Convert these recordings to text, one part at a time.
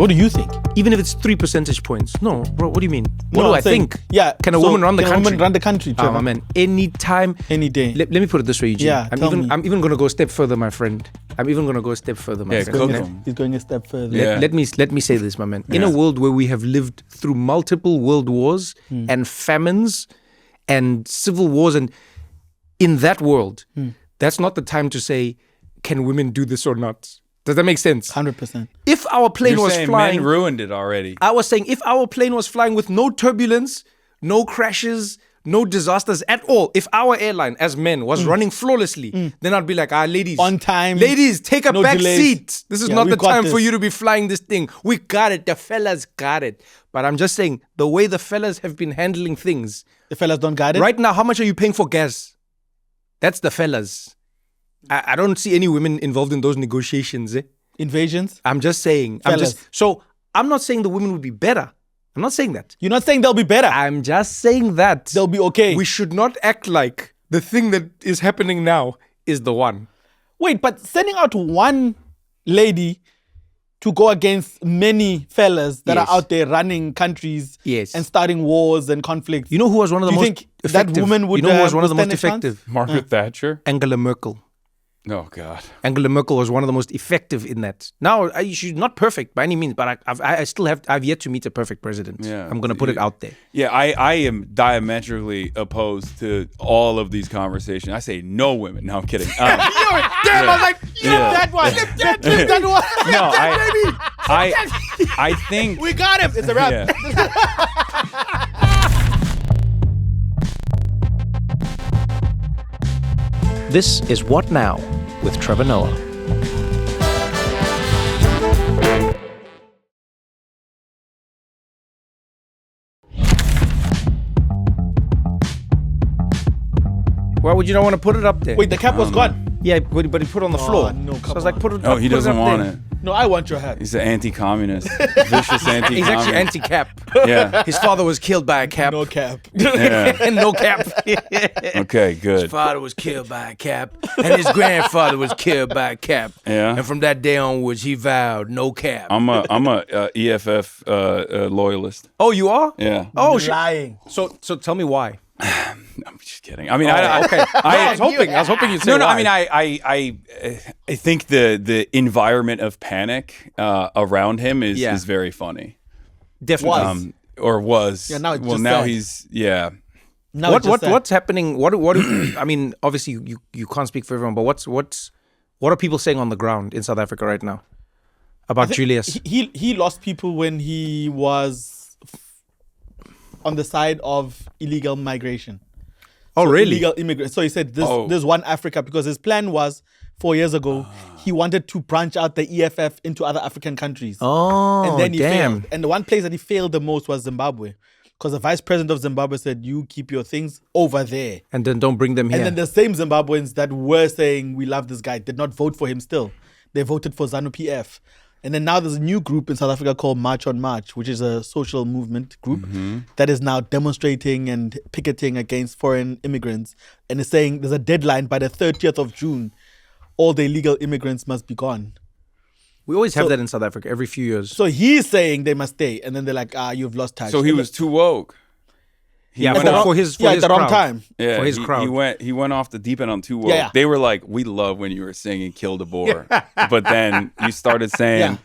What do you think? Even if it's 3 percentage points. No, bro, what do you mean? What do I think? Yeah. Can a woman run the country? Can a woman run the country, Trevor? Oh, man. Anytime. Any day. Let me put it this way, Eugene. Yeah, I'm even going to go a step further, my friend. I'm even going to go a step further, my friend. He's going a step further. Let me say this, my man. In a world where we have lived through multiple world wars and famines and civil wars, and in that world, that's not the time to say, can women do this or not? Does that make sense? 100%. If our plane was flying... men ruined it already. I was saying, if our plane was flying with no turbulence, no crashes, no disasters at all, if our airline as men was running flawlessly, then I'd be like, ladies. On time. Ladies, take a no back delays. seat. This is not we the got time this. for you to be flying this thing. We got it. The fellas got it. But I'm just saying, the way the fellas have been handling things. The fellas don't got it? Right now, how much are you paying for gas? That's the fellas. I don't see any women involved in those negotiations. Invasions? I'm just saying. I'm not saying the women would be better. I'm not saying that. You're not saying they'll be better. I'm just saying that They'll be okay. we should not act like the thing that is happening now is the one. Wait, but sending out one lady to go against many fellas that Yes. are out there running countries Yes. and starting wars and conflicts. You know who was one of the Do you most think effective? that woman would, you know who was one of the would most stand a chance? effective? Margaret Thatcher. Angela Merkel. Oh, God. Angela Merkel was one of the most effective in that. Now, she's not perfect by any means, but I've yet to meet a perfect president. Yeah. I'm going to put it out there. Yeah, I am diametrically opposed to all of these conversations. I say no women. No, I'm kidding. Damn, I was like, that one. That one. No, I think We got him. It's a wrap. Yeah. This is What Now with Trevor Noah. Why would you not want to put it up there? Wait, the cap was gone. Yeah, but he put it on the floor. no, so I come was like, on. put it No, up. he put doesn't up want there. it. No, I want your hat. He's an anti-communist, vicious anti-communist. He's actually anti-cap. Yeah. His father was killed by a cap. No cap. Yeah. And no cap. Okay, good. His father was killed by a cap, and his grandfather was killed by a cap. Yeah. And from that day onwards, he vowed no cap. I'm a EFF loyalist. Oh, you are? Yeah. Oh, shit. Lying. So tell me why. I'm just kidding. I mean, Okay. I was hoping you'd say No, why. I mean, I think the environment of panic around him is very funny. Definitely. Or was. Yeah, now it's well, just now sad. he's Now it's just that. What's happening? What I mean, obviously you can't speak for everyone, but what are people saying on the ground in South Africa right now about Julius? He lost people when he was on the side of illegal migration. Oh, So really? Illegal immigrants. So he said there's one Africa, because his plan was 4 years ago, he wanted to branch out the EFF into other African countries. Oh, And then he damn. failed. And the one place that he failed the most was Zimbabwe. Because the vice president of Zimbabwe said, you keep your things over there. And then don't bring them here. And then the same Zimbabweans that were saying, we love this guy, did not vote for him still. They voted for ZANU-PF. And then now there's a new group in South Africa called March on March, which is a social movement group that is now demonstrating and picketing against foreign immigrants. And is saying there's a deadline by the 30th of June. All the illegal immigrants must be gone. We always have that in South Africa every few years. So he's saying they must stay. And then they're like, you've lost touch. so he was too woke. Yeah, went off- for his at the wrong crowd. time. Yeah, For his he, crowd. He went off the deep end on too woke. Yeah. They were like, we love when you were singing "Kill the Boer," but then you started saying,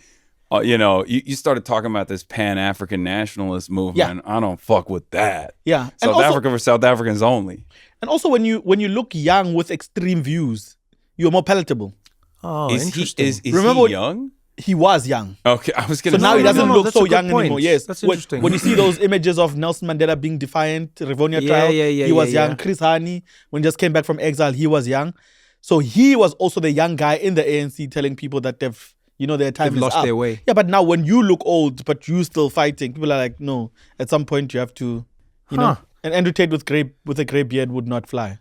you started talking about this Pan-African nationalist movement. I don't fuck with that. Yeah. And South also- Africa for South Africans only. And also when you look young with extreme views, you're more palatable. Oh, Is interesting. he Remember- young? He was young. Okay, I was So gonna. now say, he doesn't no, look that's so a good young point. anymore. Yes. That's When- interesting. When you see those images of Nelson Mandela being defiant, Rivonia Yeah, trial, yeah, he was yeah, young. yeah. Chris Hani, when he just came back from exile, he was young. So he was also the young guy in the ANC telling people that their time They've is lost up. their way. Yeah, but now when you look old, but you still fighting, people are like, no, at some point you have to, you know. And Andrew Tate with a grey beard would not fly.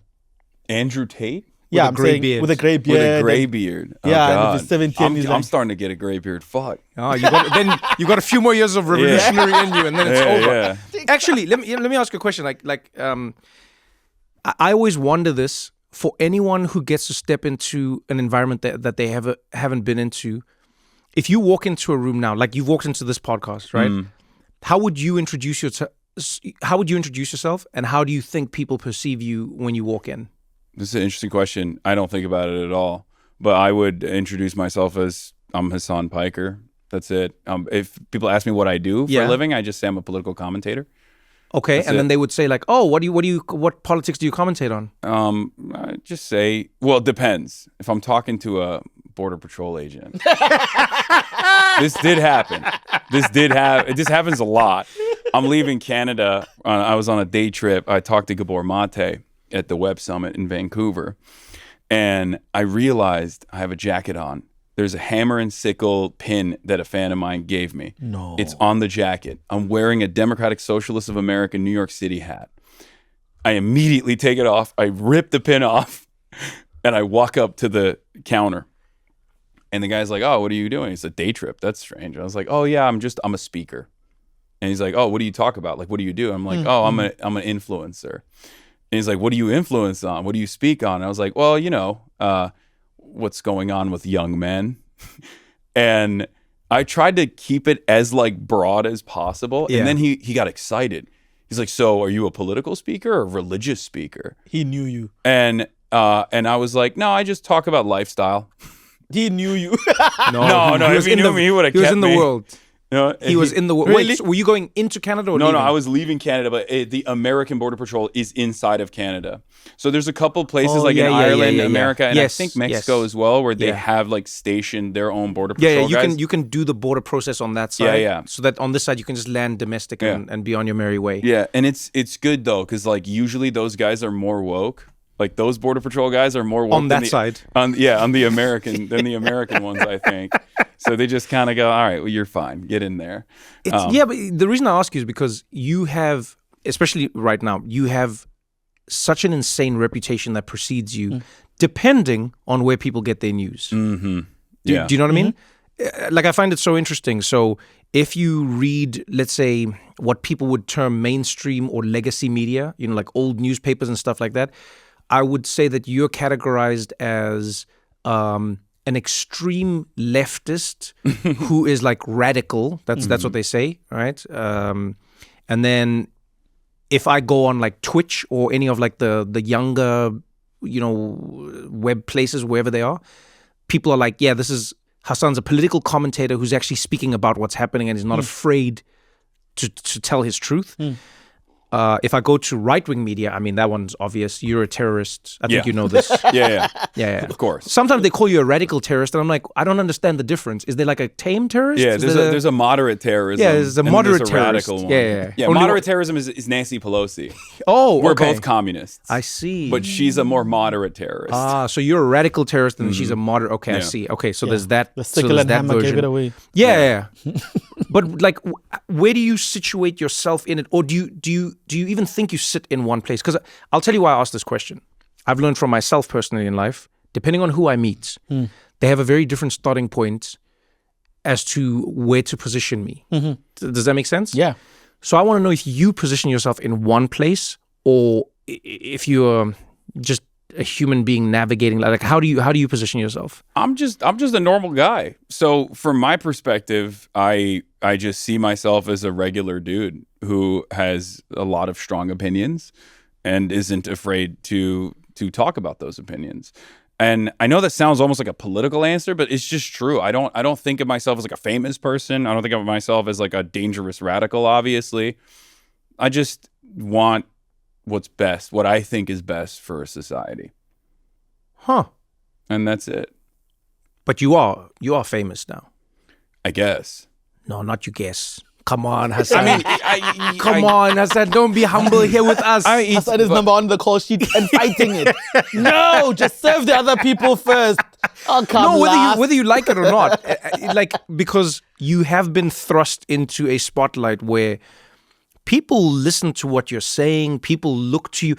Andrew Tate Yeah, a I'm grey saying beard. with a grey beard. with a gray and- beard. Oh, Yeah, and if God. he's 17, he's I'm like- starting to get a gray beard. Fuck. Oh, you got a few more years of revolutionary in you, and then it's over. Yeah. Actually, let me ask you a question. I always wonder this for anyone who gets to step into an environment that they haven't been into, if you walk into a room now, like you've walked into this podcast, right? How would you introduce yourself? How would you introduce yourself, and how do you think people perceive you when you walk in? This is an interesting question. I don't think about it at all, but I would introduce myself as I'm Hasan Piker. That's it. If people ask me what I do for a living, I just say I'm a political commentator. Okay, that's and then they would say like, "Oh, what politics do you commentate on?" I just say, well, it depends. If I'm talking to a Border Patrol agent, this did happen. This happens a lot. I'm leaving Canada. I was on a day trip. I talked to Gabor Mate at the Web Summit in Vancouver, and I realized I have a jacket on. There's a hammer and sickle pin that a fan of mine gave me. No. It's on the jacket. I'm wearing a Democratic Socialist of America New York City hat. I immediately take it off. I rip the pin off, and I walk up to the counter. And the guy's like, "Oh, what are you doing?" It's a day trip. That's strange. I was like, "Oh yeah, I'm a speaker." And he's like, "Oh, what do you talk about? Like, what do you do?" I'm like, "Oh, I'm an influencer." And he's like, "What do you influence on? What do you speak on?" And I was like, "Well, what's going on with young men." And I tried to keep it as like broad as possible. And then he got excited. He's like, "So are you a political speaker or a religious speaker?" He knew you. And I was like, "No, I just talk about lifestyle." He knew you. No. If he knew me, he would have kept me. He was in the world. No, he was in the world. Really? Wait, so were you going into Canada or No, leaving? I was leaving Canada, but the American Border Patrol is inside of Canada. So there's a couple places in Ireland, America, and I think Mexico as well, where they have like stationed their own Border Patrol guys. You can do the border process on that side. Yeah. So that on this side you can just land domestic and be on your merry way. Yeah, and it's good though, because like usually those guys are more woke. Like those Border Patrol guys are more woke on that side. On the American than the American ones, I think. So they just kind of go, "All right, well, you're fine. Get in there." But the reason I ask you is because you have, especially right now, you have such an insane reputation that precedes you, depending on where people get their news. Mm-hmm. Do you know what I mean? Like I find it so interesting. So if you read, let's say, what people would term mainstream or legacy media, like old newspapers and stuff like that, I would say that you're categorized as an extreme leftist who is like radical. That's what they say, right? And then if I go on like Twitch or any of like the younger, web places, wherever they are, people are like, "Yeah, this is Hasan's a political commentator who's actually speaking about what's happening and is not afraid to tell his truth." If I go to right-wing media, I mean, that one's obvious. You're a terrorist. I think you know this. Yeah. Of course. Sometimes they call you a radical terrorist, and I'm like, I don't understand the difference. Is there like a tame terrorist? Yeah, there's a moderate terrorism. Yeah, there's a moderate there's a terrorist. Radical one. Yeah. Moderate terrorism is Nancy Pelosi. Oh, We're both communists. I see. But she's a more moderate terrorist. So you're a radical terrorist, and she's a moderate. Okay, I see. Okay, so there's that. The sickle and hammer gave it away. Yeah. But like, where do you situate yourself in it, or do you even think you sit in one place? Because I'll tell you why I asked this question. I've learned from myself personally in life, depending on who I meet, they have a very different starting point as to where to position me. Does that make sense? Yeah. So I want to know if you position yourself in one place, or if you're just a human being navigating. Like, how do you position yourself? I'm just a normal guy. So from my perspective, I just see myself as a regular dude who has a lot of strong opinions and isn't afraid to talk about those opinions. And I know that sounds almost like a political answer, but it's just true. I don't think of myself as like a famous person. I don't think of myself as like a dangerous radical, obviously. I just want what's best, what I think is best for a society. Huh. And that's it. But you are famous now. I guess. No, not you guess. Come on, Hasan. I mean, Come on, Hasan. Don't be humble here with us. Hasan is number on the call sheet and fighting it. No, just serve the other people first. Oh, come on. Whether you like it or not, like, because you have been thrust into a spotlight where people listen to what you're saying. People look to you.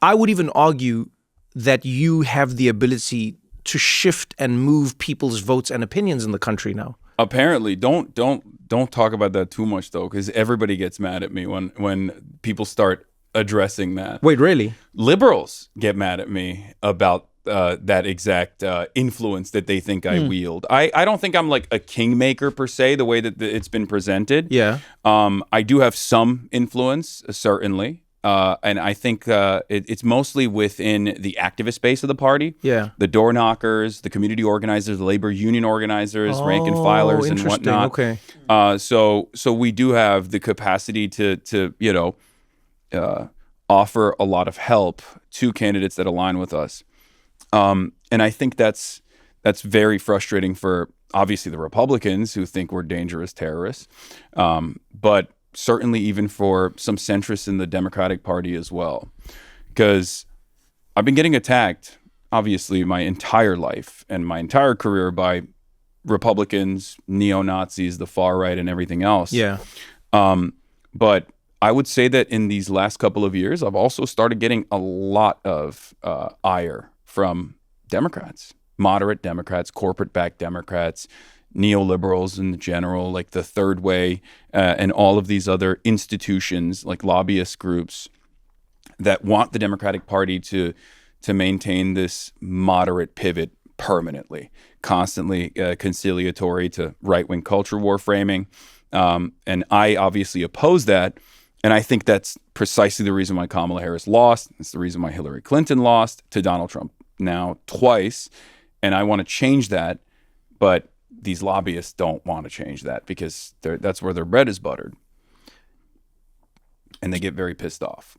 I would even argue that you have the ability to shift and move people's votes and opinions in the country now. Apparently, don't talk about that too much though, because everybody gets mad at me when people start addressing that. Wait, really? Liberals get mad at me about that exact influence that they think I wield. I don't think I'm like a kingmaker per se, the way that it's been presented. Yeah. I do have some influence, certainly. And I think it's mostly within the activist base of the party. Yeah. The door knockers, the community organizers, the labor union organizers, rank and filers, and whatnot. Okay. So we do have the capacity to offer a lot of help to candidates that align with us. And I think that's very frustrating for obviously the Republicans who think we're dangerous terrorists, but certainly even for some centrists in the Democratic Party as well. Because I've been getting attacked, obviously, my entire life and my entire career by Republicans, neo-Nazis, the far right, and everything else. Yeah. But I would say that in these last couple of years, I've also started getting a lot of ire from Democrats, moderate Democrats, corporate-backed Democrats, neoliberals in general, like the Third Way, and all of these other institutions, like lobbyist groups that want the Democratic Party to maintain this moderate pivot permanently, constantly conciliatory to right-wing culture war framing. And I obviously oppose that. And I think that's precisely the reason why Kamala Harris lost. It's the reason why Hillary Clinton lost to Donald Trump now twice. And I want to change that. But these lobbyists don't want to change that because that's where their bread is buttered. And they get very pissed off.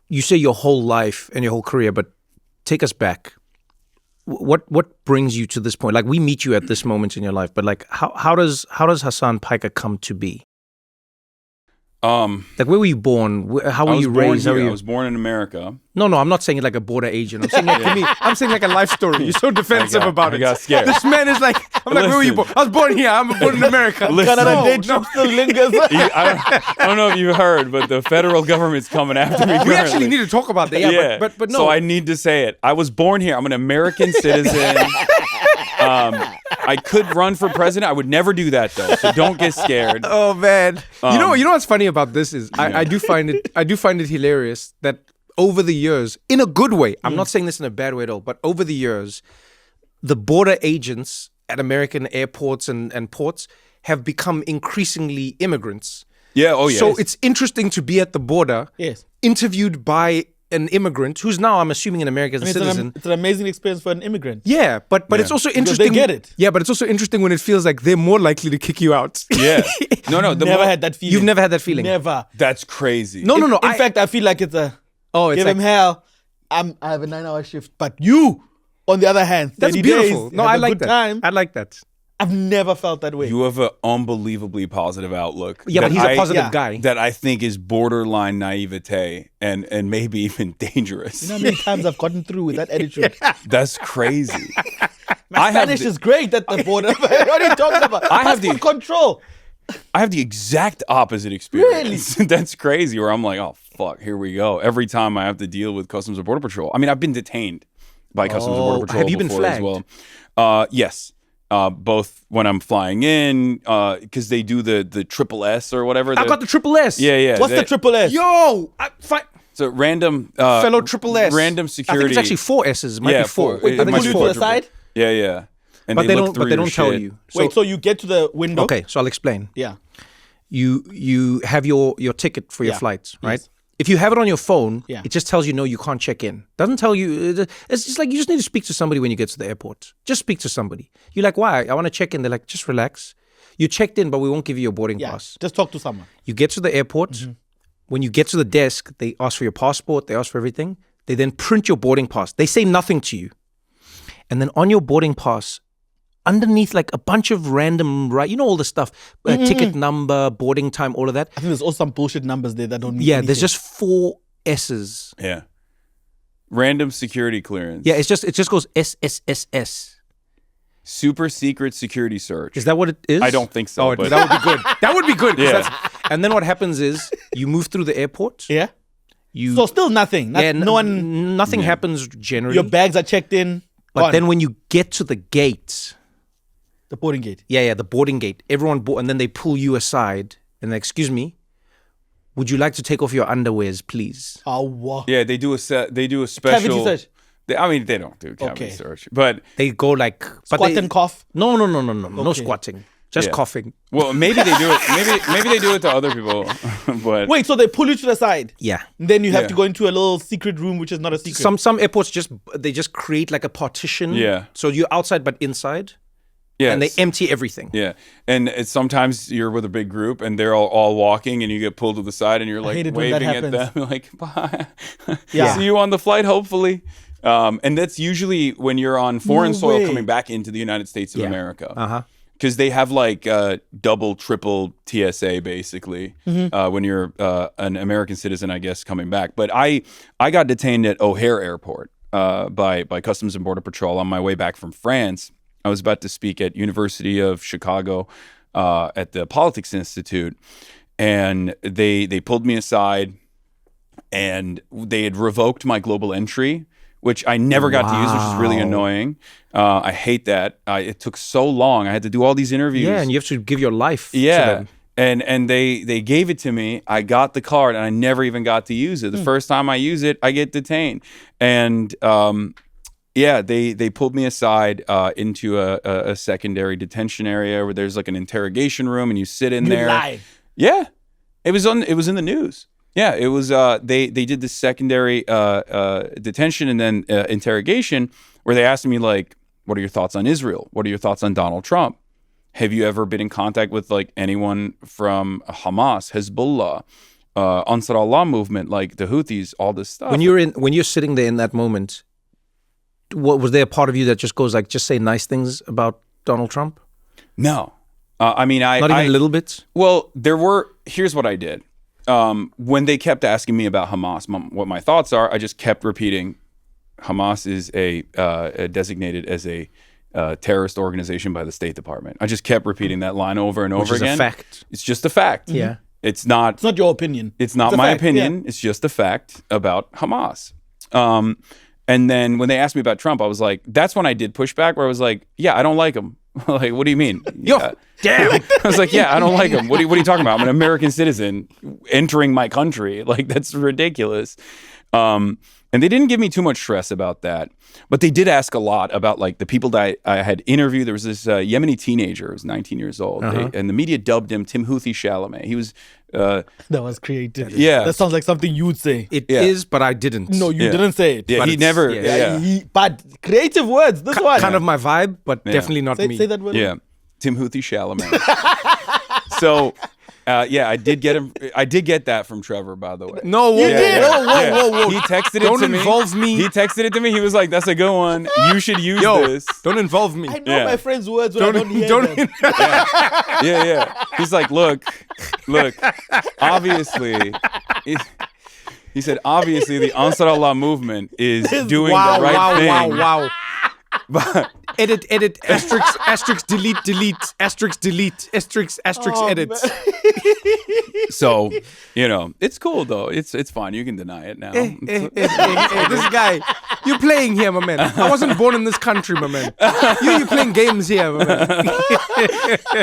You say your whole life and your whole career, but take us back. What brings you to this point? Like, we meet you at this moment in your life, but like, how does Hasan Piker come to be? Like, where were you born? How were you raised? I was born in America. No, I'm not saying it like a border agent. I'm saying like, to me, I'm saying like a life story. You're so defensive about it. I got scared. This man is like, I'm like, where were you born? I was born here. I'm born in America. Canada day trip still lingers. I don't know if you heard, but the federal government's coming after me. We actually need to talk about that. Yeah. But no. So I need to say it. I was born here. I'm an American citizen. I could run for president. I would never do that though. So don't get scared. Oh man. You know what's funny about this is I do find it hilarious that over the years, in a good way, I'm not saying this in a bad way at all, but over the years, the border agents at American airports and ports have become increasingly immigrants. Yeah, oh yeah. So it's interesting to be at the border, interviewed by an immigrant who's now, I'm assuming, an American citizen. It's an amazing experience for an immigrant. Yeah, but it's also interesting. They get it. Yeah, but it's also interesting when it feels like they're more likely to kick you out. Yeah. No. Never had that feeling. You've never had that feeling? Never. That's crazy. No. In fact, I feel like it's a... it's give like, him hell. I have a 9-hour shift. But you, on the other hand, 30 that's beautiful. days, No, I like that. Time. I like that. I've never felt that way. You have an unbelievably positive outlook. Yeah, but he's a positive guy. That I think is borderline naivete and maybe even dangerous. You know how many times I've gotten through with that attitude? That's crazy. My Spanish is great at the border. What are you talking about? I have the control. I have the exact opposite experience. Really? That's crazy. Where I'm like, oh fuck, here we go. Every time I have to deal with Customs and Border Patrol. I mean, I've been detained by Customs and Border Patrol. Have you been flagged? As well. Yes. Both when I'm flying in, because they do the triple S or whatever. I've got the triple S. Yeah. What's the triple S? Yo, So random fellow triple S. Random security. I think it's actually 4 S's. It might be 4. Wait, they pull you to the side? Yeah. And but they don't tell you. So you get to the window. Okay, so I'll explain. Yeah. You have your ticket for your flights, right? Yes. If you have it on your phone, Yeah. it just tells you, no, you can't check in. Doesn't tell you, it's just like you just need to speak to somebody when you get to the airport. Just speak to somebody. You're like, why? I want to check in. They're like, just relax. You checked in, but we won't give you your boarding pass. Just talk to someone. You get to the airport. When you get to the desk, they ask for your passport. They ask for everything. They then print your boarding pass. They say nothing to you. And then on your boarding pass, underneath like a bunch of random, right? You know all the stuff, ticket number, boarding time, all of that. I think there's also some bullshit numbers there that don't mean anything. There's just 4 S's. Yeah. Random security clearance. Yeah, it just goes SSSS. Super secret security search. Is that what it is? I don't think so. Oh, but that would be good. That would be good. Yeah. And then what happens is you move through the airport. Yeah. You So still nothing. nothing happens generally. Your bags are checked in. But then when you get to the gate, the boarding gate. Yeah, the boarding gate. Everyone and then they pull you aside and they, excuse me, would you like to take off your underwears, please? Oh, wow. Yeah, they do a special Cavity search. They don't do cavity search, but They go like Squat and cough. No, no squatting, just coughing. well, maybe they do it. Maybe they do it to other people. But Wait, so they pull you to the side? Yeah. And then you have Yeah. to go into a little secret room, which is not a secret. Some airports they just create like a partition. Yeah. So you're outside but inside, yeah, and they empty everything. Yeah, and sometimes you're with a big group and they're all walking and you get pulled to the side and you're like hate it when that waving at them happens. like bye. Yeah. See you on the flight, hopefully. And that's usually when you're on foreign No soil way. coming back into the United States of America. Uh-huh. Because they have like double, triple TSA basically when you're an American citizen, I guess, coming back. But I got detained at O'Hare Airport by Customs and Border Patrol on my way back from France. I was about to speak at University of Chicago at the Politics Institute, and they pulled me aside, and they had revoked my global entry, which I never got to use, which is really annoying. I hate that. It took so long. I had to do all these interviews. Yeah, and you have to give your life. to Yeah. them. And they gave it to me. I got the card and I never even got to use it. The first time I use it, I get detained. And they pulled me aside into a secondary detention area where there's like an interrogation room and you sit in there. Lie. Yeah. It was in the news. Yeah, it was they did this secondary detention and then interrogation where they asked me like, what are your thoughts on Israel? What are your thoughts on Donald Trump? Have you ever been in contact with like anyone from Hamas, Hezbollah, Ansar Allah movement, like the Houthis, all this stuff? When you're sitting there in that moment, what was there a part of you that just goes like, just say nice things about Donald Trump? No. I mean, Not even a little bit? Well, here's what I did. When they kept asking me about Hamas, what my thoughts are, I just kept repeating, Hamas is designated as a terrorist organization by the State Department. I just kept repeating that line over and over Which is again. a fact. It's just a fact. Yeah. It's not It's not your opinion. It's not a my fact, opinion. yeah. It's just a fact about Hamas. And then when they asked me about Trump, I was like, that's when I did push back where I was like, yeah, I don't like him. Like, what do you mean? Yo, damn. I was like, yeah, I don't like him. What are you talking about? I'm an American citizen entering my country. Like, that's ridiculous. And they didn't give me too much stress about that. But they did ask a lot about like the people that I had interviewed. There was this Yemeni teenager who was 19 years old. And the media dubbed him Tim Houthi Chalamet. He was... That was creative. Yeah. That sounds like something you'd say. It is, but I didn't. No, you didn't say it. Yeah, But he it's- never... yeah. Yeah. But creative words. This one. Kind of my vibe, but definitely not me. Say that word. Yeah, Tim Houthi Chalamet. So, I did get him. I did get that from Trevor, by the way. No, whoa, did? whoa. He texted it Don't to me. involve me. He texted it to me. He was like, "That's a good one. You should use this." Don't involve me. I know Yeah. my friend's words when I don't hear them. Yeah. He's like, look. Obviously, he said, obviously, the Ansar Allah movement is doing the right thing. Wow. But Edit, asterisk, delete, asterisk, edit. so, it's cool though. It's fine. You can deny it now. This guy, you're playing here, my man. I wasn't born in this country, my man. You're playing games here, my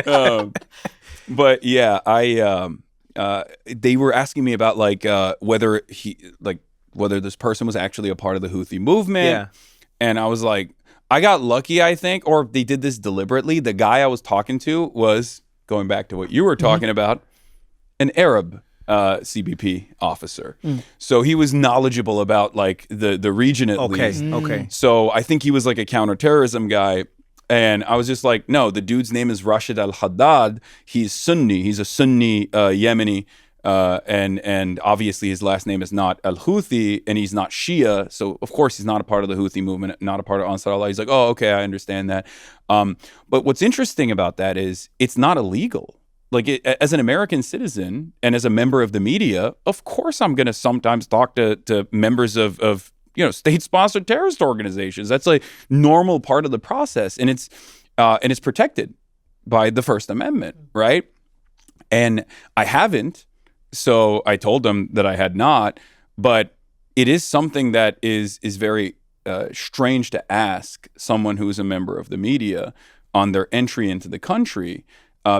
man. But yeah, they were asking me about like whether this person was actually a part of the Houthi movement. Yeah. And I was like, I got lucky, I think, or they did this deliberately. The guy I was talking to was, going back to what you were talking about, an Arab CBP officer. So he was knowledgeable about like the region at least. Okay. So I think he was like a counterterrorism guy. And I was just like, no, the dude's name is Rashid al-Haddad. He's Sunni. He's a Sunni Yemeni. And obviously his last name is not al-Houthi and he's not Shia. So of course he's not a part of the Houthi movement, not a part of Ansar Allah. He's like, oh, okay, I understand that. But what's interesting about that is it's not illegal. Like as an American citizen and as a member of the media, of course I'm going to sometimes talk to members of state-sponsored terrorist organizations. That's a normal part of the process, and it's protected by the First Amendment, right? And I haven't, so I told them that I had not. But it is something that is very strange to ask someone who is a member of the media on their entry into the country,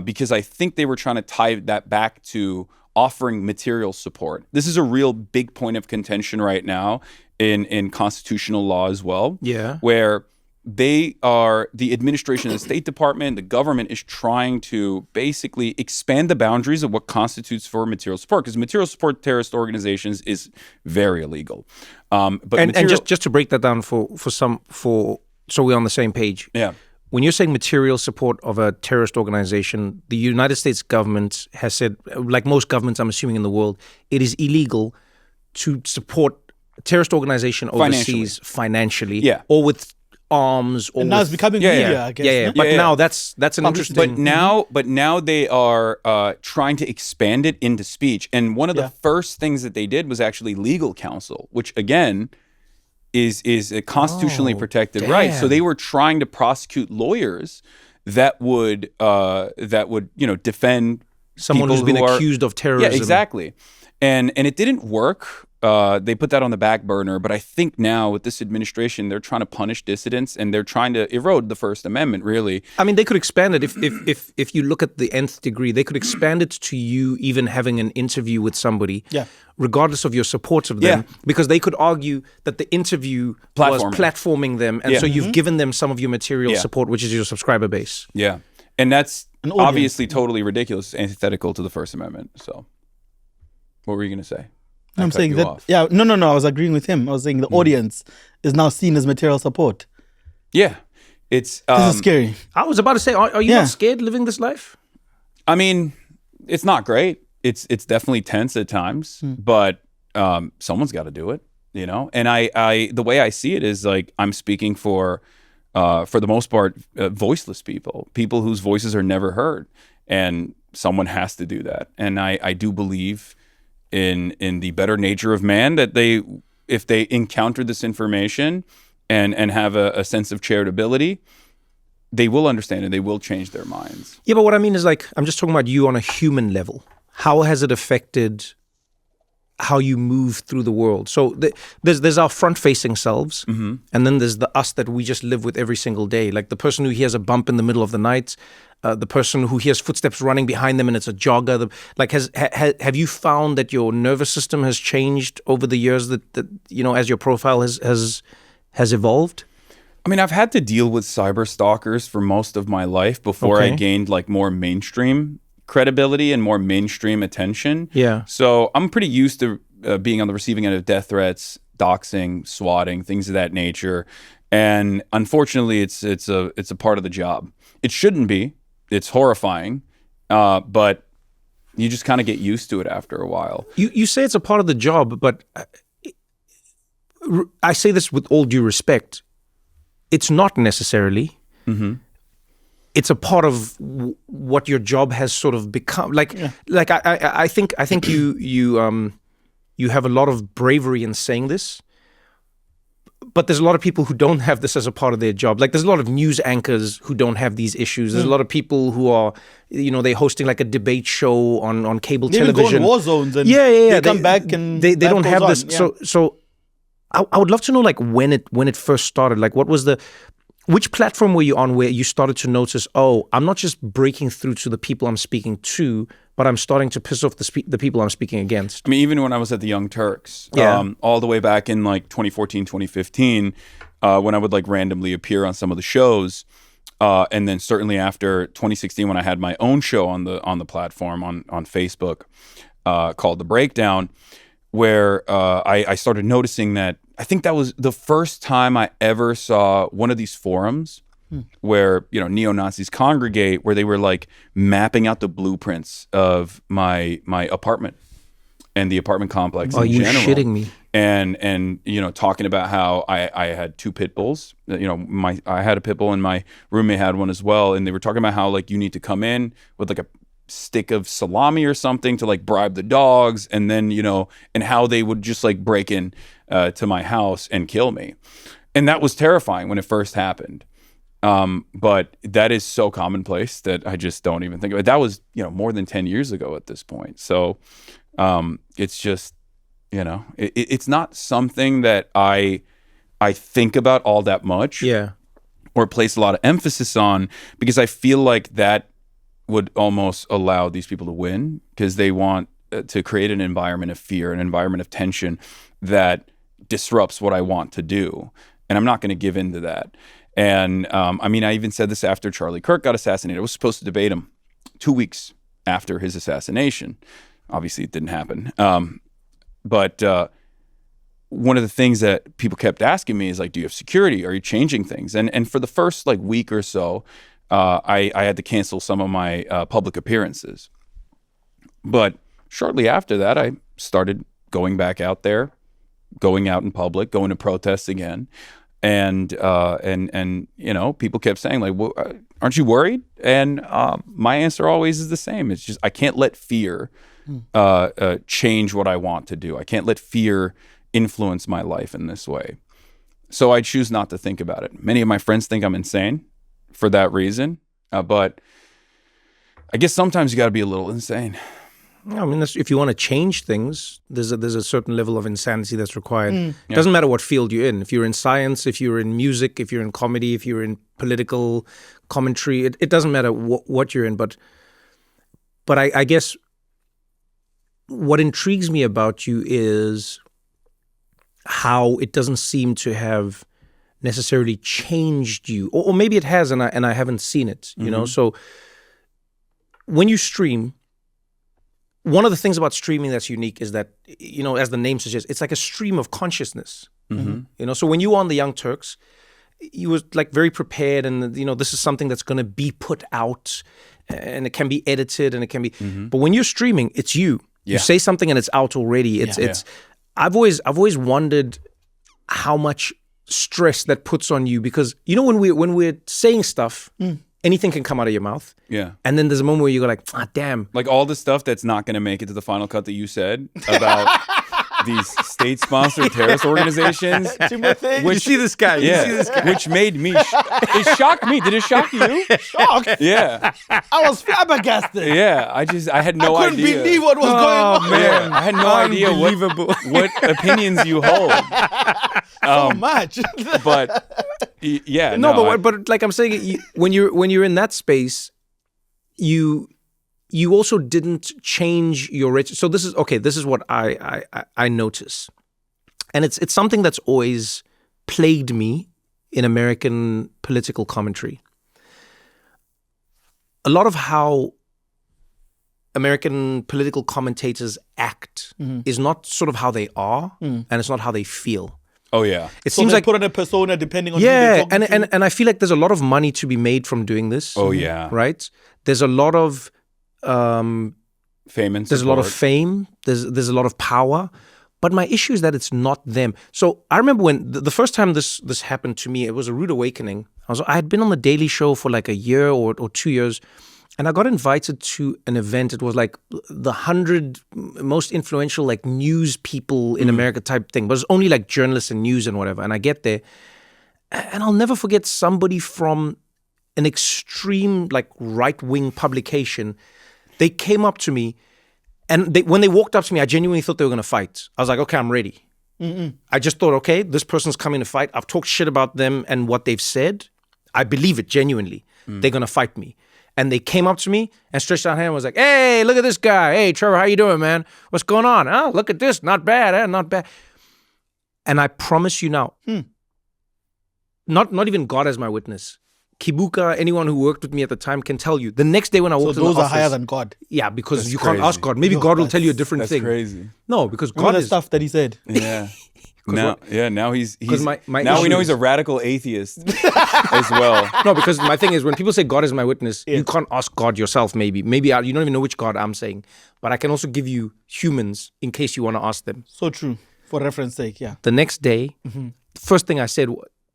because I think they were trying to tie that back to offering material support. This is a real big point of contention right now in constitutional law as well. Yeah. Where the administration of the State Department, the government is trying to basically expand the boundaries of what constitutes for material support, because material support to terrorist organizations is very illegal. But just to break that down for so we're on the same page. Yeah. When you're saying material support of a terrorist organization, the United States government has said, like most governments, I'm assuming in the world, it is illegal to support a terrorist organization overseas financially, or with arms, or and now it's becoming media, I guess. But now that's an interesting. But now they are trying to expand it into speech, and one of the first things that they did was actually legal counsel, which again is a constitutionally protected right. So they were trying to prosecute lawyers that would defend someone who's been accused of terrorism. Yeah, exactly. And it didn't work. They put that on the back burner, but I think now with this administration, they're trying to punish dissidents and they're trying to erode the First Amendment, really. I mean, they could expand it if you look at the nth degree. They could expand it to you even having an interview with somebody, regardless of your support of them, because they could argue that the interview was platforming them, and so you've given them some of your material support, which is your subscriber base. Yeah, and that's obviously totally ridiculous, antithetical to the First Amendment. So, what were you going to say? I'm saying that, no, I was agreeing with him. I was saying the audience is now seen as material support. Yeah. This is scary. I was about to say, are you not scared living this life? I mean, it's not great. It's definitely tense at times, but someone's got to do it, you know? And I the way I see it is like I'm speaking for the most part, voiceless people whose voices are never heard. And someone has to do that. And I do believe in the better nature of man, that if they encounter this information and have a sense of charitability, they will understand and they will change their minds. Yeah, but what I mean is, like, I'm just talking about you on a human level. How has it affected how you move through the world? So there's our front-facing selves, and then there's the us that we just live with every single day. Like the person who hears a bump in the middle of the night, the person who hears footsteps running behind them and it's a jogger. Like, have you found that your nervous system has changed over the years that you know, as your profile has evolved? I mean, I've had to deal with cyber stalkers for most of my life before I gained like more mainstream credibility and more mainstream attention. Yeah. So I'm pretty used to being on the receiving end of death threats, doxing, swatting, things of that nature. And unfortunately, it's a part of the job. It shouldn't be. It's horrifying, but you just kind of get used to it after a while. You say it's a part of the job, but I say this with all due respect. It's not necessarily. It's a part of what your job has sort of become. I think you have a lot of bravery in saying this. But there's a lot of people who don't have this as a part of their job. Like, there's a lot of news anchors who don't have these issues. There's a lot of people who are, you know, they're hosting like a debate show on cable television. They go in war zones and they come back and they don't have this. So I would love to know, like, when it first started. Like, which platform were you on where you started to notice, oh, I'm not just breaking through to the people I'm speaking to, but I'm starting to piss off the people I'm speaking against? I mean, even when I was at the Young Turks, all the way back in like 2014, 2015, when I would like randomly appear on some of the shows, and then certainly after 2016 when I had my own show on the platform on Facebook called The Breakdown, where I started noticing that I think that was the first time I ever saw one of these forums where, you know, neo-Nazis congregate, where they were like mapping out the blueprints of my apartment and the apartment complex in general. Are you shitting me? And you know, talking about how I had two pit bulls. You know, I had a pit bull and my roommate had one as well. And they were talking about how like you need to come in with like a stick of salami or something to like bribe the dogs, and then, you know, and how they would just like break in to my house and kill me. And that was terrifying when it first happened. But that is so commonplace that I just don't even think of it. That was, you know, more than 10 years ago at this point. So it's just, you know, it's not something that I think about all that much. Yeah. Or place a lot of emphasis on, because I feel like that would almost allow these people to win, because they want to create an environment of fear, an environment of tension that disrupts what I want to do. And I'm not going to give in to that. And I mean, I even said this after Charlie Kirk got assassinated. I was supposed to debate him 2 weeks after his assassination. Obviously, it didn't happen. But one of the things that people kept asking me is like, do you have security? Are you changing things? And for the first like week or so, I had to cancel some of my public appearances. But shortly after that, I started going back out there, going out in public, going to protests again. And you know, people kept saying like, well, aren't you worried? And my answer always is the same. It's just, I can't let fear change what I want to do. I can't let fear influence my life in this way. So I choose not to think about it. Many of my friends think I'm insane for that reason. But I guess sometimes you got to be a little insane. I mean, if you want to change things, there's a certain level of insanity that's required. It doesn't matter what field you're in. If you're in science, if you're in music, if you're in comedy, if you're in political commentary, it doesn't matter what you're in. But I guess what intrigues me about you is how it doesn't seem to have necessarily changed you, or maybe it has, and I haven't seen it. You know, so when you stream. One of the things about streaming that's unique is that, you know, as the name suggests, it's like a stream of consciousness. You know, so when you were on the Young Turks, you was like very prepared, and you know, this is something that's going to be put out, and it can be edited, and it can be. But when you're streaming, it's you. You say something, and it's out already. It's. I've always wondered how much stress that puts on you, because you know, when we're saying stuff. Anything can come out of your mouth. Yeah. And then there's a moment where you go like, damn. Like all the stuff that's not going to make it to the final cut that you said about these state-sponsored terrorist organizations. You see this guy. Yeah. You see this guy. Which made me, it shocked me. Did it shock you? Shocked? Yeah. I was flabbergasted. Yeah. I had no idea. I couldn't believe what was going on. Man. I had no idea what opinions you hold. So much. But yeah. But like I'm saying, when you're in that space, you also didn't change your so this is what I notice, and it's something that's always plagued me in American political commentary. A lot of how American political commentators act is not sort of how they are, and it's not how they feel. Oh yeah, it seems like put on a persona depending on who they're talking to. And I feel like there's a lot of money to be made from doing this. Oh yeah, right. There's a lot of fame and support. There's a lot of fame. There's a lot of power. But my issue is that it's not them. So I remember when the first time this happened to me, it was a rude awakening. I had been on the Daily Show for like a year or 2 years. And I got invited to an event. It was like the 100 most influential like news people in America type thing. But it's only like journalists and news and whatever. And I get there, and I'll never forget somebody from an extreme like right-wing publication. They came up to me, and when they walked up to me, I genuinely thought they were going to fight. I was like, okay, I'm ready. I just thought, okay, this person's coming to fight. I've talked shit about them and what they've said. I believe it genuinely. They're going to fight me. And they came up to me and stretched out a hand and was like, hey, look at this guy. Hey, Trevor, how you doing, man? What's going on? Oh, look at this. Not bad, not bad. And I promise you now, not even God as my witness. Kibuka, anyone who worked with me at the time can tell you. The next day when I walked in the office. So those are higher than God. Yeah, because you can't ask God. Maybe God will tell you a different thing. That's crazy. No, because God is... stuff that he said. Yeah. Now he's my now we know he's a radical atheist as well. No, because my thing is when people say God is my witness, you can't ask God yourself. Maybe you don't even know which God I'm saying, but I can also give you humans in case you want to ask them. So true, for reference sake. Yeah. The next day, first thing I said,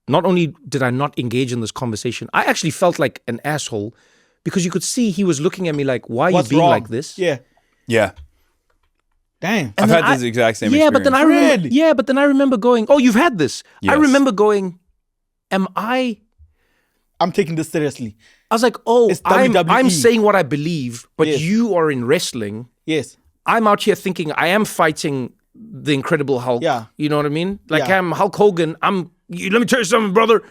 not only did I not engage in this conversation, I actually felt like an asshole because you could see he was looking at me like, "Why are you being like this?" Yeah. Yeah. Damn. I've had this exact same experience. But then I remember going, oh, you've had this. Yes. I remember going, I'm taking this seriously. I was like, oh, I'm saying what I believe, but you are in wrestling. Yes. I'm out here thinking I am fighting the Incredible Hulk. Yeah. You know what I mean? Like I'm Hulk Hogan. Let me tell you something, brother.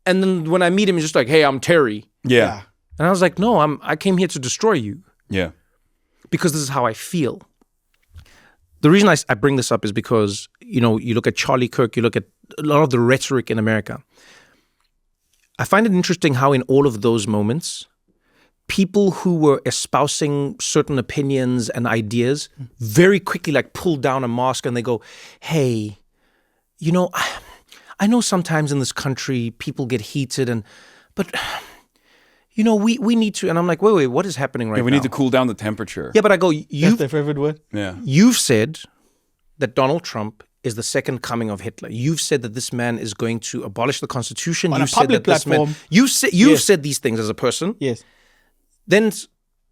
And then when I meet him, he's just like, hey, I'm Terry. Yeah. And I was like, no, I came here to destroy you. Yeah. Because this is how I feel. the reason I bring this up is because, you look at Charlie Kirk, you look at a lot of the rhetoric in America. I find it interesting how in all of those moments, people who were espousing certain opinions and ideas very quickly like pull down a mask and they go, hey, I know sometimes in this country people get heated but we need to, and I'm like, wait, what is happening right now? We need to cool down the temperature. Yeah, but I go, That's their favorite word? Yeah. You've said that Donald Trump is the second coming of Hitler. You've said that this man is going to abolish the Constitution. On a public platform. You've said these things as a person. Yes. Then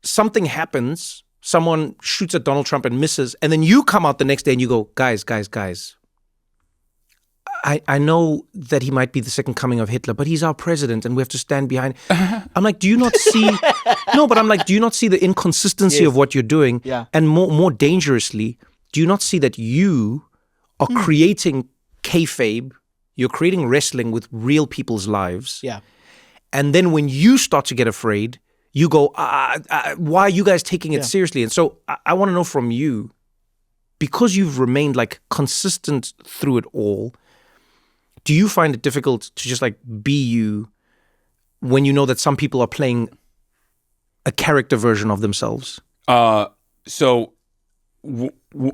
something happens, someone shoots at Donald Trump and misses, and then you come out the next day and you go, guys. I know that he might be the second coming of Hitler, but he's our president and we have to stand behind. I'm like, do you not see? No, but I'm like, do you not see the inconsistency of what you're doing? Yeah. And more dangerously, do you not see that you are creating kayfabe? You're creating wrestling with real people's lives. Yeah. And then when you start to get afraid, you go, why are you guys taking it seriously? And so I want to know from you, because you've remained like consistent through it all, do you find it difficult to just like be you when you know that some people are playing a character version of themselves? So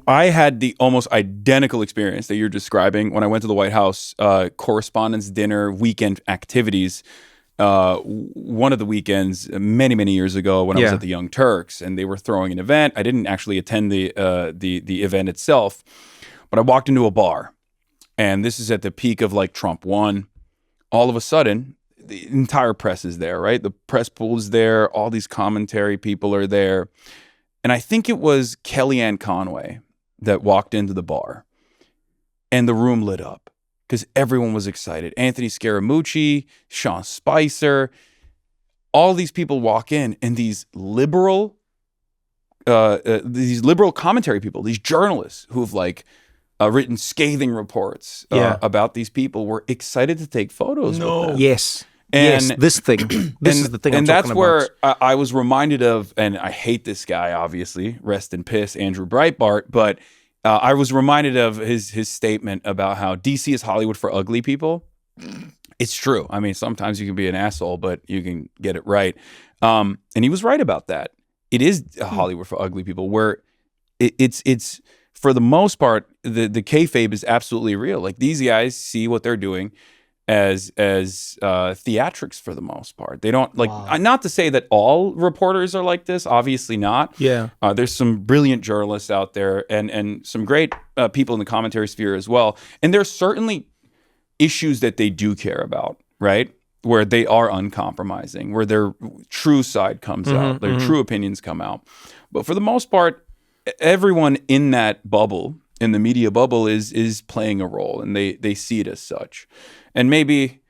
I had the almost identical experience that you're describing when I went to the White House, Correspondents dinner, weekend activities. One of the weekends many, many years ago when I was at the Young Turks and they were throwing an event. I didn't actually attend the event itself, but I walked into a bar. And this is at the peak of like Trump won. All of a sudden, the entire press is there, right? The press pool is there. All these commentary people are there. And I think it was Kellyanne Conway that walked into the bar. And the room lit up because everyone was excited. Anthony Scaramucci, Sean Spicer, all these people walk in and these liberal commentary people, these journalists who have like, written scathing reports about these people were excited to take photos with them. Yes. And this thing. This is the thing I'm talking about. And that's where I was reminded of, and I hate this guy, obviously, rest in piss, Andrew Breitbart, but I was reminded of his statement about how DC is Hollywood for ugly people. It's true. I mean, sometimes you can be an asshole, but you can get it right. And he was right about that. It is Hollywood for ugly people, where it's for the most part, the kayfabe is absolutely real. Like these guys see what they're doing as theatrics for the most part. They don't like, not to say that all reporters are like this, obviously not. Yeah. There's some brilliant journalists out there and some great people in the commentary sphere as well. And there's certainly issues that they do care about, right? Where they are uncompromising, where their true side comes out, their true opinions come out. But for the most part, everyone in that bubble, in the media bubble, is playing a role, and they see it as such. And maybe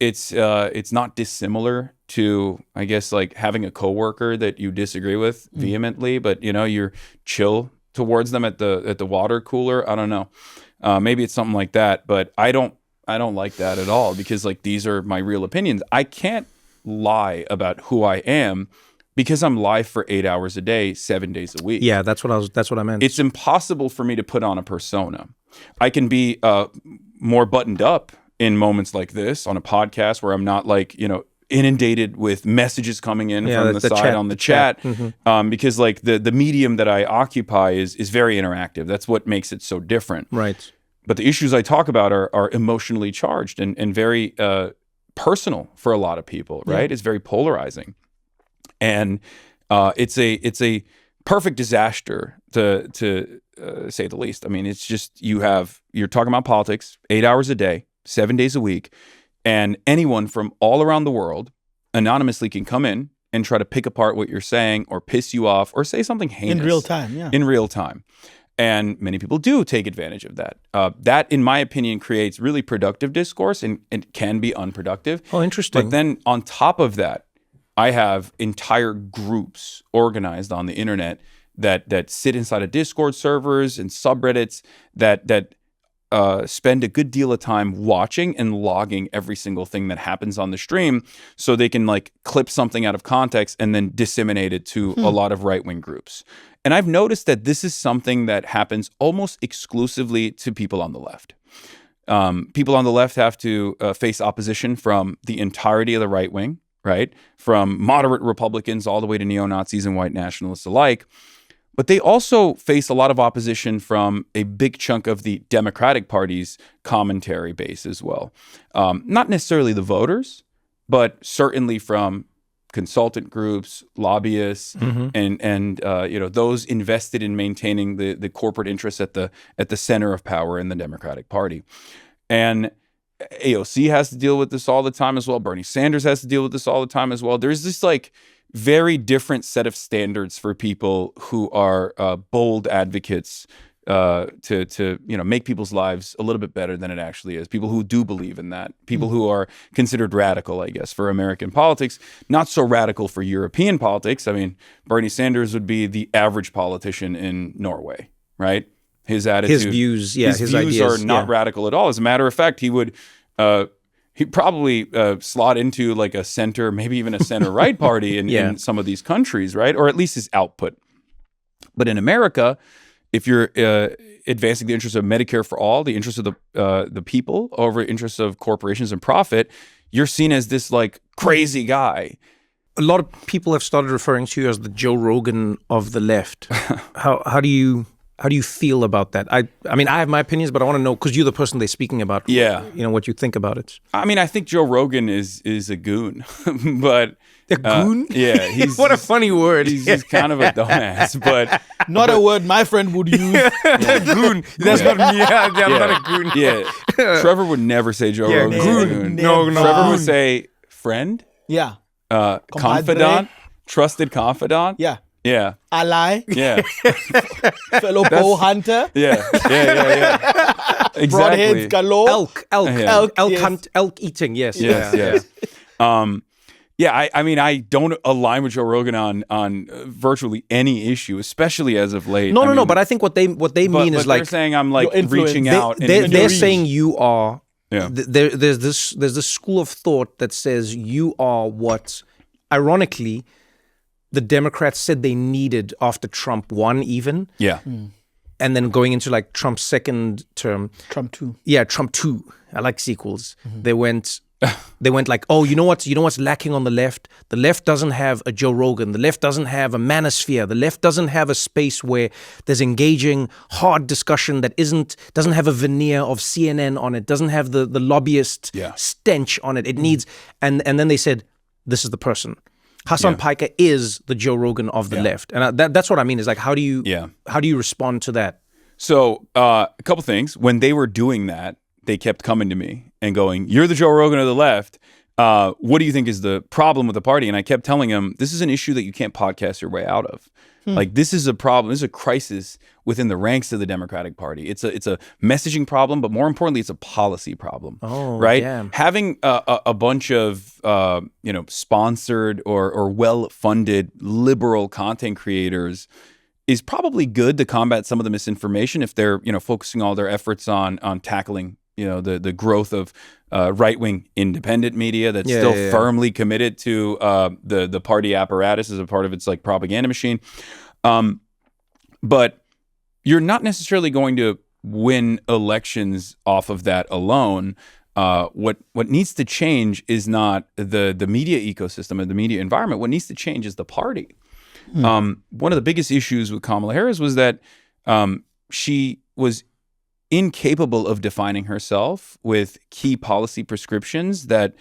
it's not dissimilar to, I guess, like having a coworker that you disagree with vehemently, but you're chill towards them at the water cooler. I don't know. Maybe it's something like that, but I don't like that at all, because like these are my real opinions. I can't lie about who I am, because I'm live for 8 hours a day, 7 days a week. Yeah, that's what I meant. It's impossible for me to put on a persona. I can be more buttoned up in moments like this on a podcast where I'm not like, inundated with messages coming in from the side chat, on the chat. Because like the medium that I occupy is very interactive. That's what makes it so different. Right. But the issues I talk about are emotionally charged and very personal for a lot of people, right? It's very polarizing. And it's a perfect disaster to say the least. I mean, it's just you're talking about politics 8 hours a day, 7 days a week, and anyone from all around the world anonymously can come in and try to pick apart what you're saying or piss you off or say something heinous. In real time, yeah. In real time. And many people do take advantage of that. That, in my opinion, creates really productive discourse and can be unproductive. Oh, interesting. But then on top of that, I have entire groups organized on the internet that sit inside of Discord servers and subreddits that spend a good deal of time watching and logging every single thing that happens on the stream, so they can like clip something out of context and then disseminate it to a lot of right-wing groups. And I've noticed that this is something that happens almost exclusively to people on the left. People on the left have to face opposition from the entirety of the right wing, right? From moderate Republicans all the way to neo-Nazis and white nationalists alike. But they also face a lot of opposition from a big chunk of the Democratic Party's commentary base as well. Not necessarily the voters, but certainly from consultant groups, lobbyists, and those invested in maintaining the corporate interests at the center of power in the Democratic Party. And AOC has to deal with this all the time as well. Bernie Sanders has to deal with this all the time as well. There's this like very different set of standards for people who are bold advocates to make people's lives a little bit better than it actually is. People who do believe in that. People who are considered radical, I guess, for American politics. Not so radical for European politics. I mean, Bernie Sanders would be the average politician in Norway, right? His attitude, his views ideas are not radical at all. As a matter of fact, he'd probably slot into like a center, maybe even a center-right party in some of these countries, right? Or at least his output. But in America, if you're advancing the interests of Medicare for all, the interests of the people over interests of corporations and profit, you're seen as this like crazy guy. A lot of people have started referring to you as the Joe Rogan of the left. How do you feel about that? I mean, I have my opinions, but I want to know, because you're the person they're speaking about. Yeah. What you think about it. I mean, I think Joe Rogan is a goon, but a goon? Yeah, he's what a funny word. He's kind of a dumbass, but not a word my friend would use. Goon. That's not me. I'm not a goon. Yeah, Trevor would never say Joe Rogan. Goon. No. Trevor would say friend. Yeah. Confidant. Trusted confidant. Yeah. Yeah. Ally. Yeah. Fellow bow hunter. Yeah. Exactly. Broadheads galore. Elk eating. Yes. I mean, I don't align with Joe Rogan on virtually any issue, especially as of late. No. But I think what they mean is like they're saying I'm like reaching out. They're saying you are. Yeah. There's this school of thought that says you are what, ironically, the Democrats said they needed after Trump won even. Yeah. And then going into like Trump's second term. Trump 2. Yeah, Trump 2. I like sequels. They went like, oh, you know what's lacking on the left? The left doesn't have a Joe Rogan. The left doesn't have a manosphere. The left doesn't have a space where there's engaging, hard discussion that doesn't have a veneer of CNN on it, doesn't have the lobbyist stench on it. It needs, and then they said, this is the person. Hasan Piker is the Joe Rogan of the left. And that's what I mean is like, how do you respond to that? So a couple things. When they were doing that, they kept coming to me and going, you're the Joe Rogan of the left. What do you think is the problem with the party? And I kept telling him, this is an issue that you can't podcast your way out of. Like, this is a problem. This is a crisis within the ranks of the Democratic Party. It's a messaging problem, but more importantly, it's a policy problem. Oh, right? Damn. Having a bunch of sponsored or well-funded liberal content creators is probably good to combat some of the misinformation if they're focusing all their efforts on tackling the growth of right-wing independent media that's still firmly committed to the party apparatus as a part of its like propaganda machine. But you're not necessarily going to win elections off of that alone. What needs to change is not the media ecosystem and the media environment. What needs to change is the party. One of the biggest issues with Kamala Harris was that she was incapable of defining herself with key policy prescriptions that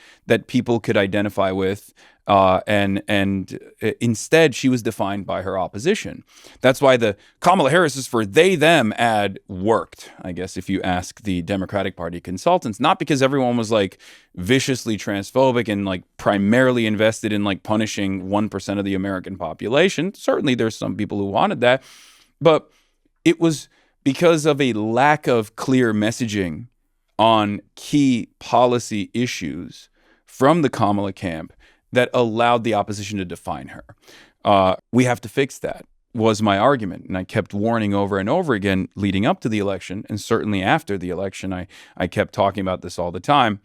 people could identify with, and instead she was defined by her opposition. That's why the Kamala Harris is for they them ad worked, I guess, if you ask the Democratic Party consultants, not because everyone was like viciously transphobic and like primarily invested in like punishing 1% of the American population. Certainly there's some people who wanted that, but it was because of a lack of clear messaging on key policy issues from the Kamala camp that allowed the opposition to define her. We have to fix that. was my argument. And I kept warning over and over again leading up to the election. And certainly after the election, I kept talking about this all the time.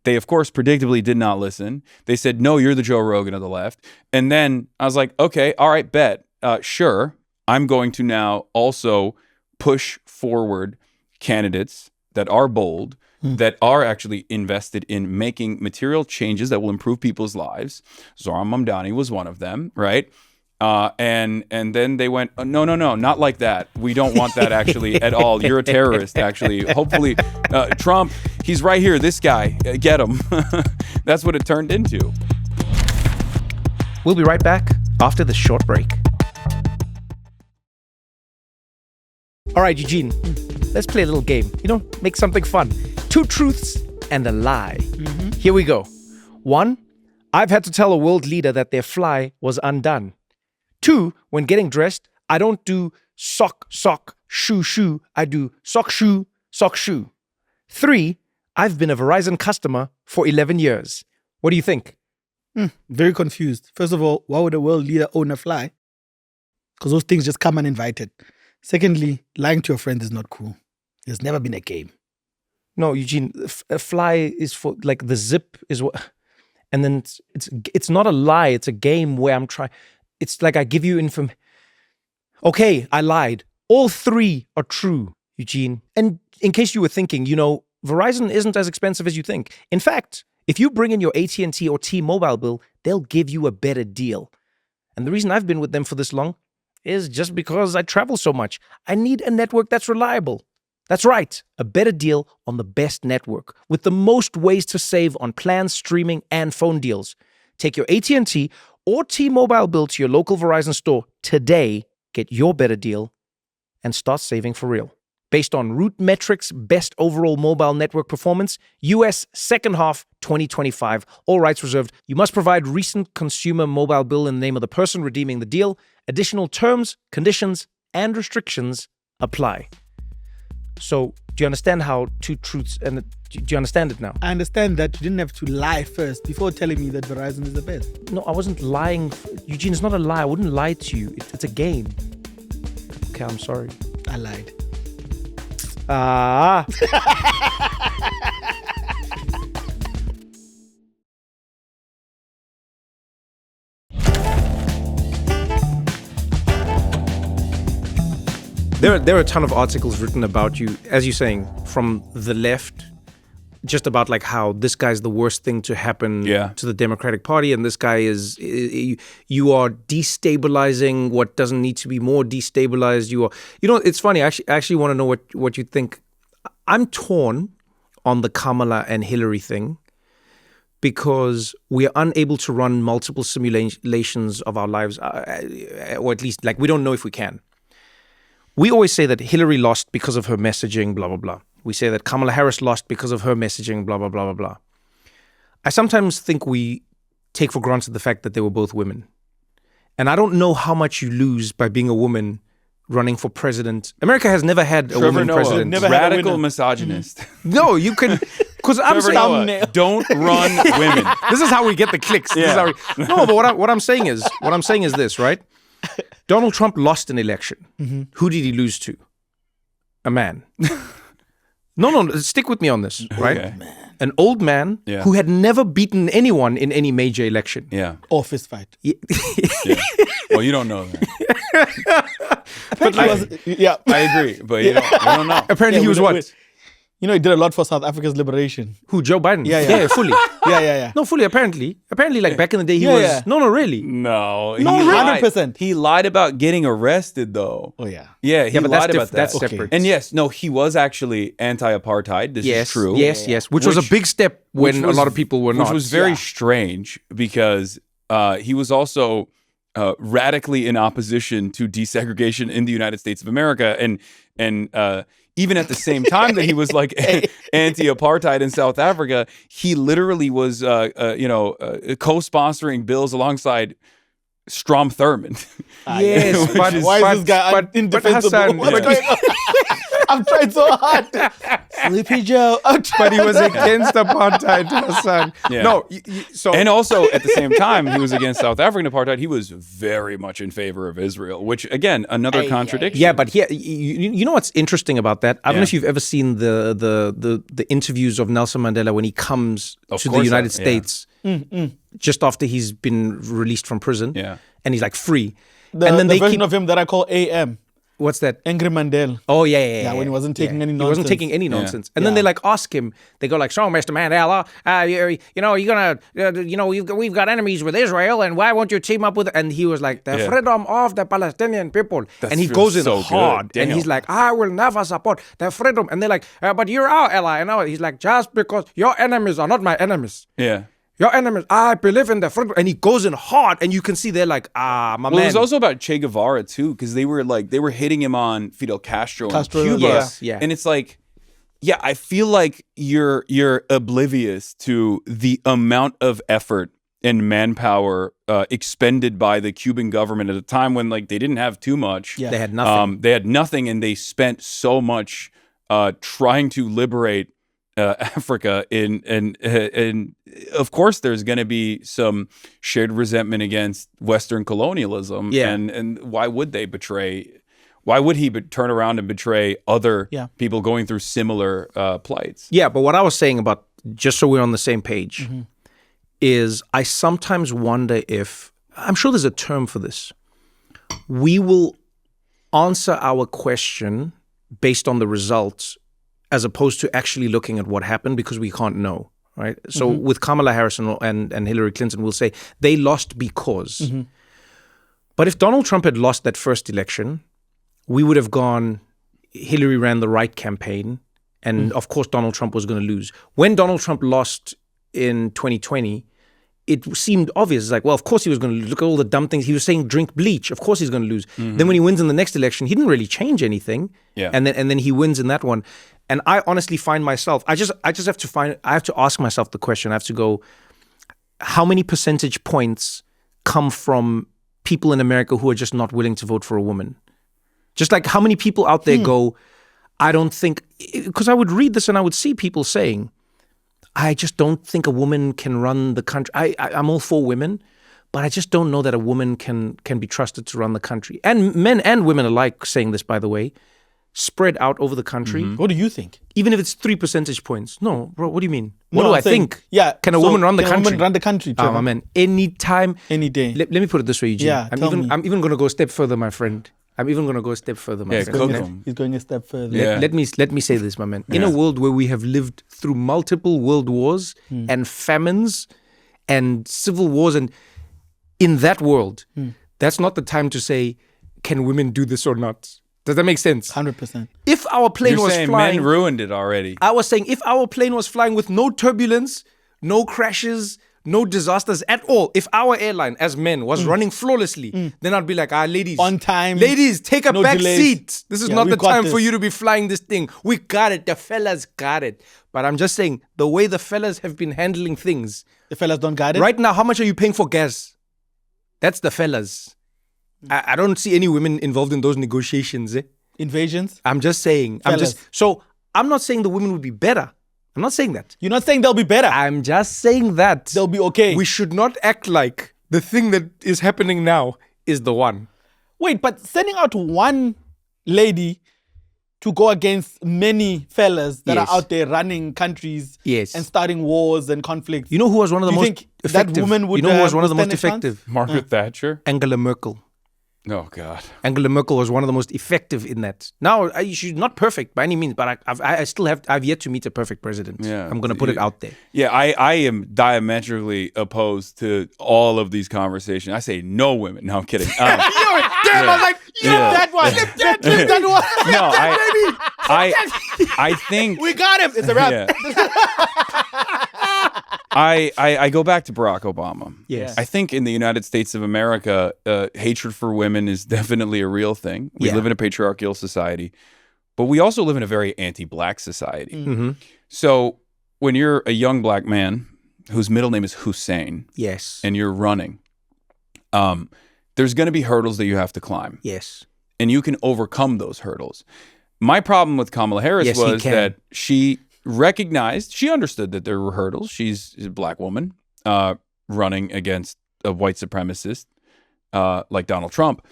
They, of course, predictably did not listen. They said, no, you're the Joe Rogan of the left. And then I was like, okay, all right, bet. Sure. I'm going to now also push forward candidates that are bold, that are actually invested in making material changes that will improve people's lives. Zohran Mamdani was one of them, right? And then they went, no, not like that. We don't want that actually at all. You're a terrorist, actually. Hopefully, Trump, he's right here. This guy, get him. That's what it turned into. We'll be right back after this short break. All right, Eugene, let's play a little game. Make something fun. 2 truths and a lie. Here we go. 1, I've had to tell a world leader that their fly was undone. 2, when getting dressed, I don't do sock, shoe. I do sock, shoe. 3, I've been a Verizon customer for 11 years. What do you think? Very confused. First of all, why would a world leader own a fly? Because those things just come uninvited. Secondly, lying to your friends is not cool. There's never been a game. No, Eugene, a fly is for, like, the zip is what... And then it's not a lie. It's a game where I'm trying... It's like I give you information. Okay, I lied. All 3 are true, Eugene. And in case you were thinking, Verizon isn't as expensive as you think. In fact, if you bring in your AT&T or T-Mobile bill, they'll give you a better deal. And the reason I've been with them for this long is just because I travel so much. I need a network that's reliable. That's right, a better deal on the best network with the most ways to save on plans, streaming, and phone deals. Take your AT&T or T-Mobile bill to your local Verizon store today, get your better deal, and start saving for real. Based on Root Metrics' best overall mobile network performance, US second half 2025, all rights reserved. You must provide recent consumer mobile bill in the name of the person redeeming the deal. Additional terms, conditions, and restrictions apply. So, do you understand how 2 truths and do you understand it now? I understand that you didn't have to lie first before telling me that Verizon is the best. No, I wasn't lying. Eugene, it's not a lie. I wouldn't lie to you. It's a game. Okay, I'm sorry. I lied. There are a ton of articles written about you, as you're saying, from the left, just about like how this guy's the worst thing to happen to the Democratic Party, and this guy is, you are destabilizing what doesn't need to be more destabilized. It's funny. I actually want to know what you think. I'm torn on the Kamala and Hillary thing because we are unable to run multiple simulations of our lives, or at least we don't know if we can. We always say that Hillary lost because of her messaging, blah, blah, blah. We say that Kamala Harris lost because of her messaging, blah, blah, blah, blah, blah. I sometimes think we take for granted the fact that they were both women. And I don't know how much you lose by being a woman running for president. America has never had a woman president. Never radical misogynist. No, you can... Because I'm saying... Don't run women. This is how we get the clicks. Yeah. No, but what I'm saying is this, right? Donald Trump lost an election. Who did he lose to? A man. No, stick with me on this, right? Okay. An old man who had never beaten anyone in any major election. Yeah. Or fist fight. Yeah. Well, you don't know that. I agree, but you don't know. Apparently he was what? He did a lot for South Africa's liberation. Who, Joe Biden? Yeah, fully. Yeah. No, fully, apparently. Apparently, back in the day, he was... Yeah. No, really. No. 100%. He lied about getting arrested, though. Oh, yeah. Yeah, he lied about that. That's separate. And yes, no, he was actually anti-apartheid. This is true. Yes. Which was a big step when a lot of people were not. Which was very strange because he was also radically in opposition to desegregation in the United States of America. And even at the same time that he was anti-apartheid in South Africa, he literally was, co-sponsoring bills alongside Strom Thurmond. Yes, but why is this guy indefensible? Hassan, What's going on? I've tried so hard. Sleepy Joe. But he was against apartheid, Hasan. Yeah. No, so And also, at the same time, he was against South African apartheid. He was very much in favor of Israel, which, again, another contradiction. yeah, but here, you know what's interesting about that? I don't know if you've ever seen the interviews of Nelson Mandela when he comes to the United States just after he's been released from prison. Yeah. And he's like free. And then the they version keep, of him that I call AM. what's that? Angry Mandela. Oh, yeah. When he wasn't taking any He nonsense. wasn't taking any nonsense. And then they like ask him, they go like, so Mr. Mandela, you're gonna, we've got enemies with Israel and why won't you team up with, and he was like, the freedom of the Palestinian people. And he goes in so hard. good. And he's like, I will never support the freedom. And they're like, but you're our ally. And he's like, just because your enemies are not my enemies. Yeah. Your enemies, I believe in the freedom. And he goes in hard, and you can see they're like, my man. Well, it was also about Che Guevara too, because they were hitting him on Fidel Castro and Cuba. Yes, yeah. And it's like, yeah, I feel like you're oblivious to the amount of effort and manpower expended by the Cuban government at a time when like they didn't have too much. Yeah. They had nothing. They had nothing, and they spent so much trying to liberate Africa. And of course, there's going to be some shared resentment against Western colonialism. Yeah. And why would they betray? Why would he turn around and betray other people going through similar plights? Yeah, but what I was saying about, just so we're on the same page, is I sometimes wonder if, I'm sure there's a term for this, we will answer our question based on the results as opposed to actually looking at what happened because we can't know, right? So with Kamala Harris and Hillary Clinton, we'll say they lost because. But if Donald Trump had lost that first election, we would have gone, Hillary ran the right campaign, and of course Donald Trump was going to lose. When Donald Trump lost in 2020, it seemed obvious. It's like, well, of course he was going to look at all the dumb things. He was saying drink bleach. Of course he's going to lose. Then when he wins in the next election, he didn't really change anything. Yeah. And then he wins in that one. And I honestly find myself, I have to ask myself the question. I have to go, how many percentage points come from people in America who are just not willing to vote for a woman? Just like how many people out there go, I don't think, because I would read this and I would see people saying, I just don't think a woman can run the country. I'm all for women, but I just don't know that a woman can be trusted to run the country. And men and women alike saying this, by the way, spread out over the country. What do you think? Even if it's 3 percentage points. No, bro, what do you mean? What No, do I'm I saying, think? yeah, Can a so woman run the can a country? woman run the country, Trevor? my man. Anytime. Any day. Let me put it this way, Eugene. Yeah, tell me. I'm even going to go a step further, my friend. I'm even going to go a step further, my Yeah, friend. cook Let- 'em. He's going a step further. Yeah. Let me say this, my man. In a world where we have lived through multiple world wars and famines and civil wars, and in that world, that's not the time to say, can women do this or not? Does that make sense? 100%. If our plane You're was saying flying, men ruined it already. I was saying if our plane was flying with no turbulence, no crashes, no disasters at all, if our airline as men was running flawlessly, then I'd be like, ladies. On time. Ladies, take a no back delays. seat. This is Yeah, not we the got time this. for you to be flying this thing. We got it. The fellas got it. But I'm just saying, the way the fellas have been handling things, The fellas don't guide it. right now, how much are you paying for gas? That's the fellas. I don't see any women involved in those negotiations. Invasions. I'm just saying. Fellas. I'm not saying the women would be better. I'm not saying that. You're not saying they'll be better. I'm just saying that They'll be okay. we should not act like the thing that is happening now is the one. Wait, but sending out one lady to go against many fellas that Yes. are out there running countries Yes. and starting wars and conflicts. You know who was one of the Do you most think that effective? woman would, you know who was one of the would most stand a chance? effective? Margaret Thatcher. Angela Merkel. Oh God. Angela Merkel was one of the most effective in that. Now, she's not perfect by any means, but I've yet to meet a perfect president. Yeah. I'm going to put it out there. Yeah, I am diametrically opposed to all of these conversations. I say no women. No, I'm kidding. Damn, I was like, that one. Flip that one. No, I think We got him. It's a wrap. Yeah. I go back to Barack Obama. Yes. I think in the United States of America, hatred for women is definitely a real thing. We Yeah. live in a patriarchal society, but we also live in a very anti-black society. Mm-hmm. So when you're a young black man whose middle name is Hussein Yes. and you're running, there's going to be hurdles that you have to climb, Yes. and you can overcome those hurdles. My problem with Kamala Harris Yes, he was can. that she understood that there were hurdles. She's a black woman running against a white supremacist like Donald Trump.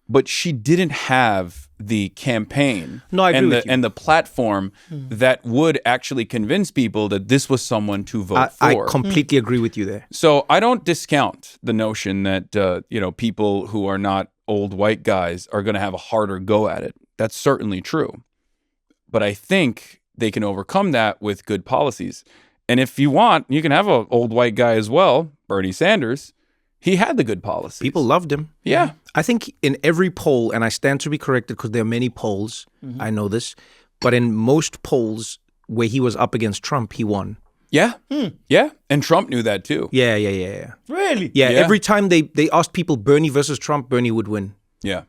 But she didn't have the campaign and the platform that would actually convince people that this was someone to vote for. I completely agree with you there. So I don't discount the notion that people who are not old white guys are going to have a harder go at it. That's certainly true. But I think they can overcome that with good policies. And if you want, you can have an old white guy as well, Bernie Sanders. He had the good policies. People loved him. Yeah. I think in every poll, and I stand to be corrected because there are many polls, I know this, but in most polls where he was up against Trump, he won. Yeah. Yeah. And Trump knew that too. Yeah. Really? Yeah, Yeah. every time they asked people Bernie versus Trump, Bernie would win. Yeah.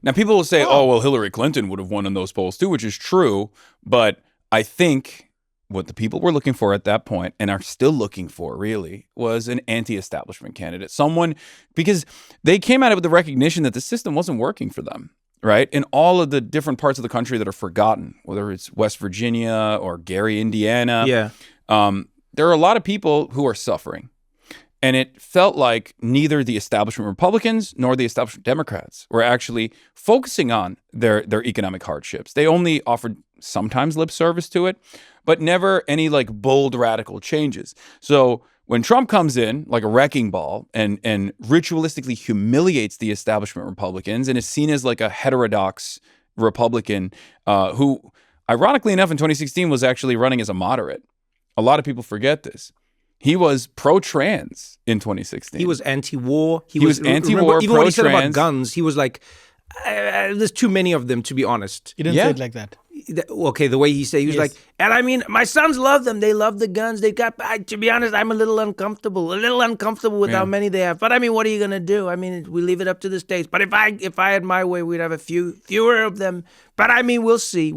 Now people will say, oh, well, Hillary Clinton would have won in those polls too, which is true. But I think what the people were looking for at that point, and are still looking for really, was an anti-establishment candidate. Someone, because they came at it with the recognition that the system wasn't working for them, right? In all of the different parts of the country that are forgotten, whether it's West Virginia or Gary, Indiana. Yeah. There are a lot of people who are suffering. And it felt like neither the establishment Republicans nor the establishment Democrats were actually focusing on their economic hardships. They only offered sometimes lip service to it, but never any like bold radical changes. So when Trump comes in like a wrecking ball and ritualistically humiliates the establishment Republicans and is seen as like a heterodox Republican who, ironically enough, in 2016 was actually running as a moderate. A lot of people forget this. He was pro-trans in 2016. He was anti-war. He was anti-war, even when he said about pro-trans. guns, he was like, there's too many of them, to be honest. You didn't say it like that. Okay, the way he said, he was like, and I mean, my sons love them. They love the guns. They got, to be honest, I'm a little uncomfortable with how many they have. But I mean, what are you going to do? I mean, we leave it up to the states. But if I had my way, we'd have fewer of them. But I mean, we'll see.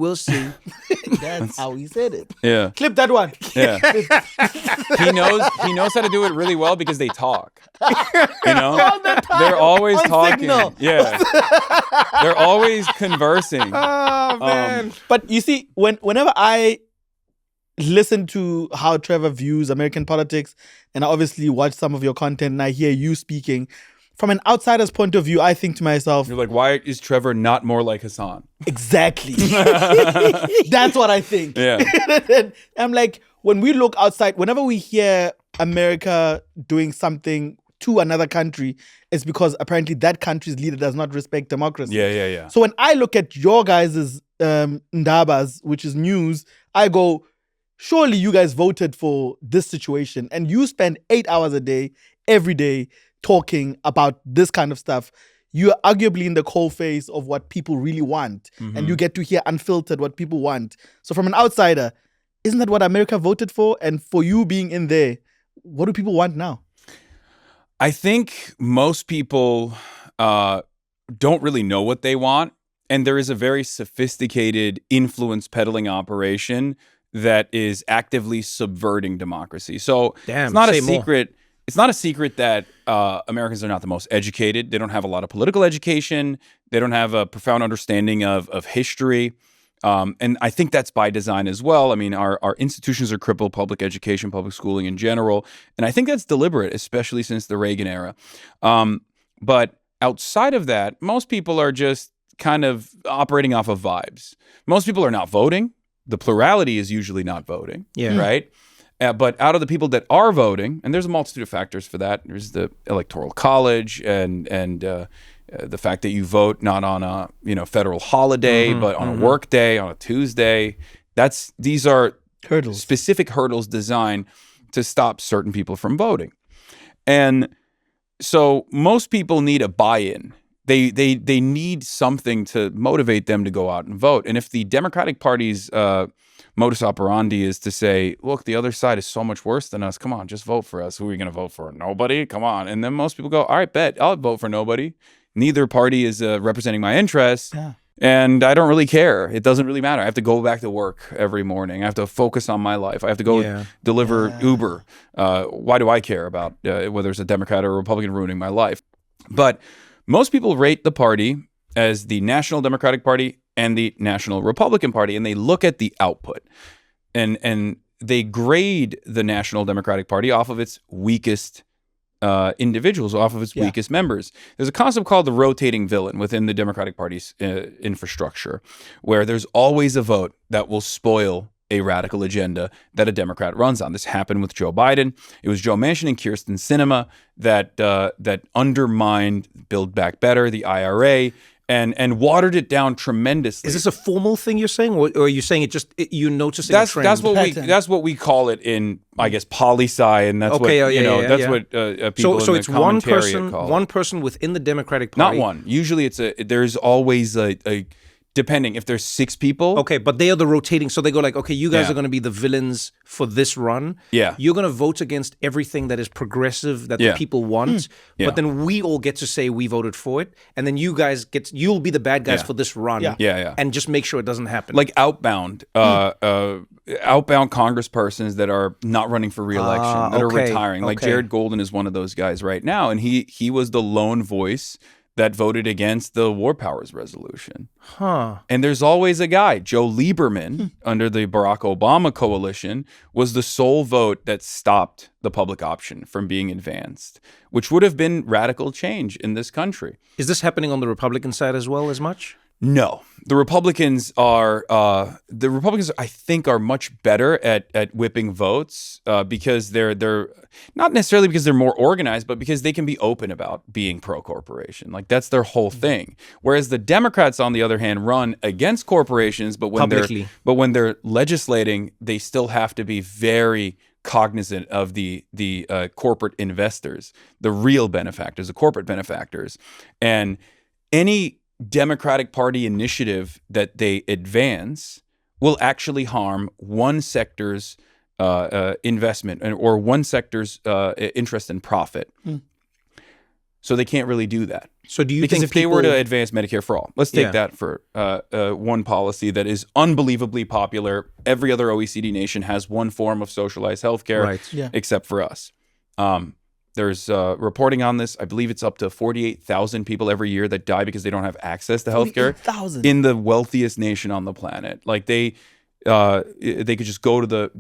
That's how he said it. Yeah. Clip that one. Yeah. he knows how to do it really well because they talk. You know? All the time. They're always On talking. Signal. Yeah. They're always conversing. Oh, man. But you see, whenever I listen to how Trevor views American politics, and I obviously watch some of your content and I hear you speaking, from an outsider's point of view, I think to myself, You're like, why is Trevor not more like Hasan? exactly. That's what I think. Yeah. I'm like, when we look outside, whenever we hear America doing something to another country, it's because apparently that country's leader does not respect democracy. Yeah. So when I look at your guys' ndabas, which is news, I go, surely you guys voted for this situation and you spend 8 hours a day, every day, talking about this kind of stuff. You're arguably in the cold face of what people really want, and you get to hear unfiltered what people want. So from an outsider, isn't that what America voted for? And for you being in there, what do people want now? I think most people don't really know what they want. And there is a very sophisticated influence peddling operation that is actively subverting democracy. So it's not a secret. It's not a secret that Americans are not the most educated. They don't have a lot of political education. They don't have a profound understanding of history. And I think that's by design as well. I mean, our institutions are crippled, public education, public schooling in general. And I think that's deliberate, especially since the Reagan era. But outside of that, most people are just kind of operating off of vibes. Most people are not voting. The plurality is usually not voting, right? But out of the people that are voting, and there's a multitude of factors for that. There's the electoral college and the fact that you vote not on a federal holiday, but on a work day, on a Tuesday. These are Hurdles. Specific hurdles designed to stop certain people from voting. And so most people need a buy-in. They need something to motivate them to go out and vote. And if the Democratic Party's modus operandi is to say, look, the other side is so much worse than us. Come on, just vote for us. Who are you going to vote for? Nobody? Come on. And then most people go, all right, bet. I'll vote for nobody. Neither party is representing my interests. Yeah. And I don't really care. It doesn't really matter. I have to go back to work every morning. I have to focus on my life. I have to go deliver Uber. Why do I care about whether it's a Democrat or a Republican ruining my life? But most people rate the party as the National Democratic Party and the National Republican Party, and they look at the output, and they grade the National Democratic Party off of its weakest individuals, off of its weakest members. There's a concept called the rotating villain within the Democratic Party's infrastructure, where there's always a vote that will spoil a radical agenda that a Democrat runs on. This happened with Joe Biden. It was Joe Manchin and Kyrsten Sinema that undermined Build Back Better, the IRA, and watered it down tremendously. Is this a formal thing you're saying, or are you saying you noticing a trend? That's what we call it in, I guess, poli-sci, and that's what people so in it's the commentariat call it. One person within the Democratic Party. Not one. Usually, there's always a depending if there's 6 people. Okay, but they are the rotating. So they go like, okay, you guys are going to be the villains for this run. Yeah. You're going to vote against everything that is progressive that the people want. But then we all get to say we voted for it. And then you guys you'll be the bad guys for this run. Yeah. And just make sure it doesn't happen. Like outbound congresspersons that are not running for re-election, that are retiring. Like Jared Golden is one of those guys right now. And he was the lone voice that voted against the War Powers Resolution. And there's always a guy, Joe Lieberman, under the Barack Obama coalition, was the sole vote that stopped the public option from being advanced, which would have been radical change in this country. Is this happening on the Republican side as well as much? No, the Republicans I think are much better at whipping votes because they're not necessarily because they're more organized, but because they can be open about being pro-corporation. Like that's their whole thing. Whereas the Democrats, on the other hand, run against corporations, but when they're legislating, they still have to be very cognizant of the corporate investors, the real benefactors, the corporate benefactors, and any Democratic Party initiative that they advance will actually harm one sector's investment or one sector's interest in profit. So they can't really do that. So do you because think if they were to advance Medicare for all, let's take that for one policy that is unbelievably popular. Every other OECD nation has one form of socialized healthcare, except for us. There's reporting on this. I believe it's up to 48,000 people every year that die because they don't have access to healthcare in the wealthiest nation on the planet. Like they could just go to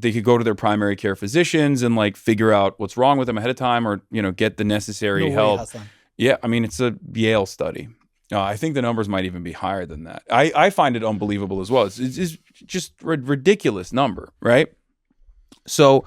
their primary care physicians and like figure out what's wrong with them ahead of time, or get the necessary help. Yeah, I mean it's a Yale study. I think the numbers might even be higher than that. I find it unbelievable as well. It's just a ridiculous number, right? So,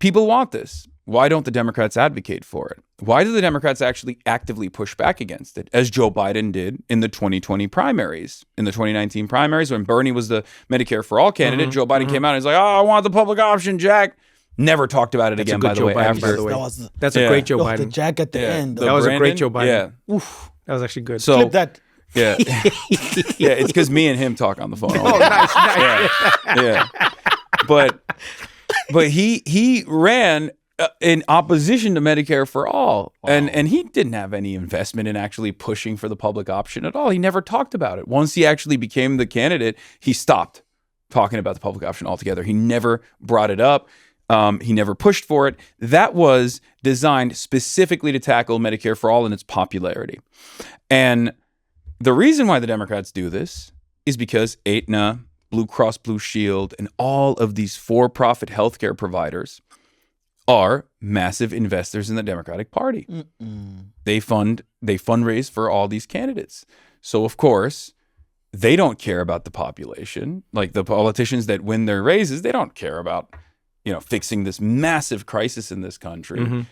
people want this. Why don't the Democrats advocate for it? Why do the Democrats actually actively push back against it, as Joe Biden did in the 2020 primaries? In the 2019 primaries, when Bernie was the Medicare for All candidate, Joe Biden came out and he's like, I want the public option, Jack. Never talked about it again, by the way. That's a great Joe Biden. The Jack at the end. That was a great Joe Biden. Yeah. Oof, that was actually good. Clip that. Yeah. It's because me and him talk on the phone. Nice. Yeah. But he ran in opposition to Medicare for all. Wow. And he didn't have any investment in actually pushing for the public option at all. He never talked about it. Once he actually became the candidate, he stopped talking about the public option altogether. He never brought it up. He never pushed for it. That was designed specifically to tackle Medicare for all and its popularity. And the reason why the Democrats do this is because Aetna, Blue Cross Blue Shield, and all of these for-profit healthcare providers are massive investors in the Democratic Party. They fundraise for all these candidates. So of course, they don't care about the population. Like the politicians that win their raises, they don't care about, fixing this massive crisis in this country.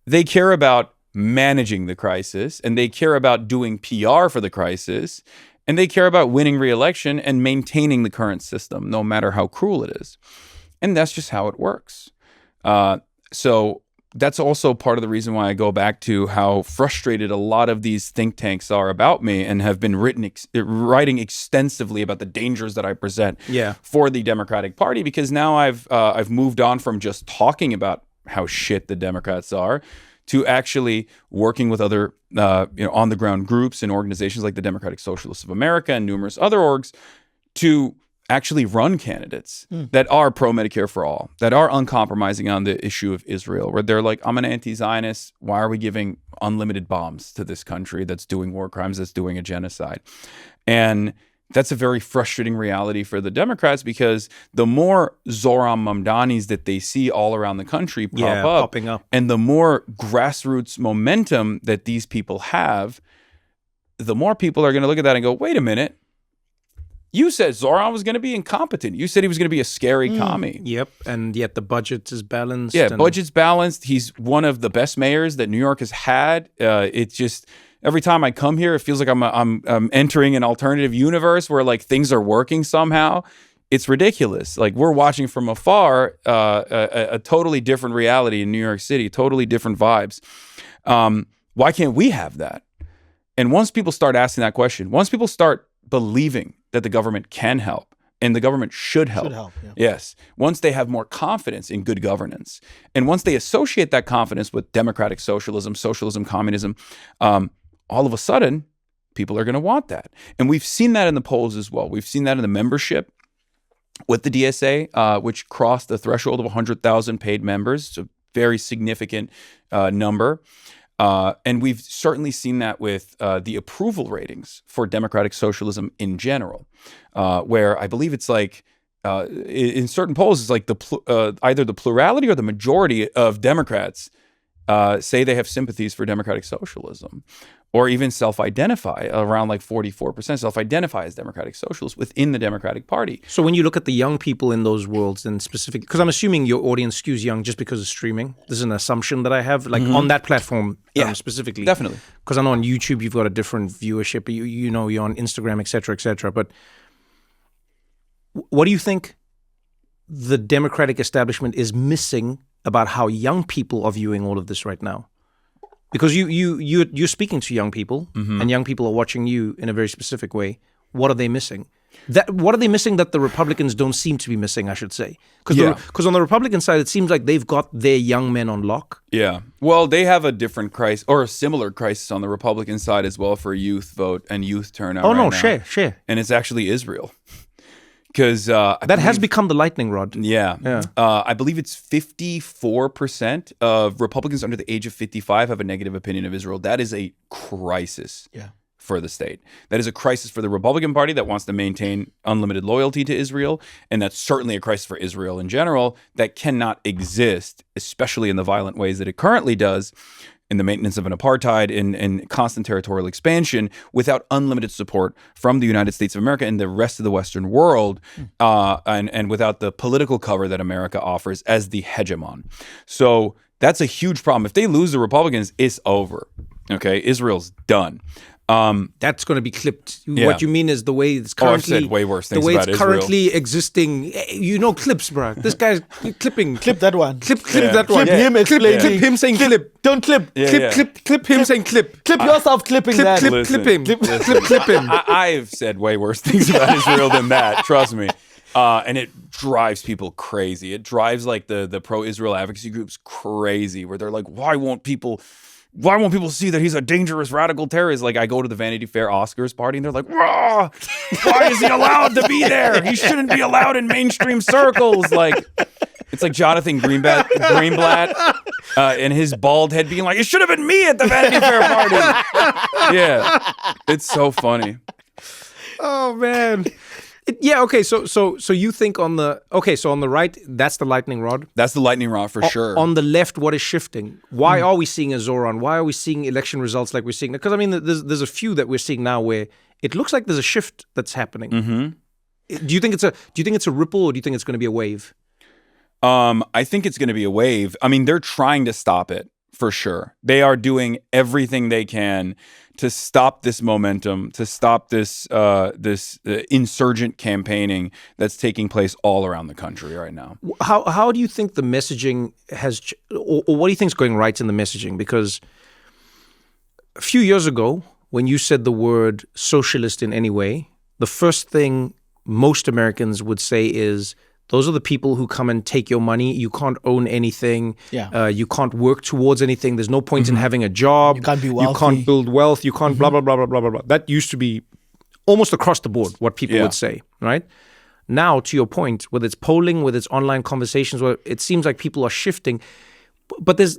They care about managing the crisis, and they care about doing PR for the crisis, and they care about winning re-election and maintaining the current system, no matter how cruel it is. And that's just how it works. So that's also part of the reason why I go back to how frustrated a lot of these think tanks are about me, and have been writing extensively about the dangers that I present for the Democratic Party, because now I've moved on from just talking about how shit the Democrats are to actually working with other on the ground groups and organizations like the Democratic Socialists of America and numerous other orgs to actually run candidates that are pro-Medicare for all, that are uncompromising on the issue of Israel, where they're like, I'm an anti-Zionist. Why are we giving unlimited bombs to this country that's doing war crimes, that's doing a genocide? And that's a very frustrating reality for the Democrats, because the more Zohran Mamdanis that they see all around the country popping up, and the more grassroots momentum that these people have, the more people are going to look at that and go, wait a minute, you said Zohran was going to be incompetent. You said he was going to be a scary commie. Yep, and yet the budget is balanced. Yeah, budget's balanced. He's one of the best mayors that New York has had. It's just, every time I come here, it feels like I'm entering an alternative universe where like things are working somehow. It's ridiculous. Like, we're watching from afar a totally different reality in New York City, totally different vibes. Why can't we have that? And once people start asking that question, once people start believing that the government can help and the government should help. Yeah. Yes. Once they have more confidence in good governance, and once they associate that confidence with democratic socialism, communism, all of a sudden, people are going to want that. And we've seen that in the polls as well. We've seen that in the membership with the DSA, which crossed the threshold of 100,000 paid members. It's a very significant number. And we've certainly seen that with the approval ratings for democratic socialism in general, where I believe it's like, in certain polls, it's like either the plurality or the majority of Democrats say they have sympathies for democratic socialism, or even self-identify. Around like 44% self-identify as democratic socialists within the Democratic Party. So when you look at the young people in those worlds, and specifically, because I'm assuming your audience skews young just because of streaming. This is an assumption that I have, like on that platform specifically. Definitely. Because I know on YouTube you've got a different viewership. You know, you're on Instagram, et cetera, et cetera. But what do you think the Democratic establishment is missing about how young people are viewing all of this right now? Because you're speaking to young people, and young people are watching you in a very specific way. What are they missing? What are they missing that the Republicans don't seem to be missing, I should say? Because on the Republican side, it seems like they've got their young men on lock. Yeah. Well, they have a different crisis, or a similar crisis on the Republican side as well, for youth vote and youth turnout. Oh, right no, now. share. And it's actually Israel. Because that has become the lightning rod. Yeah. I believe it's 54% of Republicans under the age of 55 have a negative opinion of Israel. That is a crisis for the state. That is a crisis for the Republican Party that wants to maintain unlimited loyalty to Israel. And that's certainly a crisis for Israel in general that cannot exist, especially in the violent ways that it currently does, in the maintenance of an apartheid, in constant territorial expansion, without unlimited support from the United States of America and the rest of the Western world, and without the political cover that America offers as the hegemon. So that's a huge problem. If they lose the Republicans, it's over. Okay, Israel's done. That's going to be clipped. What you mean is the way it's currently... I've said way worse things about Israel. The way it's Israel. currently existing. You know clips, bro. This guy's clipping. Clip that one. Clip that one. Clip him explaining. Clip him saying clip. Don't clip. Clip him saying clip. Clip yourself clipping that. Clip him. Clip him. I've said way worse things about Israel than that. Trust me. And it drives people crazy. It drives like the pro-Israel advocacy groups crazy, where they're like, why won't people see that he's a dangerous radical terrorist? Like, I go to the Vanity Fair Oscars party and they're like, why is he allowed to be there? He shouldn't be allowed in mainstream circles. Like, it's like Jonathan Greenblatt and his bald head being like, it should have been me at the Vanity Fair party. Yeah, it's so funny. Oh, man. Okay. So you think on the right, that's the lightning rod. That's the lightning rod for sure. On the left, what is shifting? Why are we seeing a Zohran? Why are we seeing election results like we're seeing? Because I mean, there's a few that we're seeing now where it looks like there's a shift that's happening. Do you think it's a ripple, or do you think it's going to be a wave? I think it's going to be a wave. I mean, they're trying to stop it for sure. They are doing everything they can to stop this momentum, to stop this insurgent campaigning that's taking place all around the country right now. How do you think the messaging has, or what do you think is going right in the messaging? Because a few years ago, when you said the word socialist in any way, the first thing most Americans would say is, those are the people who come and take your money. You can't own anything. You can't work towards anything. There's no point in having a job. You can't be wealthy. You can't build wealth. You can't blah, blah, blah, blah, blah, blah, blah. That used to be almost across the board what people would say, right? now, to your point, whether it's polling, whether it's online conversations, where it seems like people are shifting. But there's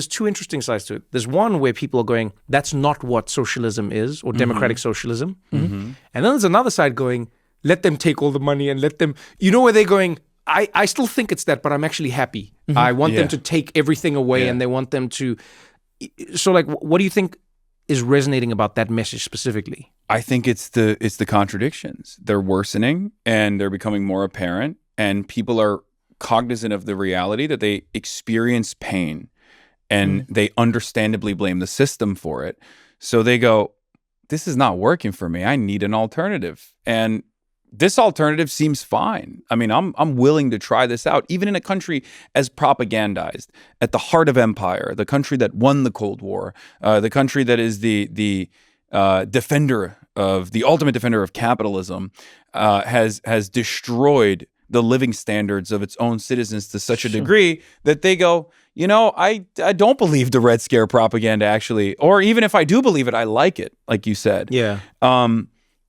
two interesting sides to it. There's one where people are going, that's not what socialism is, or democratic socialism. And then there's another side going, let them take all the money and let them, where they're going, I still think it's that, but I'm actually happy. I want them to take everything away and they want them to. So like, what do you think is resonating about that message specifically? I think it's the contradictions. They're worsening and they're becoming more apparent, and people are cognizant of the reality that they experience pain and they understandably blame the system for it. So they go, this is not working for me. I need an alternative. And this alternative seems fine. I mean, I'm willing to try this out, even in a country as propagandized, at the heart of empire, the country that won the Cold War, the country that is the ultimate defender of capitalism, has destroyed the living standards of its own citizens to such a degree that they go, I don't believe the Red Scare propaganda actually, or even if I do believe it, I like it, like you said. Yeah.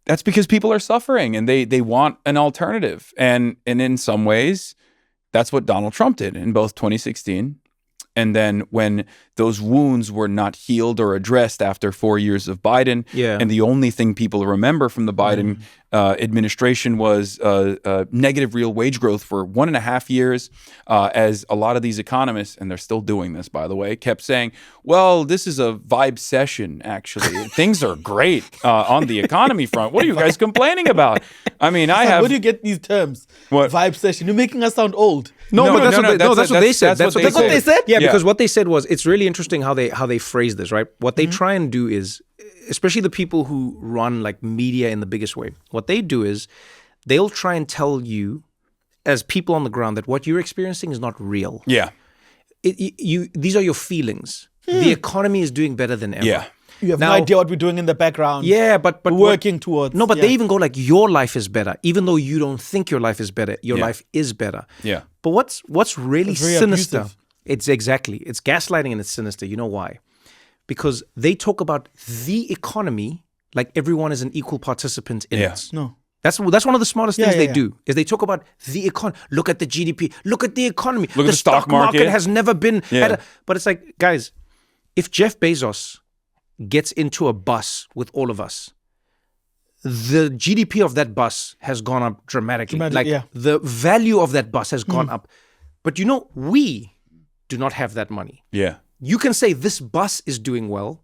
That's because people are suffering and they want an alternative. And in some ways, that's what Donald Trump did in both 2016. And then when those wounds were not healed or addressed after 4 years of Biden, and the only thing people remember from the Biden administration was negative real wage growth for 1.5 years, as a lot of these economists, and they're still doing this, by the way, kept saying, well, this is a Vibecession, actually. Things are great on the economy front. What are you guys complaining about? I mean, where do you get these terms? What? Vibecession. You're making us sound old. No, that's what they said. That's what they said. Yeah, Yeah. because what they said was, it's really interesting how they phrase this, right? What they try and do is, especially the people who run like media in the biggest way, what they do is they'll try and tell you as people on the ground that what you're experiencing is not real. Yeah. These are your feelings. The economy is doing better than ever. Yeah. You have no idea what we're doing in the background. Yeah, but working towards. No, but they even go like, your life is better, even though you don't think your life is better. Your life is better. Yeah. But what's really sinister? Abusive. It's gaslighting and it's sinister. You know why? Because they talk about the economy like everyone is an equal participant in it. No. That's one of the smartest things they yeah. do, is they talk about the economy. Look at the GDP. Look at the economy. Look at the stock market. Has never been but it's like, guys, if Jeff Bezos gets into a bus with all of us, the GDP of that bus has gone up dramatically. The value of that bus has gone up. But we do not have that money. Yeah. You can say this bus is doing well,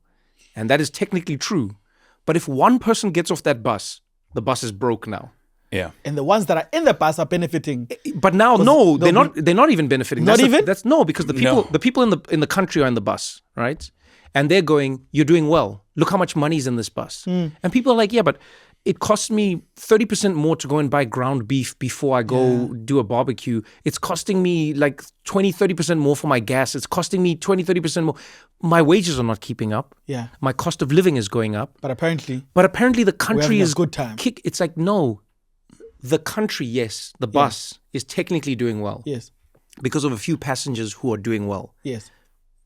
and that is technically true. But if one person gets off that bus, the bus is broke now. Yeah. And the ones that are in the bus are benefiting. But now, no, they're not even benefiting. Not even? Because the people in the country are in the bus, right? And they're going, you're doing well. Look how much money's in this bus. And people are like, yeah, but it costs me 30% more to go and buy ground beef before I go do a barbecue. It's costing me like 20-30% more for my gas. It's costing me 20-30% more. My wages are not keeping up. Yeah. My cost of living is going up. But apparently the country is a good time. It's like, no, the country, yes, the bus is technically doing well. Yes. Because of a few passengers who are doing well. Yes.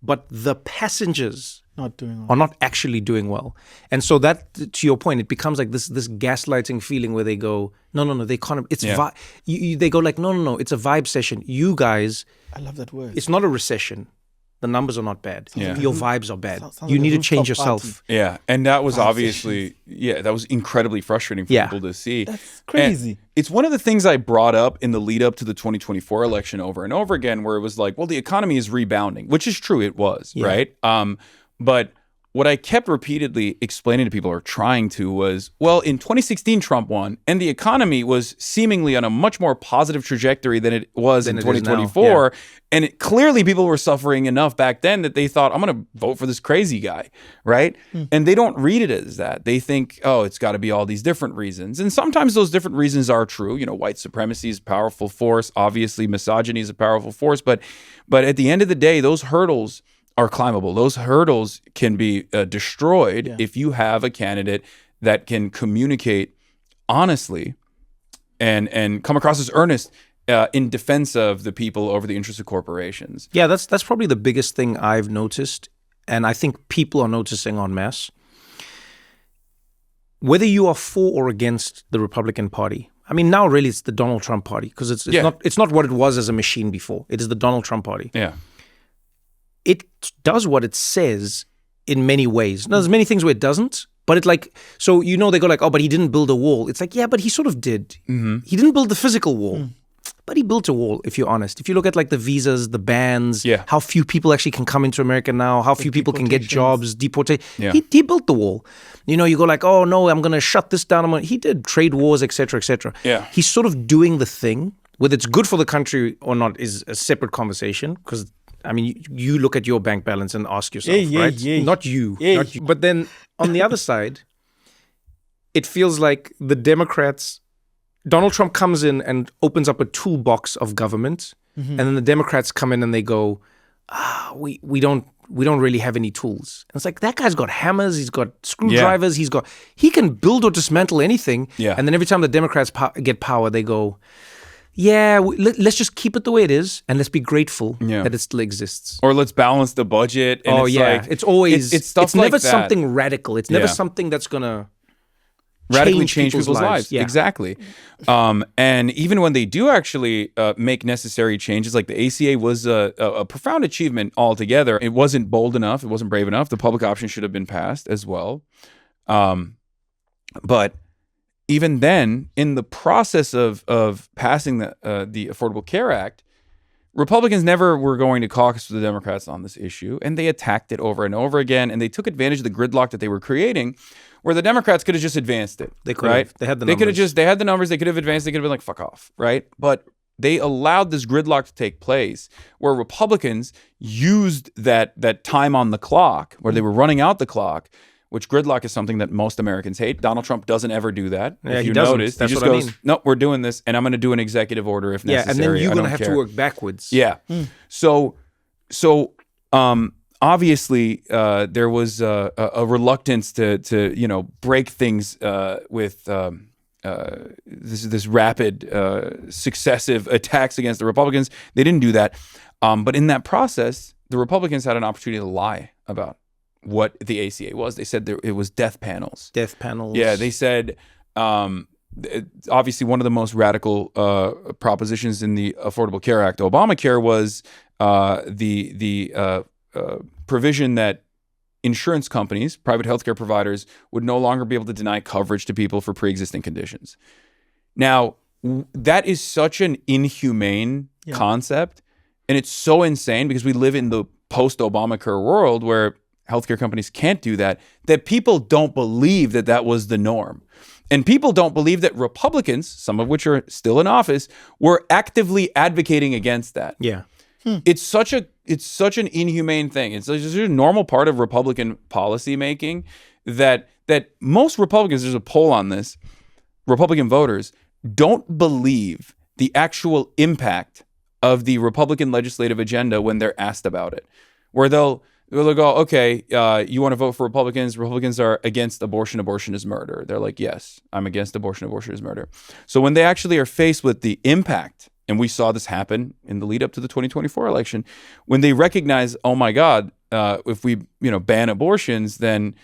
But the passengers not doing well. are not actually doing well. And so that, to your point, it becomes like this gaslighting feeling where they go, no, the economy, it's they go like, no, it's a Vibecession. You guys, I love that word. it's not a recession. The numbers are not bad. Yeah. Your vibes are bad. Sounds You like need a to change rooftop yourself. party. Yeah, and that was obviously, that was incredibly frustrating for people to see. That's crazy. And it's one of the things I brought up in the lead up to the 2024 election over and over again, where it was like, well, the economy is rebounding, which is true, it was, right? But what I kept repeatedly explaining to people, or trying to, was, well, in 2016, Trump won, and the economy was seemingly on a much more positive trajectory than it was in 2024. And clearly people were suffering enough back then that they thought, I'm going to vote for this crazy guy, right? And they don't read it as that. They think, oh, it's got to be all these different reasons. And sometimes those different reasons are true. White supremacy is a powerful force. Obviously, misogyny is a powerful force. But at the end of the day, those hurdles are climbable. Those hurdles can be destroyed if you have a candidate that can communicate honestly and come across as earnest in defense of the people over the interests of corporations. Yeah, that's probably the biggest thing I've noticed, and I think people are noticing en masse. Whether you are for or against the Republican Party, I mean, now really it's the Donald Trump party because it's not what it was as a machine before. It is the Donald Trump party. Yeah. It does what it says in many ways. Now, there's many things where it doesn't, but it's like, so they go like, oh, but he didn't build a wall. It's like, yeah, but he sort of did. Mm-hmm. He didn't build the physical wall. But he built a wall, if you're honest. If you look at like the visas, the bans, how few people actually can come into America now, how few people can get jobs, deportation. Yeah. He built the wall. You go like, oh no, I'm going to shut this down. He did trade wars, etc., etc. Yeah. He's sort of doing the thing. Whether it's good for the country or not is a separate conversation. Because I mean, you look at your bank balance and ask yourself, right? Not you. But then on the other side, it feels like the Democrats. Donald Trump comes in and opens up a toolbox of government, and then the Democrats come in and they go, we don't really have any tools. And it's like, that guy's got hammers, he's got screwdrivers, he can build or dismantle anything. Yeah. And then every time the Democrats get power, they go, let's just keep it the way it is, and let's be grateful that it still exists. Or let's balance the budget. And it's always it's stuff it's never like that. something radical. It's never something that's gonna radically change people's lives. Yeah. Exactly. And even when they do actually make necessary changes, like the ACA was a profound achievement altogether. It wasn't bold enough. It wasn't brave enough. The public option should have been passed as well. But even then, in the process of passing the Affordable Care Act, Republicans never were going to caucus with the Democrats on this issue, and they attacked it over and over again, and they took advantage of the gridlock that they were creating, where the Democrats could have just advanced it. They could right? have. They had the numbers. They had the numbers. They could have advanced. They could have been like, fuck off, right? But they allowed this gridlock to take place, where Republicans used that time on the clock, where they were running out the clock, which gridlock is something that most Americans hate. Donald Trump doesn't ever do that. Yeah, if he you doesn't. notice, That's he just what I goes, mean. no, we're doing this, and I'm going to do an executive order if necessary. Yeah, and then you're going to have care. to work backwards. Yeah. So obviously there was a reluctance to break things with this rapid successive attacks against the Republicans. They didn't do that, but in that process, the Republicans had an opportunity to lie about what the ACA was. They said it was death panels. Death panels. Yeah, they said. Obviously, one of the most radical propositions in the Affordable Care Act, Obamacare, was the provision that insurance companies, private healthcare providers, would no longer be able to deny coverage to people for pre-existing conditions. Now, that is such an inhumane concept, and it's so insane because we live in the post-Obamacare world where healthcare companies can't do that people don't believe that was the norm. And people don't believe that Republicans, some of which are still in office, were actively advocating against that. Yeah. It's such an inhumane thing. It's just a normal part of Republican policy making that most Republicans, there's a poll on this, Republican voters don't believe the actual impact of the Republican legislative agenda when they're asked about it. Where they'll go, okay, you want to vote for Republicans? Republicans are against abortion. Abortion is murder. They're like, yes, I'm against abortion. Abortion is murder. So when they actually are faced with the impact, and we saw this happen in the lead up to the 2024 election, when they recognize, oh my God, if we ban abortions, then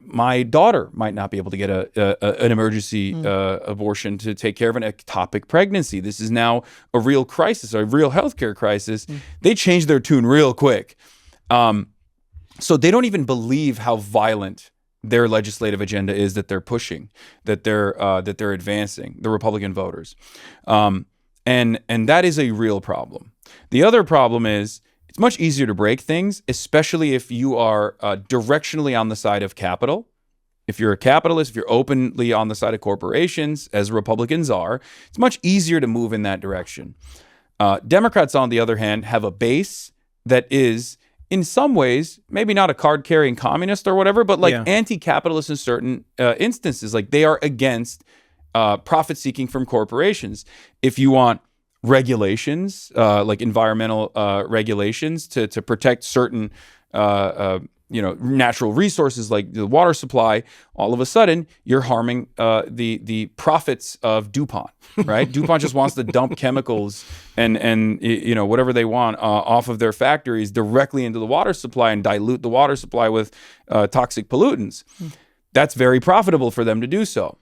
my daughter might not be able to get an emergency abortion to take care of an ectopic pregnancy. This is now a real crisis, a real healthcare crisis. They change their tune real quick. So they don't even believe how violent their legislative agenda is that they're pushing, that they're advancing, the Republican voters. And that is a real problem. The other problem is it's much easier to break things, especially if you are directionally on the side of capital. If you're a capitalist, if you're openly on the side of corporations, as Republicans are, it's much easier to move in that direction. Democrats, on the other hand, have a base that is, in some ways, maybe not a card-carrying communist or whatever, but anti-capitalist in certain instances. Like they are against profit-seeking from corporations. If you want regulations, like environmental regulations to protect certain natural resources like the water supply, all of a sudden you're harming the profits of DuPont, right? DuPont just wants to dump chemicals and whatever they want off of their factories directly into the water supply and dilute the water supply with toxic pollutants. That's very profitable for them to do so.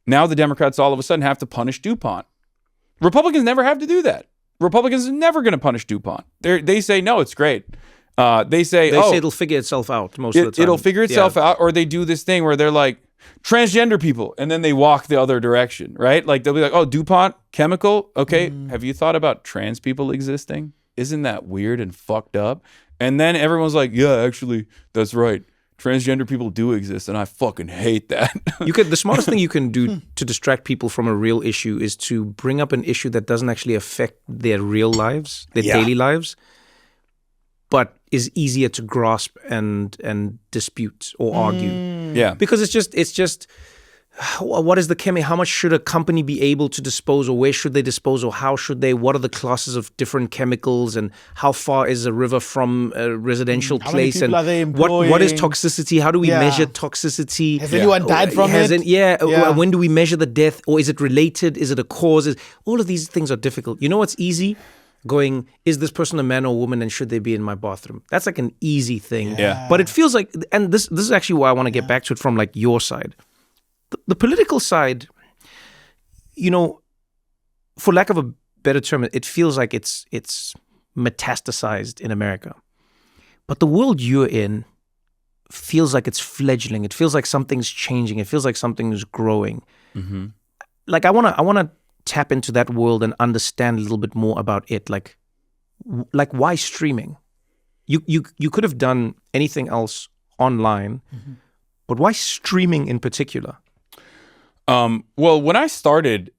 Now the Democrats all of a sudden have to punish DuPont. Republicans never have to do that. Republicans are never going to punish DuPont. They say, no, it's great. They say it'll figure itself out most of the time. It'll figure itself out, or they do this thing where they're like, transgender people, and then they walk the other direction, right? Like they'll be like, oh, DuPont, chemical, okay, have you thought about trans people existing? Isn't that weird and fucked up? And then everyone's like, yeah, actually, that's right. Transgender people do exist, and I fucking hate that. The smartest thing you can do to distract people from a real issue is to bring up an issue that doesn't actually affect their real lives, their daily lives, but is easier to grasp and dispute or argue. Yeah. Because it's just what is the how much should a company be able to dispose, or where should they dispose, or how should they, what are the classes of different chemicals, and how far is a river from a residential place, and what is toxicity, how do we measure toxicity, has anyone died from it, when do we measure the death, or is it related, is it a cause, all of these things are difficult. You know what's easy? Going, is this person a man or woman, and should they be in my bathroom? That's like an easy thing. Yeah. But it feels like, and this is actually why I want to get back to it from like your side. The political side, for lack of a better term, it feels like it's metastasized in America. But the world you're in feels like it's fledgling. It feels like something's changing. It feels like something is growing. Mm-hmm. Like I wanna tap into that world and understand a little bit more about it. Like why streaming? You could have done anything else online, but why streaming in particular? Well, when I started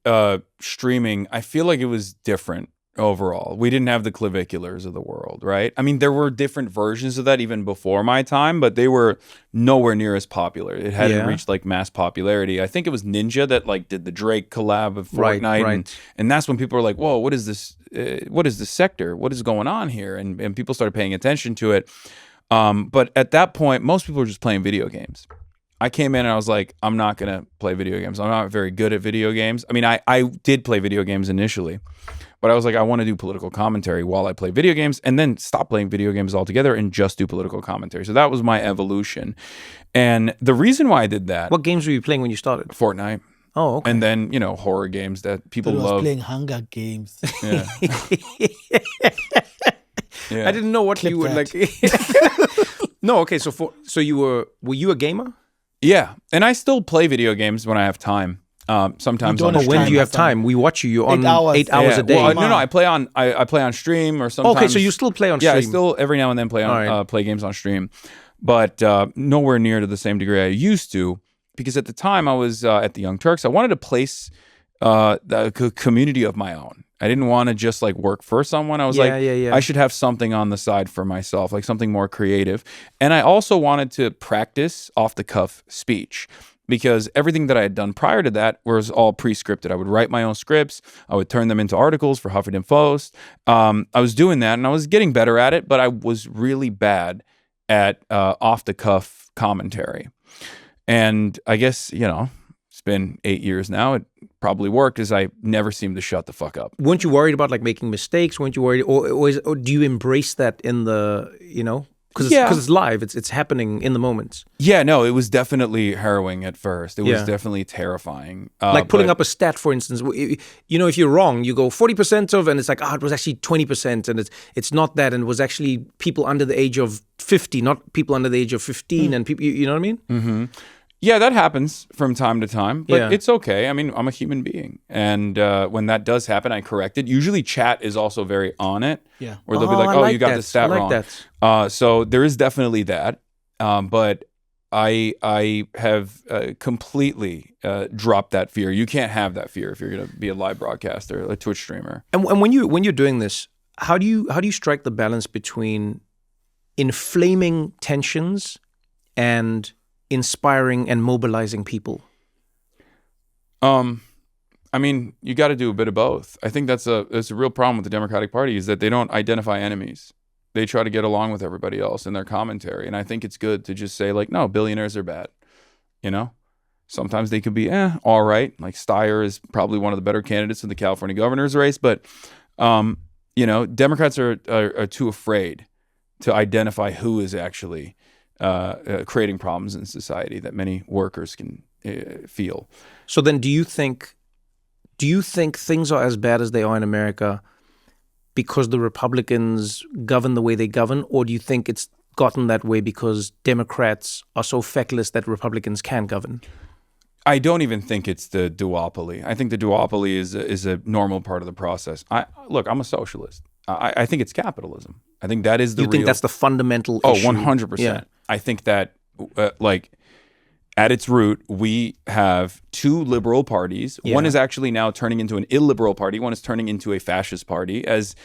streaming, I feel like it was different overall. We didn't have the claviculars of the world, right? I mean, there were different versions of that even before my time, but they were nowhere near as popular. It hadn't reached like mass popularity. I think it was Ninja that like did the Drake collab of Fortnite, right. And that's when people were like, "Whoa, what is this? What is this sector? What is going on here?" And people started paying attention to it. But at that point, most people were just playing video games. I came in and I was like, I'm not going to play video games. I'm not very good at video games. I mean, I did play video games initially, but I was like, I want to do political commentary while I play video games, and then stop playing video games altogether and just do political commentary. So that was my evolution. And the reason why I did that... What games were you playing when you started? Fortnite. Oh, okay. And then, horror games that people love. I was playing Hunger Games. Yeah. Yeah. I didn't know what you were like. No, okay. So were you a gamer? Yeah, and I still play video games when I have time. Sometimes on stream. When do you have time? We watch you. You're on 8 hours a day. Well, no, I play on stream, or sometimes. Okay, so you still play on stream. Yeah, I still every now and then play games on stream, but nowhere near to the same degree I used to, because at the time I was at the Young Turks. I wanted to place the community of my own. I didn't want to just like work for someone. I was I should have something on the side for myself, like something more creative. And I also wanted to practice off the cuff speech, because everything that I had done prior to that was all pre-scripted. I would write my own scripts. I would turn them into articles for Huffington Post. I was doing that, and I was getting better at it, but I was really bad at off the cuff commentary. And I guess, it's been 8 years now. It probably worked, as I never seemed to shut the fuck up. Weren't you worried about like making mistakes? Weren't you worried, or do you embrace that in the, because it's live, it's happening in the moment? Yeah, no, it was definitely harrowing at first. It was definitely terrifying. Like pulling up a stat, for instance. If you're wrong, you go 40% of, and it's like, it was actually 20%, and it's not that, and it was actually people under the age of 50, not people under the age of 15, and people, you know what I mean? Mm-hmm. Yeah, that happens from time to time, but it's okay. I mean, I'm a human being, and when that does happen, I correct it. Usually chat is also very on it, where they'll be like, you got the stat wrong. So there is definitely that, but I have completely dropped that fear. You can't have that fear if you're going to be a live broadcaster, a Twitch streamer. And when you're doing this, how do you strike the balance between inflaming tensions and inspiring and mobilizing people? I mean, you got to do a bit of both. I think that's a real problem with the Democratic Party, is that they don't identify enemies. They try to get along with everybody else in their commentary. And I think it's good to just say, like, no, billionaires are bad. Sometimes they could be all right. Like Steyer is probably one of the better candidates in the California governor's race, but Democrats are too afraid to identify who is actually creating problems in society that many workers can feel. So then do you think things are as bad as they are in America because the Republicans govern the way they govern, or do you think it's gotten that way because Democrats are so feckless that Republicans can govern? I don't even think it's the duopoly. I think the duopoly is a normal part of the process. I'm a socialist. I think it's capitalism. I think that is the You think that's the fundamental issue? 100%. Yeah. I think that, at its root, we have two liberal parties. Yeah. One is actually now turning into an illiberal party. One is turning into a fascist party. As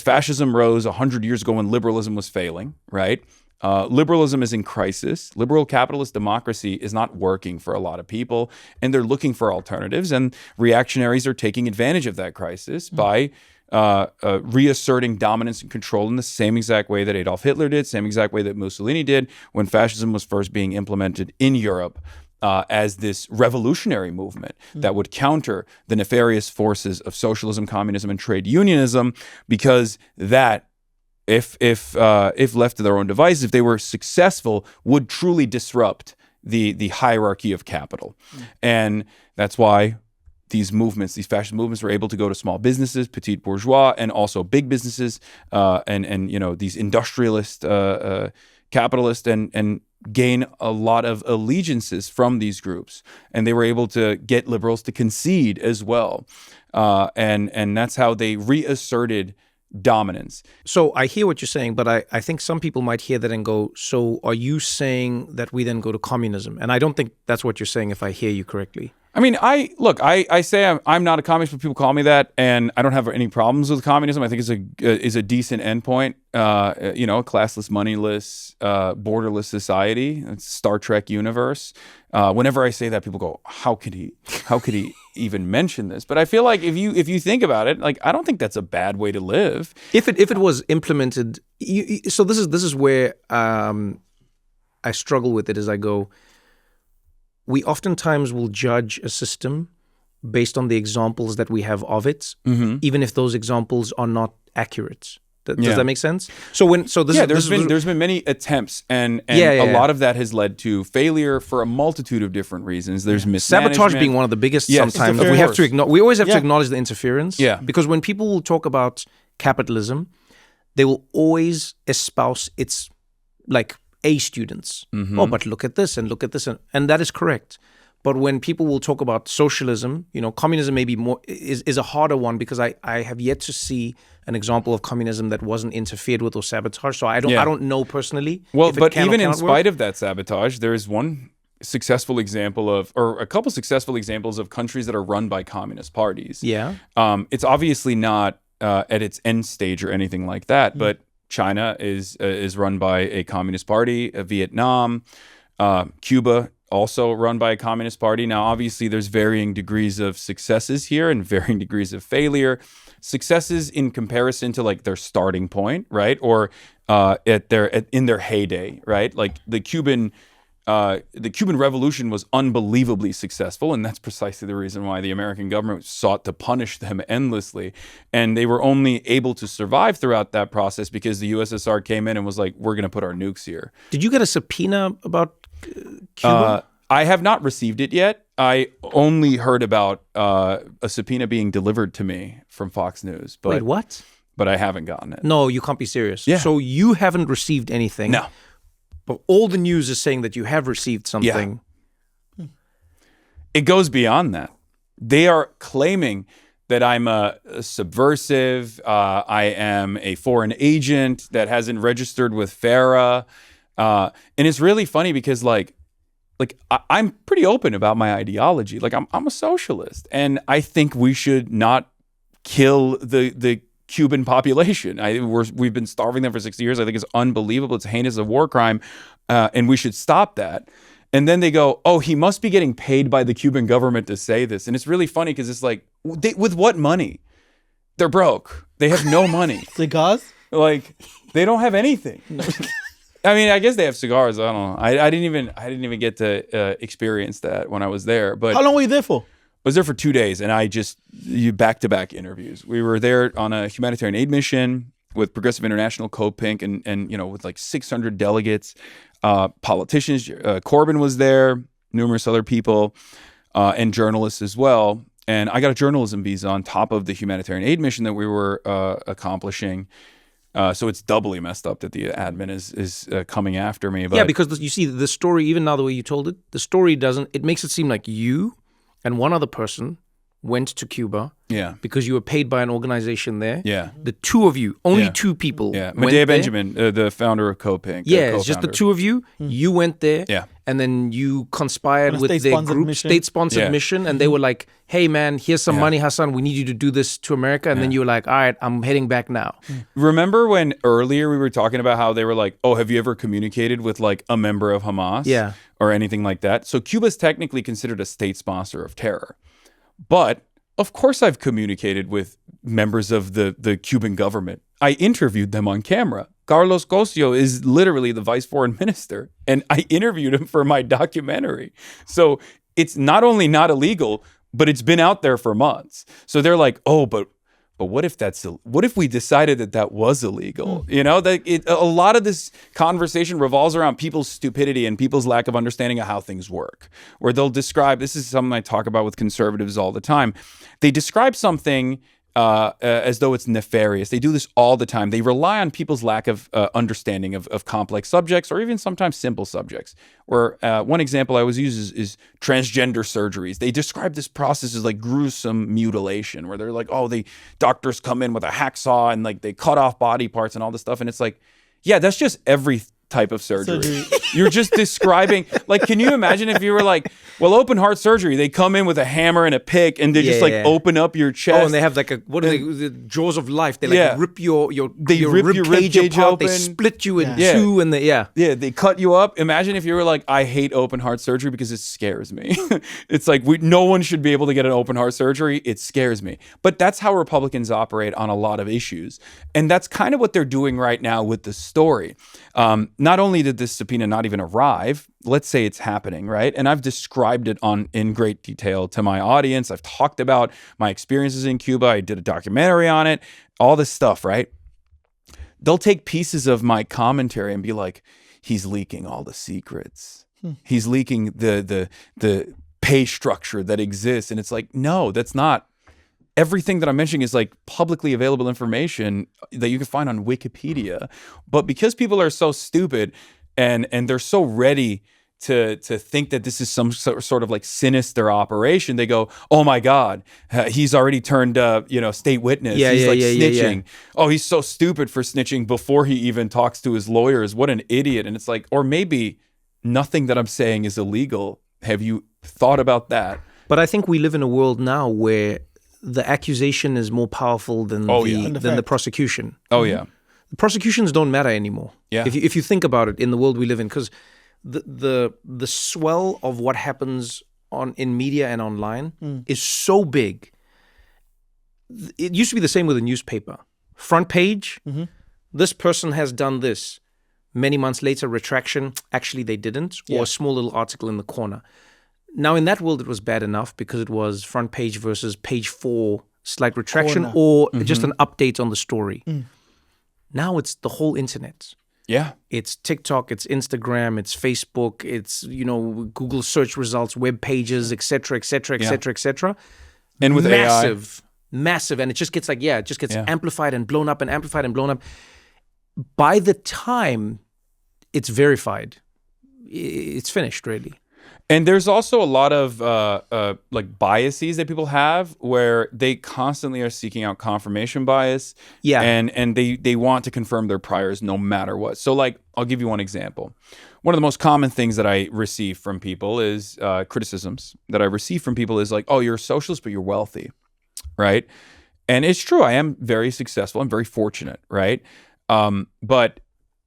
fascism rose 100 years ago when liberalism was failing, right? Liberalism is in crisis. Liberal capitalist democracy is not working for a lot of people, and they're looking for alternatives. And reactionaries are taking advantage of that crisis by reasserting dominance and control in the same exact way that Adolf Hitler did, same exact way that Mussolini did when fascism was first being implemented in Europe as this revolutionary movement that would counter the nefarious forces of socialism, communism, and trade unionism, because that, if left to their own devices, if they were successful, would truly disrupt the hierarchy of capital. And that's why these fascist movements were able to go to small businesses, petite bourgeois, and also big businesses, and these industrialist, capitalists, and gain a lot of allegiances from these groups. And they were able to get liberals to concede as well. And that's how they reasserted dominance. So I hear what you're saying, but I think some people might hear that and go, so are you saying that we then go to communism? And I don't think that's what you're saying if I hear you correctly. I mean, I say I'm not a communist, but people call me that, and I don't have any problems with communism. I think it's a decent endpoint. A classless, moneyless, borderless society. It's Star Trek universe. Whenever I say that, people go, "How could he even mention this?" But I feel like if you think about it, I don't think that's a bad way to live. If it was implemented, so this is where I struggle with it. As I go, we oftentimes will judge a system based on the examples that we have of it, even if those examples are not accurate. Does that make sense? There's been many attempts, and a lot of that has led to failure for a multitude of different reasons. There's mismanagement. Sabotage being one of the biggest. Sometimes we have to we always have to acknowledge the interference. Yeah, because when people will talk about capitalism, they will always espouse its A students. Oh, but look at this and look at this, and that is correct. But when people will talk about socialism, communism maybe more is a harder one, because I have yet to see an example of communism that wasn't interfered with or sabotaged. So I don't know personally. Well, but even in spite of that sabotage, there is one successful example or a couple successful examples of countries that are run by communist parties. Yeah. It's obviously not at its end stage or anything like that, but China is run by a communist party. Vietnam, Cuba, also run by a communist party. Now, obviously, there's varying degrees of successes here and varying degrees of failure. Successes in comparison to their starting point, right, or in their heyday, right? Like the Cuban Revolution was unbelievably successful, and that's precisely the reason why the American government sought to punish them endlessly. And they were only able to survive throughout that process because the USSR came in and was like, "We're going to put our nukes here." Did you get a subpoena about Cuba? I have not received it yet. I only heard about a subpoena being delivered to me from Fox News. But, Wait, what? But I haven't gotten it. No, you can't be serious. Yeah. So you haven't received anything. No. But all the news is saying that you have received something. Yeah. It goes beyond that. They are claiming that I'm a subversive. I am a foreign agent that hasn't registered with FARA. And it's really funny because I'm pretty open about my ideology. I'm a socialist, and I think we should not kill the Cuban population. We've been starving them for 60 years. I think it's unbelievable. It's heinous, a war crime, and we should stop that. And then they go, "Oh, he must be getting paid by the Cuban government to say this." And it's really funny because it's with what money? They're broke. They have no money. Cigars? They don't have anything. I mean, I guess they have cigars. I don't know. I didn't even get to experience that when I was there. But how long were you there for? I was there for 2 days, and back-to-back interviews. We were there on a humanitarian aid mission with Progressive International, Co-Pink, and with 600 delegates, politicians. Corbyn was there. numerous other people, and journalists as well. And I got a journalism visa on top of the humanitarian aid mission that we were accomplishing. So it's doubly messed up that the admin is coming after me. But yeah, because you see the story, even now the way you told it, the story it makes it seem like you and one other person went to Cuba. Yeah. Because you were paid by an organization there. Yeah. The two of you, only two people. Yeah. Went Medea there. Benjamin, the founder of Copink. Yeah, it's just the two of you. You went there. Yeah. And then you conspired with their group, state-sponsored mission, and they were like, hey, man, here's some money, Hasan. We need you to do this to America. And then you were like, all right, I'm heading back now. Remember when earlier we were talking about how they were like, oh, have you ever communicated with like a member of Hamas? Yeah. Or anything like that? So Cuba's technically considered a state sponsor of terror. But of course I've communicated with members of the Cuban government. I interviewed them on camera. Carlos Cosio is literally the vice foreign minister, and I interviewed him for my documentary. So it's not only not illegal, but it's been out there for months. So they're like, oh, but what if we decided that was illegal? You know, a lot of this conversation revolves around people's stupidity and people's lack of understanding of how things work. Where they'll describe, this is something I talk about with conservatives all the time. They describe something as though it's nefarious. They do this all the time. They rely on people's lack of understanding of complex subjects or even sometimes simple subjects. Where one example I always use is transgender surgeries. They describe this process as like gruesome mutilation, where they're like, oh, doctors come in with a hacksaw and like they cut off body parts and all this stuff. And it's like, yeah, that's just every type of surgery. You're just describing, like, can you imagine if you were like, well, open heart surgery, they come in with a hammer and a pick and they open up your chest. Oh, and they have like the jaws of life. They like rip your rib cage apart. Open. They split you in two and they cut you up. Imagine if you were like, I hate open heart surgery because it scares me. It's like no one should be able to get an open heart surgery. It scares me. But that's how Republicans operate on a lot of issues. And that's kind of what they're doing right now with the story. Not only did this subpoena not even arrive, let's say it's happening, right? And I've described it in great detail to my audience. I've talked about my experiences in Cuba. I did a documentary on it, all this stuff, right? They'll take pieces of my commentary and be like, he's leaking all the secrets. He's leaking the pay structure that exists. And it's like, no, that's not. Everything that I'm mentioning is like publicly available information that you can find on Wikipedia. But because people are so stupid and they're so ready to think that this is some sort of like sinister operation, they go, oh my God, he's already turned state witness. He's snitching. Yeah. Oh, he's so stupid for snitching before he even talks to his lawyers. What an idiot. And it's like, or maybe nothing that I'm saying is illegal. Have you thought about that? But I think we live in a world now where the accusation is more powerful than the prosecution. Oh, yeah. The prosecutions don't matter anymore. Yeah. If you think about it in the world we live in, because the swell of what happens in media and online is so big. It used to be the same with a newspaper. Front page, this person has done this. Many months later, retraction, actually they didn't, or a small little article in the corner. Now, in that world, it was bad enough because it was front page versus page 4, slight retraction, or just an update on the story. Now it's the whole internet. Yeah. It's TikTok, it's Instagram, it's Facebook, it's, Google search results, web pages, et cetera, et cetera, et cetera, et cetera. And with massive. And it just gets amplified and blown up and amplified and blown up. By the time it's verified, it's finished, really. And there's also a lot of like biases that people have where they constantly are seeking out confirmation bias. Yeah. And they want to confirm their priors no matter what. So like, I'll give you one example. One of the most common things that I receive from people is criticisms that I receive from people is like, oh, you're a socialist, but you're wealthy, right? And it's true. I am very successful. I'm very fortunate, right? But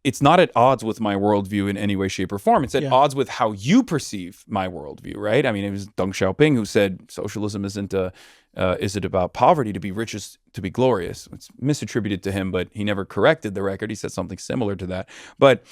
it's not at odds with my worldview in any way, shape, or form. It's at odds with how you perceive my worldview, right? I mean, it was Deng Xiaoping who said socialism isn't is it about poverty to be rich is to be glorious. It's misattributed to him, but he never corrected the record. He said something similar to that. But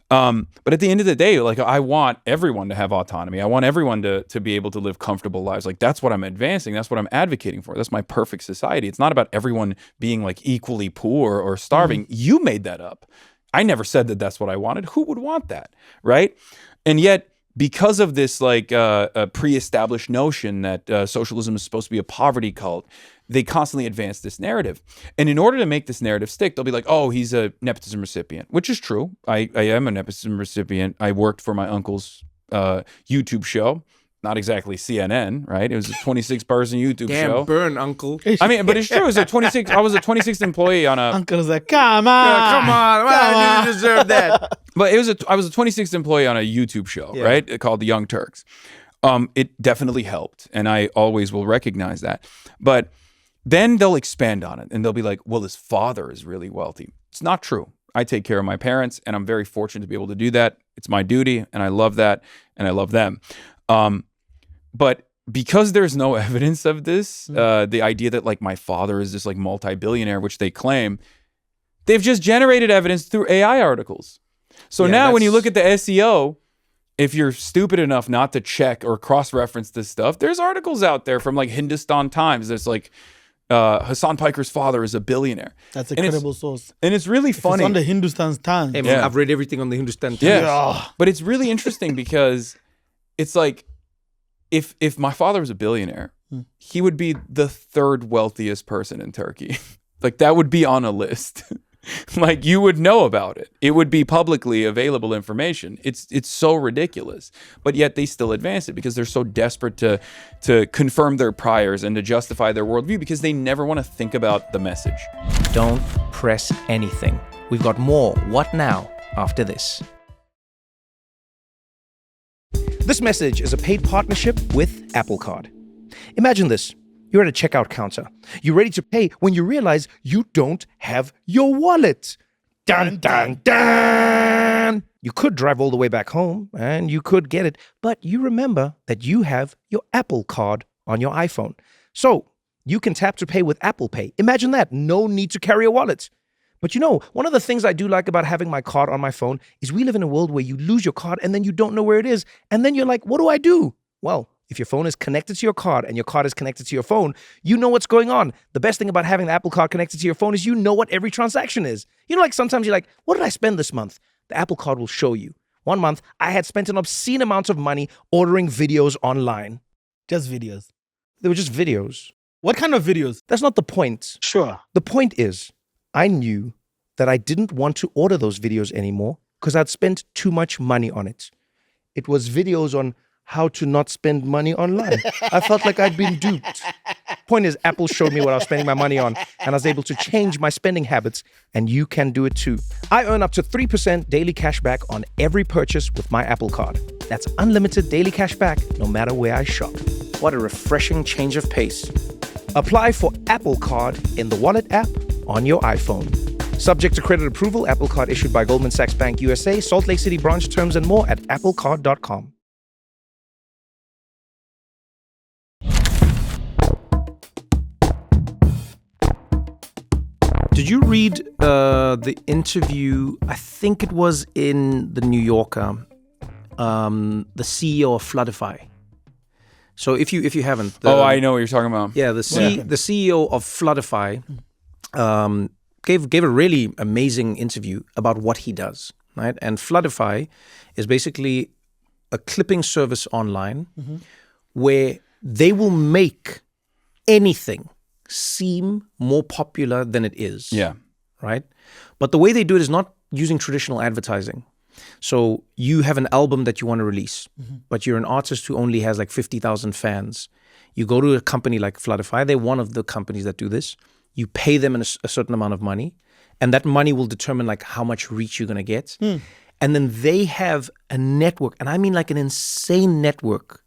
at the end of the day, like I want everyone to have autonomy. I want everyone to be able to live comfortable lives. Like that's what I'm advancing. That's what I'm advocating for. That's my perfect society. It's not about everyone being like equally poor or starving. You made that up. I never said that that's what I wanted. Who would want that, right? And yet because of this like a pre-established notion that socialism is supposed to be a poverty cult, they constantly advance this narrative. And in order to make this narrative stick, they'll be like, oh, he's a nepotism recipient, which is true. I am a nepotism recipient. I worked for my uncle's YouTube show. Not exactly CNN, right? It was a 26-person YouTube show. Damn, burn, uncle. I mean, but it's true. It was a 26. I was a 26th employee on a. Uncle's like, come on. Well, you deserve that. But I was a 26th employee on a YouTube show, right? Called The Young Turks. It definitely helped, and I always will recognize that. But then they'll expand on it, and they'll be like, well, his father is really wealthy. It's not true. I take care of my parents, and I'm very fortunate to be able to do that. It's my duty, and I love that, and I love them. But because there's no evidence of this, the idea that like my father is this like multi-billionaire, which they claim, they've just generated evidence through AI articles. So now when you look at the SEO, if you're stupid enough not to check or cross-reference this stuff, there's articles out there from like Hindustan Times that's like, Hasan Piker's father is a billionaire. That's a credible source. And it's really funny. It's on the Hindustan Times. Hey, man, I've read everything on the Hindustan Times. Yeah. But it's really interesting because it's like, if my father was a billionaire, he would be the third wealthiest person in Turkey. Like that would be on a list. Like you would know about it. It would be publicly available information. It's so ridiculous. But yet they still advance it because they're so desperate to confirm their priors and to justify their worldview because they never want to think about the message. Don't press anything. We've got more What Now after this. This message is a paid partnership with Apple Card. Imagine this. You're at a checkout counter. You're ready to pay when you realize you don't have your wallet. Dun, dun, dun! You could drive all the way back home and you could get it, but you remember that you have your Apple Card on your iPhone. So you can tap to pay with Apple Pay. Imagine that. No need to carry a wallet. But you know, one of the things I do like about having my card on my phone is we live in a world where you lose your card and then you don't know where it is. And then you're like, what do I do? Well, if your phone is connected to your card and your card is connected to your phone, you know what's going on. The best thing about having the Apple Card connected to your phone is you know what every transaction is. You know, like sometimes you're like, what did I spend this month? The Apple Card will show you. One month, I had spent an obscene amount of money ordering videos online. Just videos. They were just videos. What kind of videos? That's not the point. Sure. The point is, I knew that I didn't want to order those videos anymore because I'd spent too much money on it. It was videos on how to not spend money online. I felt like I'd been duped. Point is, Apple showed me what I was spending my money on, and I was able to change my spending habits, and you can do it too. I earn up to 3% daily cash back on every purchase with my Apple Card. That's unlimited daily cash back no matter where I shop. What a refreshing change of pace. Apply for Apple Card in the Wallet app on your iPhone. Subject to credit approval, Apple Card issued by Goldman Sachs Bank USA, Salt Lake City branch. Terms and more at applecard.com. Did you read the interview, I think it was in the New Yorker, the CEO of Floodify? So if you haven't... I know what you're talking about. Yeah, the CEO of Floodify gave a really amazing interview about what he does, right? And Floodify is basically a clipping service online where they will make anything seem more popular than it is. Yeah. Right? But the way they do it is not using traditional advertising. So you have an album that you want to release, but you're an artist who only has like 50,000 fans. You go to a company like Floodify. They're one of the companies that do this. You pay them a certain amount of money, and that money will determine like how much reach you're going to get. And then they have a network, and I mean like an insane network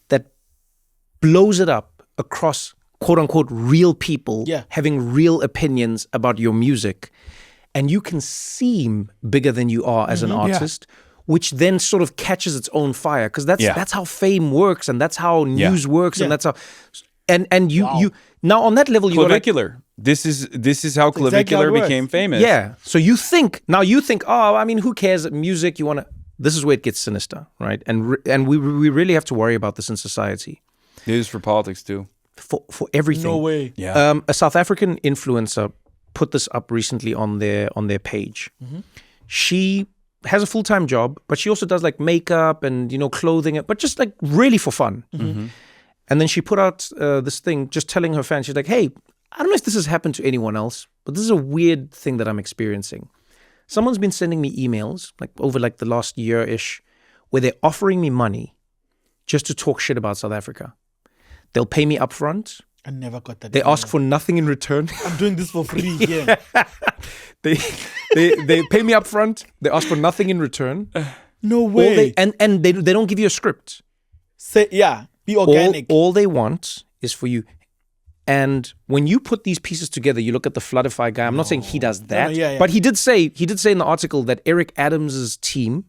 that blows it up across quote unquote real people having real opinions about your music. And you can seem bigger than you are as an artist, which then sort of catches its own fire, because that's how fame works, and that's how news works, and that's how and you now on that level you clavicular. This is how clavicular became famous. Yeah. So you think, oh, I mean, who cares? Music, you want to. This is where it gets sinister, right? And we really have to worry about this in society. It is for politics too. For everything. No way. Yeah. A South African influencer put this up recently on their page. She has a full-time job, but she also does like makeup and, clothing, but just like really for fun. And then she put out this thing just telling her fans, she's like, hey, I don't know if this has happened to anyone else, but this is a weird thing that I'm experiencing. Someone's been sending me emails like over like the last year-ish where they're offering me money just to talk shit about South Africa. They'll pay me up front. I never got that. They ask for nothing in return. I'm doing this for free. Yeah. They pay me up front. They ask for nothing in return. No way. And they don't give you a script. Be organic. All they want is for you. And when you put these pieces together, you look at the Floodify guy. I'm not saying he does that, but he did say in the article that Eric Adams's team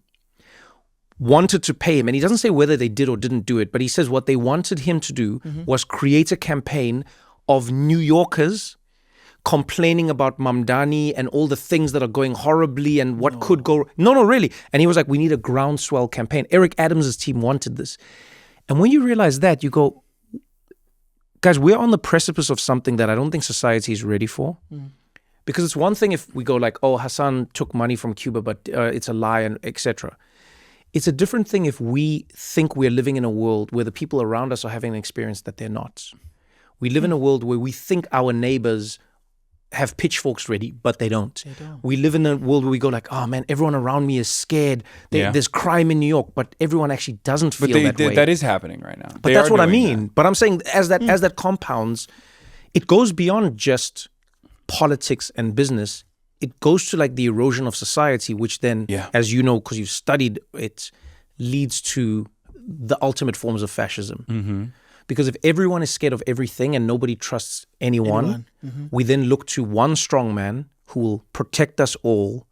wanted to pay him, and he doesn't say whether they did or didn't do it, but he says what they wanted him to do was create a campaign of New Yorkers complaining about Mamdani and all the things that are going horribly and what could go. No, really. And he was like, we need a groundswell campaign. Eric Adams's team wanted this. And when you realize that, you go, guys, we're on the precipice of something that I don't think society is ready for. Because it's one thing if we go like, oh, Hasan took money from Cuba, but it's a lie, and etc. It's a different thing if we think we're living in a world where the people around us are having an experience that they're not. We live in a world where we think our neighbors have pitchforks ready, but they don't. We live in a world where we go like, oh man, everyone around me is scared. There's crime in New York, but everyone actually doesn't feel that way. That is happening right now. But that's what I mean. But I'm saying as that compounds, it goes beyond just politics and business. It goes to like the erosion of society, which then, as you know, because you've studied it, leads to the ultimate forms of fascism. Because if everyone is scared of everything and nobody trusts anyone, we then look to one strong man who will protect us all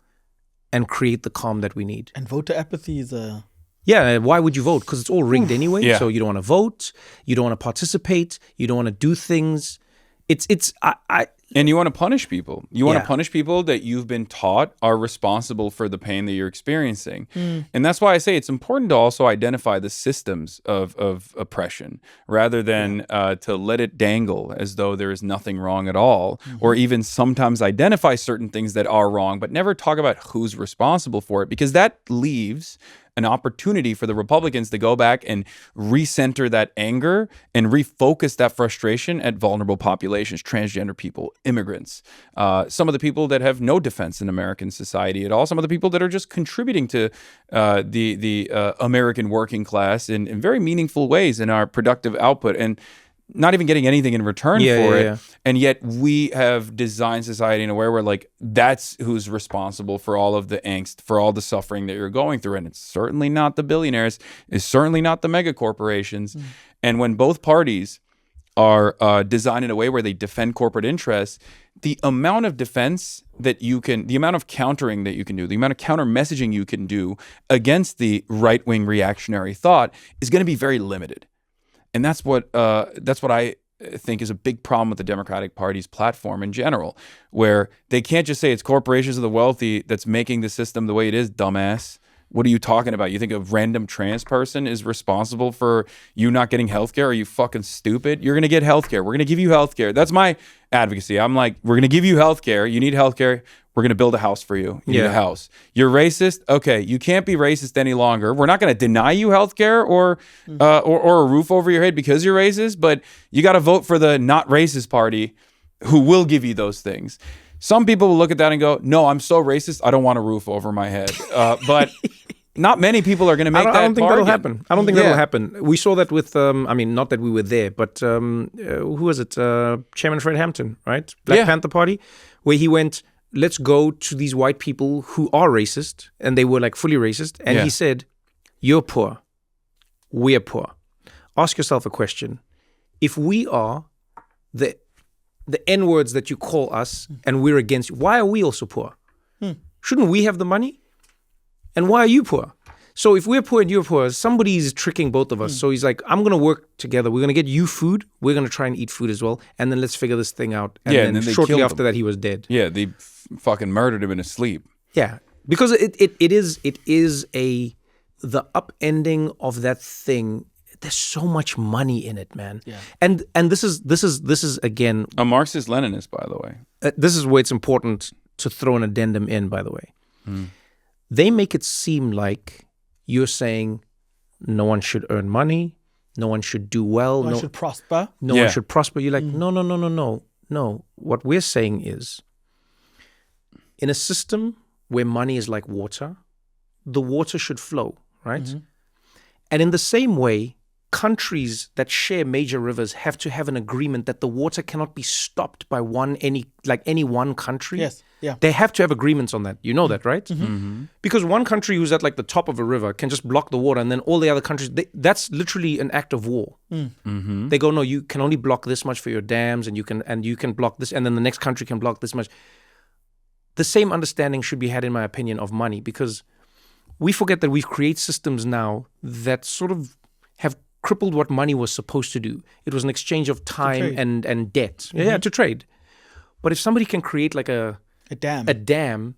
and create the calm that we need. And voter apathy is a... Yeah, why would you vote? Because it's all rigged anyway. So you don't want to vote, you don't want to participate, you don't want to do things. And you want to punish people. You want to punish people that you've been taught are responsible for the pain that you're experiencing. And that's why I say it's important to also identify the systems of oppression rather than to let it dangle as though there is nothing wrong at all, or even sometimes identify certain things that are wrong, but never talk about who's responsible for it, because that leaves an opportunity for the Republicans to go back and recenter that anger and refocus that frustration at vulnerable populations, transgender people, immigrants, some of the people that have no defense in American society at all, some of the people that are just contributing to the American working class in very meaningful ways in our productive output, and not even getting anything in return for it. And yet we have designed society in a way where like that's who's responsible for all of the angst, for all the suffering that you're going through. And it's certainly not the billionaires. It's certainly not the mega corporations. And when both parties are designed in a way where they defend corporate interests, the amount of defense that you can, the amount of countering that you can do, the amount of counter messaging you can do against the right-wing reactionary thought is going to be very limited. And that's what I think is a big problem with the Democratic Party's platform in general, where they can't just say it's corporations of the wealthy that's making the system the way it is, dumbass. What are you talking about? You think a random trans person is responsible for you not getting healthcare? Are you fucking stupid? You're going to get healthcare. We're going to give you healthcare. That's my advocacy. I'm like, we're going to give you healthcare. You need healthcare. We're going to build a house for you. You need a house. You're racist? Okay, you can't be racist any longer. We're not going to deny you healthcare or a roof over your head because you're racist, but you got to vote for the not racist party who will give you those things. Some people will look at that and go, no, I'm so racist, I don't want a roof over my head. But not many people are going to make that I don't think bargain. that'll happen. I don't think that'll happen. We saw that with, not that we were there, but who was it? Chairman Fred Hampton, right? Black Panther Party, where he went, let's go to these white people who are racist, and they were like fully racist. And he said, you're poor. We're poor. Ask yourself a question. If we are the N-words that you call us and we're against you, why are we also poor? Shouldn't we have the money? And why are you poor? So if we're poor and you're poor, somebody's tricking both of us. So he's like, I'm going to work together. We're going to get you food. We're going to try and eat food as well. And then let's figure this thing out. And then shortly after that, he was dead. Yeah, they fucking murdered him in his sleep. Yeah, because it is the upending of that thing. There's so much money in it, man. Yeah. And this is again a Marxist-Leninist, by the way. This is where it's important to throw an addendum in, by the way. they make it seem like you're saying no one should earn money, no one should do well, No one should prosper. no one should prosper. You're like, no. What we're saying is, in a system where money is like water, the water should flow, right? And in the same way, countries that share major rivers have to have an agreement that the water cannot be stopped by any one country. Yes, yeah. They have to have agreements on that. You know that, right? Because one country who's at like the top of a river can just block the water, and then all the other countries, that's literally an act of war. They go, no, you can only block this much for your dams, and you can block this, and then the next country can block this much. The same understanding should be had, in my opinion, of money, because we forget that we've created systems now that sort of have crippled what money was supposed to do. It was an exchange of time and debt. Yeah, to trade. But if somebody can create like a dam,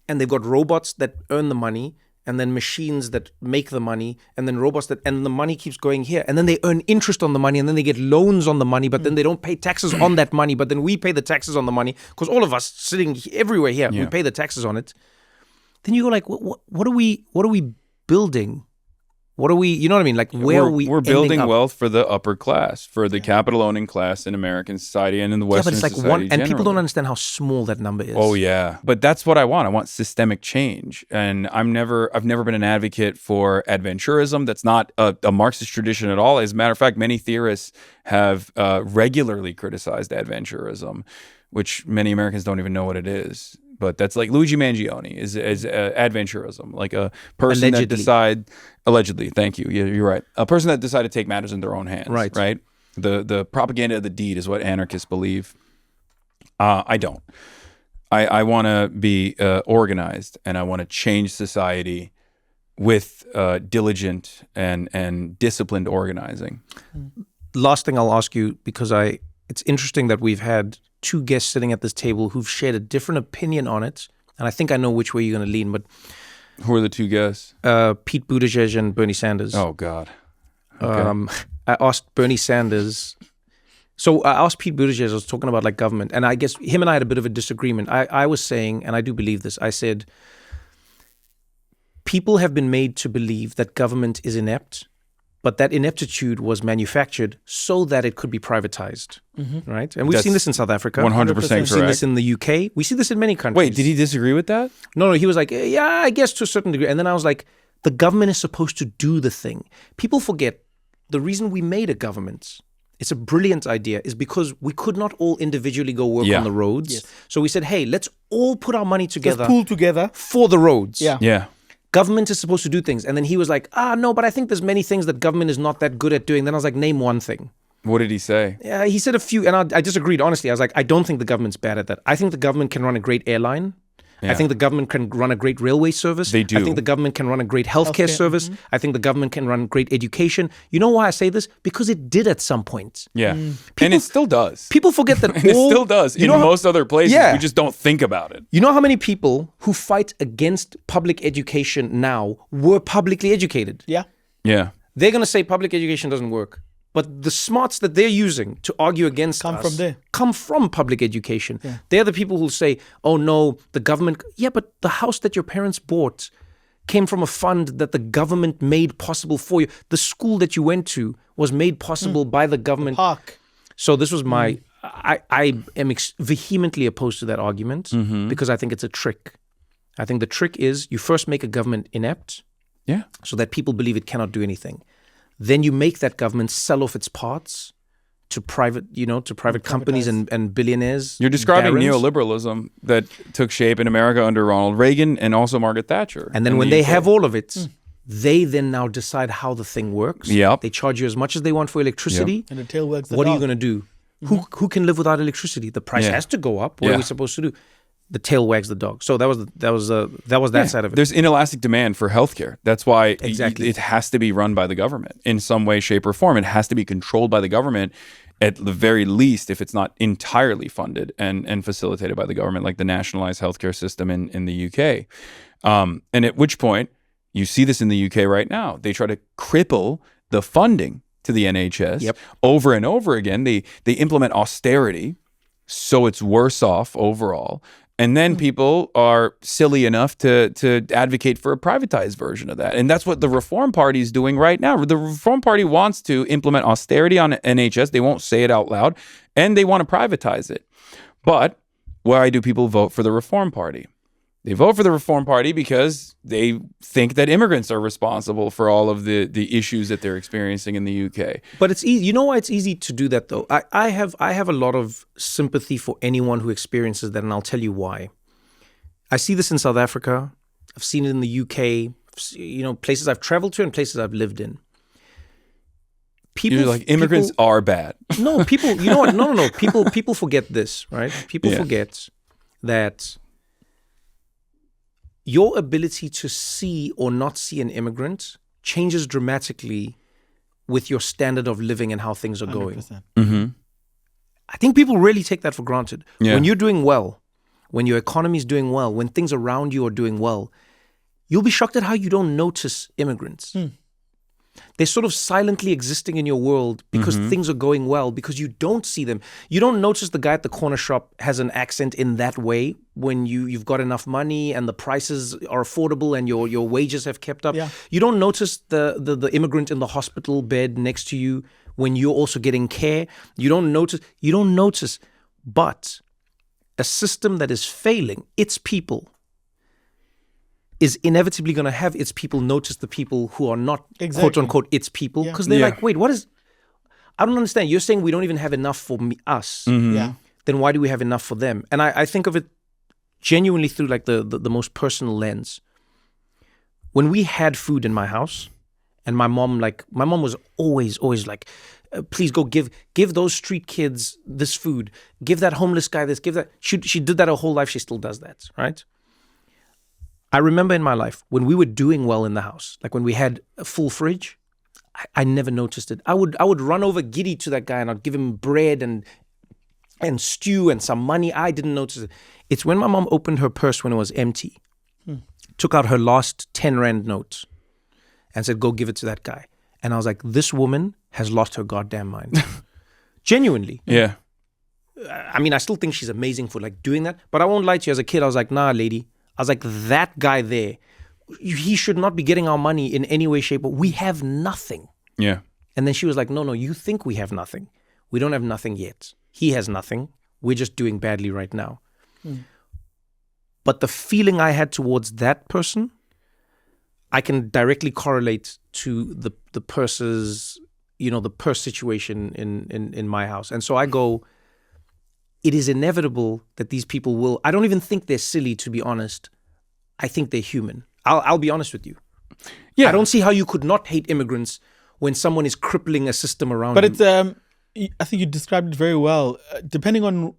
and they've got robots that earn the money, and then machines that make the money, and then robots and the money keeps going here, and then they earn interest on the money, and then they get loans on the money, but then they don't pay taxes on that money, but then we pay the taxes on the money, because all of us sitting everywhere here, we pay the taxes on it. Then you go like, what are we building? What are we, you know what I mean? Like, where are we? We're building wealth for the upper class, for the capital owning class in American society and in the Western society. Yeah, but it's like and people don't understand how small that number is. Oh yeah, but that's what I want. I want systemic change, and I've never been an advocate for adventurism. That's not a Marxist tradition at all. As a matter of fact, many theorists have regularly criticized adventurism, which many Americans don't even know what it is. But that's like Luigi Mangione is adventurism, like a person allegedly. Thank you. Yeah, you're right. A person that decided to take matters in their own hands. Right. The propaganda of the deed is what anarchists believe. I don't. I want to be organized, and I want to change society with diligent and disciplined organizing. Last thing I'll ask you, because it's interesting that we've had two guests sitting at this table who've shared a different opinion on it, and I think I know which way you're going to lean. But who are the two guests? Pete Buttigieg and Bernie Sanders. Oh God. Okay. I asked Bernie Sanders. So I asked Pete Buttigieg. I was talking about like government, and I guess him and I had a bit of a disagreement. I was saying, and I do believe this. I said, people have been made to believe that government is inept, but that ineptitude was manufactured so that it could be privatized, right? And we've seen this in South Africa. 100% correct. We've seen this in the UK. We see this in many countries. Wait, did he disagree with that? No, he was like, yeah, I guess to a certain degree. And then I was like, the government is supposed to do the thing. People forget the reason we made a government, it's a brilliant idea, is because we could not all individually go work on the roads. Yes. So we said, hey, let's all put our money together. Just pool together. For the roads. Yeah. Government is supposed to do things. And then he was like, no, but I think there's many things that government is not that good at doing. Then I was like, name one thing. What did he say? Yeah, he said a few, and I disagreed, honestly. I was like, I don't think the government's bad at that. I think the government can run a great airline. Yeah. I think the government can run a great railway service. They do. I think the government can run a great healthcare service. I think the government can run great education. You know why I say this? Because it did at some point. Yeah. And it still does. People forget that and it still does. In most other places, we just don't think about it. You know how many people who fight against public education now were publicly educated? Yeah. Yeah. They're going to say public education doesn't work. But the smarts that they're using to argue against come from public education. Yeah. They're the people who say, oh no, the government... Yeah, but the house that your parents bought came from a fund that the government made possible for you. The school that you went to was made possible by the government. The park. So this was my... I am vehemently opposed to that argument because I think it's a trick. I think the trick is you first make a government inept so that people believe it cannot do anything. Then you make that government sell off its parts to private companies and billionaires. You're describing neoliberalism that took shape in America under Ronald Reagan and also Margaret Thatcher. And then when they have all of it, they then now decide how the thing works. Yep. They charge you as much as they want for electricity. Yep. And the tail wags the What dog. are you going to do? Who can live without electricity? The price has to go up. What are we supposed to do? The tail wags the dog. So that was that side of it. There's inelastic demand for healthcare. That's why it has to be run by the government in some way, shape, or form. It has to be controlled by the government at the very least, if it's not entirely funded and facilitated by the government, like the nationalized healthcare system in the UK. And at which point, you see this in the UK right now. They try to cripple the funding to the NHS over and over again. They implement austerity. So it's worse off overall. And then people are silly enough to advocate for a privatized version of that. And that's what the Reform Party is doing right now. The Reform Party wants to implement austerity on NHS. They won't say it out loud. And they want to privatize it. But why do people vote for the Reform Party? They vote for the Reform Party because they think that immigrants are responsible for all of the issues that they're experiencing in the UK. But it's easy. You know why it's easy to do that, though? I have a lot of sympathy for anyone who experiences that, and I'll tell you why. I see this in South Africa. I've seen it in the UK. Places I've traveled to and places I've lived in. You're like, immigrants are bad. No, people. You know what? No. People forget this, right? People forget that your ability to see or not see an immigrant changes dramatically with your standard of living and how things are going. Mm-hmm. I think people really take that for granted. Yeah. When you're doing well, when your economy is doing well, when things around you are doing well, you'll be shocked at how you don't notice immigrants. They're sort of silently existing in your world because things are going well, because you don't see them. You don't notice the guy at the corner shop has an accent in that way when you've got enough money and the prices are affordable and your wages have kept up. Yeah. You don't notice the immigrant in the hospital bed next to you when you're also getting care. You don't notice. But a system that is failing its people is inevitably going to have its people notice the people who are not, quote unquote, its people. Because they're like, wait, I don't understand. You're saying we don't even have enough for us. Yeah. Then why do we have enough for them? And I think of it genuinely through like the most personal lens. When we had food in my house, and my mom was always like, please go give those street kids this food. Give that homeless guy this, give that. She did that her whole life. She still does that, right? I remember in my life when we were doing well in the house, like when we had a full fridge, I never noticed it. I would run over giddy to that guy and I'd give him bread and stew and some money. I didn't notice it. It's when my mom opened her purse when it was empty, took out her last 10 Rand note and said, go give it to that guy. And I was like, this woman has lost her goddamn mind. Genuinely. Yeah. I mean, I still think she's amazing for like doing that. But I won't lie to you, as a kid, I was like, nah, lady. I was like, that guy there, he should not be getting our money in any way, shape, but we have nothing. Yeah. And then she was like, no, you think we have nothing. We don't have nothing yet. He has nothing. We're just doing badly right now. But the feeling I had towards that person, I can directly correlate to the purse's, the purse situation in my house. And so I go, it is inevitable that these people will. I don't even think they're silly, to be honest. I think they're human. I'll be honest with you. Yeah. I don't see how you could not hate immigrants when someone is crippling a system around But them. it's I think you described it very well. Depending on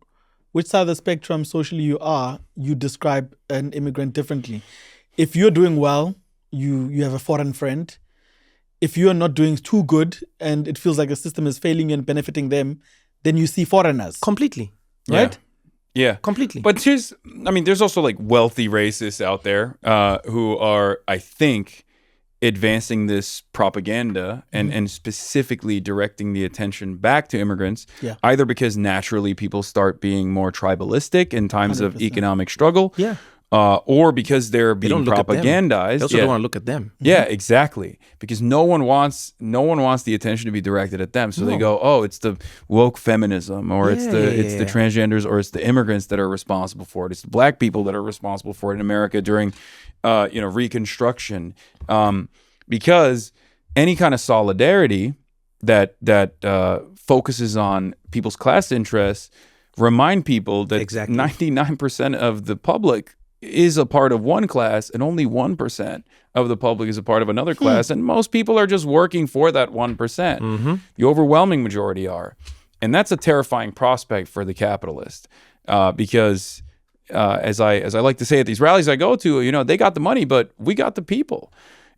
which side of the spectrum socially you are, you describe an immigrant differently. If you're doing well, you have a foreign friend. If you're not doing too good and it feels like the system is failing you and benefiting them, then you see foreigners. Completely. Right? Yeah. Completely. But there's also like wealthy racists out there who are, I think, advancing this propaganda and specifically directing the attention back to immigrants, either because naturally people start being more tribalistic in times 100%. Of economic struggle, or because they're being propagandized. They also don't want to look at them. Yeah, exactly. Because no one wants the attention to be directed at them. So they go, oh, it's the woke feminism, or it's the transgenders, or it's the immigrants that are responsible for it. It's the black people that are responsible for it in America during Reconstruction. Because any kind of solidarity that focuses on people's class interests remind people that 99% of the public is a part of one class and only 1% of the public is a part of another class. And most people are just working for that 1%. The overwhelming majority are. And that's a terrifying prospect for the capitalist because as I like to say at these rallies I go to, they got the money, but we got the people.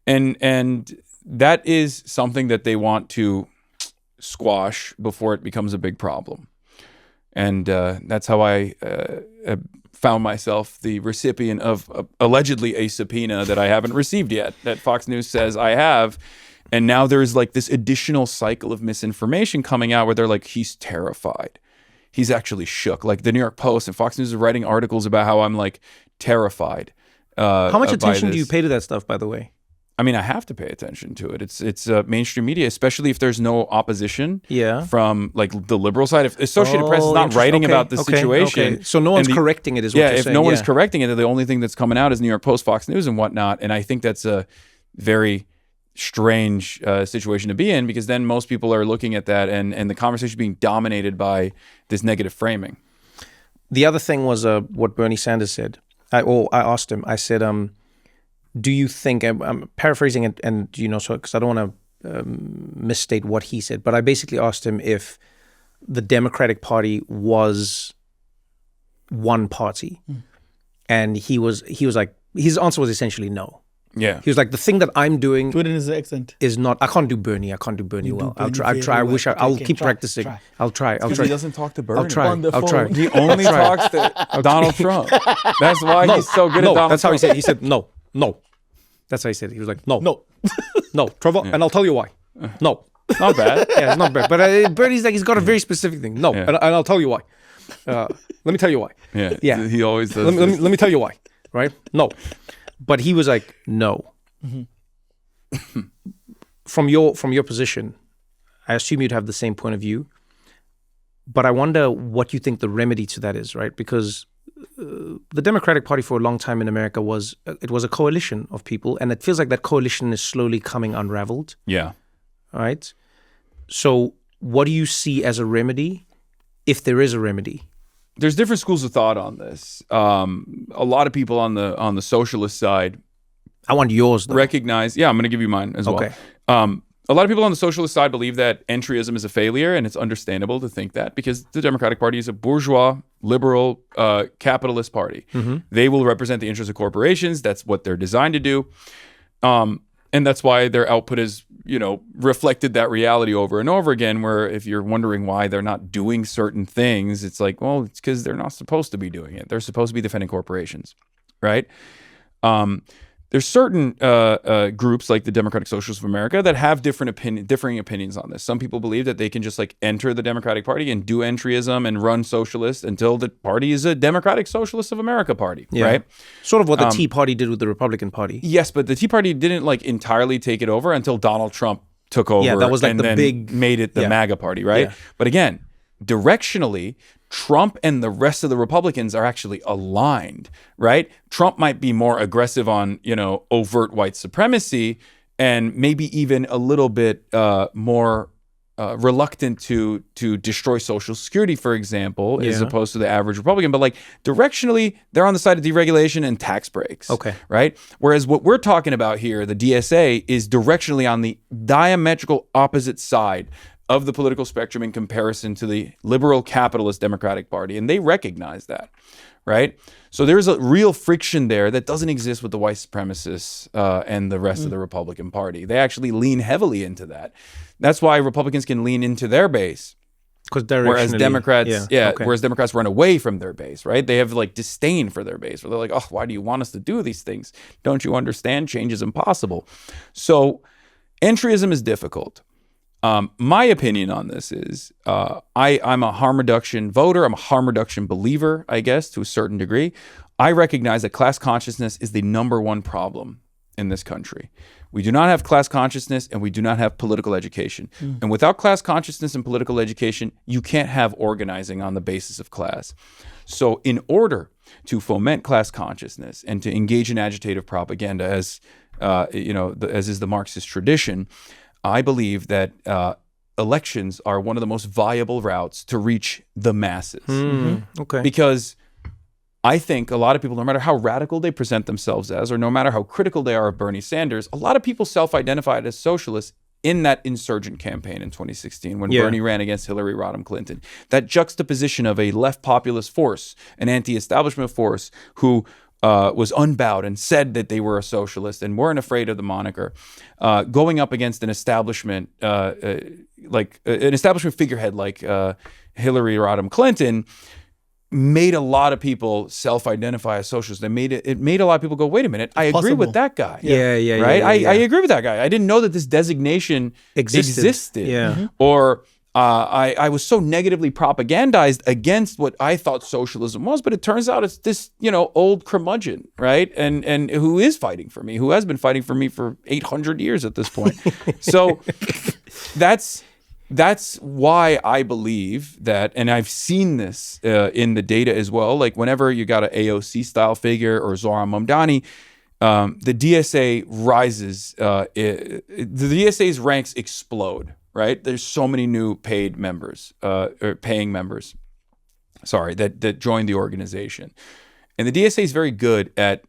And that is something that they want to squash before it becomes a big problem. And that's how I found myself the recipient of allegedly a subpoena that I haven't received yet, that Fox News says I have. And now there's like this additional cycle of misinformation coming out where they're like, he's terrified. he's actually shook. Like the New York Post and Fox News are writing articles about how I'm like terrified. How much attention do you pay to that stuff, by the way? I mean, I have to pay attention to it. It's mainstream media, especially if there's no opposition from like the liberal side. If Associated Press is not writing about the situation. Okay. So no one's correcting it is what you're saying. Yeah, if no one's correcting it, the only thing that's coming out is New York Post, Fox News and whatnot. And I think that's a very strange situation to be in, because then most people are looking at that and the conversation being dominated by this negative framing. The other thing was what Bernie Sanders said. I asked him, I said, do you think, I'm paraphrasing it, and so because I don't want to misstate what he said, but I basically asked him if the Democratic Party was one party, and he was like, his answer was essentially no. Yeah, he was like, the thing that I'm doing, do it in his accent, is not. I can't do Bernie. Well. I'll try. I wish I'll keep practicing. I'll try. He doesn't talk to Bernie. I'll try. He only talks to Donald Trump. That's why he's so good at Donald Trump. That's how he said. He said no. That's how he said it. He was like, no, Trevor, and I'll tell you why. No. Not bad. Yeah, it's not bad. But Bernie's like, he's got a very specific thing. No, and I'll tell you why. Let me tell you why. Yeah. He always does. Let me tell you why. Right? No. But he was like, no. Mm-hmm. From your position, I assume you'd have the same point of view. But I wonder what you think the remedy to that is, right? Because the Democratic Party for a long time in America was a coalition of people, and it feels like that coalition is slowly coming unraveled. Yeah. Right? So what do you see as a remedy, if there is a remedy? There's different schools of thought on this. A lot of people on the socialist side, I want yours, though. recognize. Yeah, I'm going to give you mine as well. A lot of people on the socialist side believe that entryism is a failure, and it's understandable to think that, because the Democratic Party is a bourgeois, liberal, capitalist party. Mm-hmm. They will represent the interests of corporations. That's what they're designed to do. And that's why their output has, reflected that reality over and over again, where if you're wondering why they're not doing certain things, it's like, well, it's because they're not supposed to be doing it. They're supposed to be defending corporations, right? There's certain groups like the Democratic Socialists of America that have differing opinions on this. Some people believe that they can just like enter the Democratic Party and do entryism and run socialist until the party is a Democratic Socialist of America party, right? Sort of what the Tea Party did with the Republican Party. Yes, but the Tea Party didn't like entirely take it over until Donald Trump took over. Yeah, that was like and the then big made it the MAGA party, right? Yeah. But again, directionally, Trump and the rest of the Republicans are actually aligned, right? Trump might be more aggressive on, overt white supremacy, and maybe even a little bit more reluctant to destroy Social Security, for example, as opposed to the average Republican. But like directionally, they're on the side of deregulation and tax breaks. Okay. Right? Whereas what we're talking about here, the DSA, is directionally on the diametrical opposite side of the political spectrum in comparison to the liberal capitalist Democratic Party. And they recognize that, right? So there's a real friction there that doesn't exist with the white supremacists and the rest of the Republican Party. They actually lean heavily into that. That's why Republicans can lean into their base. Whereas Democrats, whereas Democrats run away from their base, right? They have like disdain for their base, where they're like, oh, why do you want us to do these things? Don't you understand? Change is impossible. Entryism is difficult. My opinion on this is I'm a harm reduction voter. I'm a harm reduction believer, I guess, to a certain degree. I recognize that class consciousness is the number one problem in this country. We do not have class consciousness, and we do not have political education. And without class consciousness and political education, you can't have organizing on the basis of class. So in order to foment class consciousness and to engage in agitative propaganda, as is the Marxist tradition, I believe that elections are one of the most viable routes to reach the masses. Okay. Because I think a lot of people, no matter how radical they present themselves as, or no matter how critical they are of Bernie Sanders, a lot of people self-identified as socialists in that insurgent campaign in 2016 when Bernie ran against Hillary Rodham Clinton. That juxtaposition of a left populist force, an anti-establishment force who was unbowed and said that they were a socialist and weren't afraid of the moniker, going up against an establishment, like an establishment figurehead like Hillary Rodham Clinton, made a lot of people self-identify as socialists. It made a lot of people go, wait a minute, I agree with that guy. Yeah. Right? I agree with that guy. I didn't know that this designation existed. Yeah. Or I was so negatively propagandized against what I thought socialism was, but it turns out it's this, old curmudgeon, right? And who is fighting for me, who has been fighting for me for 800 years at this point. So that's why I believe that, and I've seen this in the data as well. Like whenever you got an AOC style figure or Zohran Mamdani, the DSA rises, the DSA's ranks explode. Right? There's so many new paid members, or paying members, that join the organization. And the DSA is very good at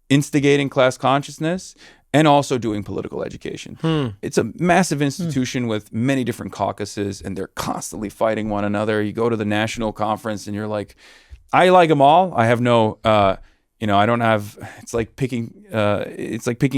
instigating class consciousness and also doing political education. It's a massive institution with many different caucuses, and they're constantly fighting one another. You go to the national conference and you're like, I like them all. I have no, I don't have, it's like picking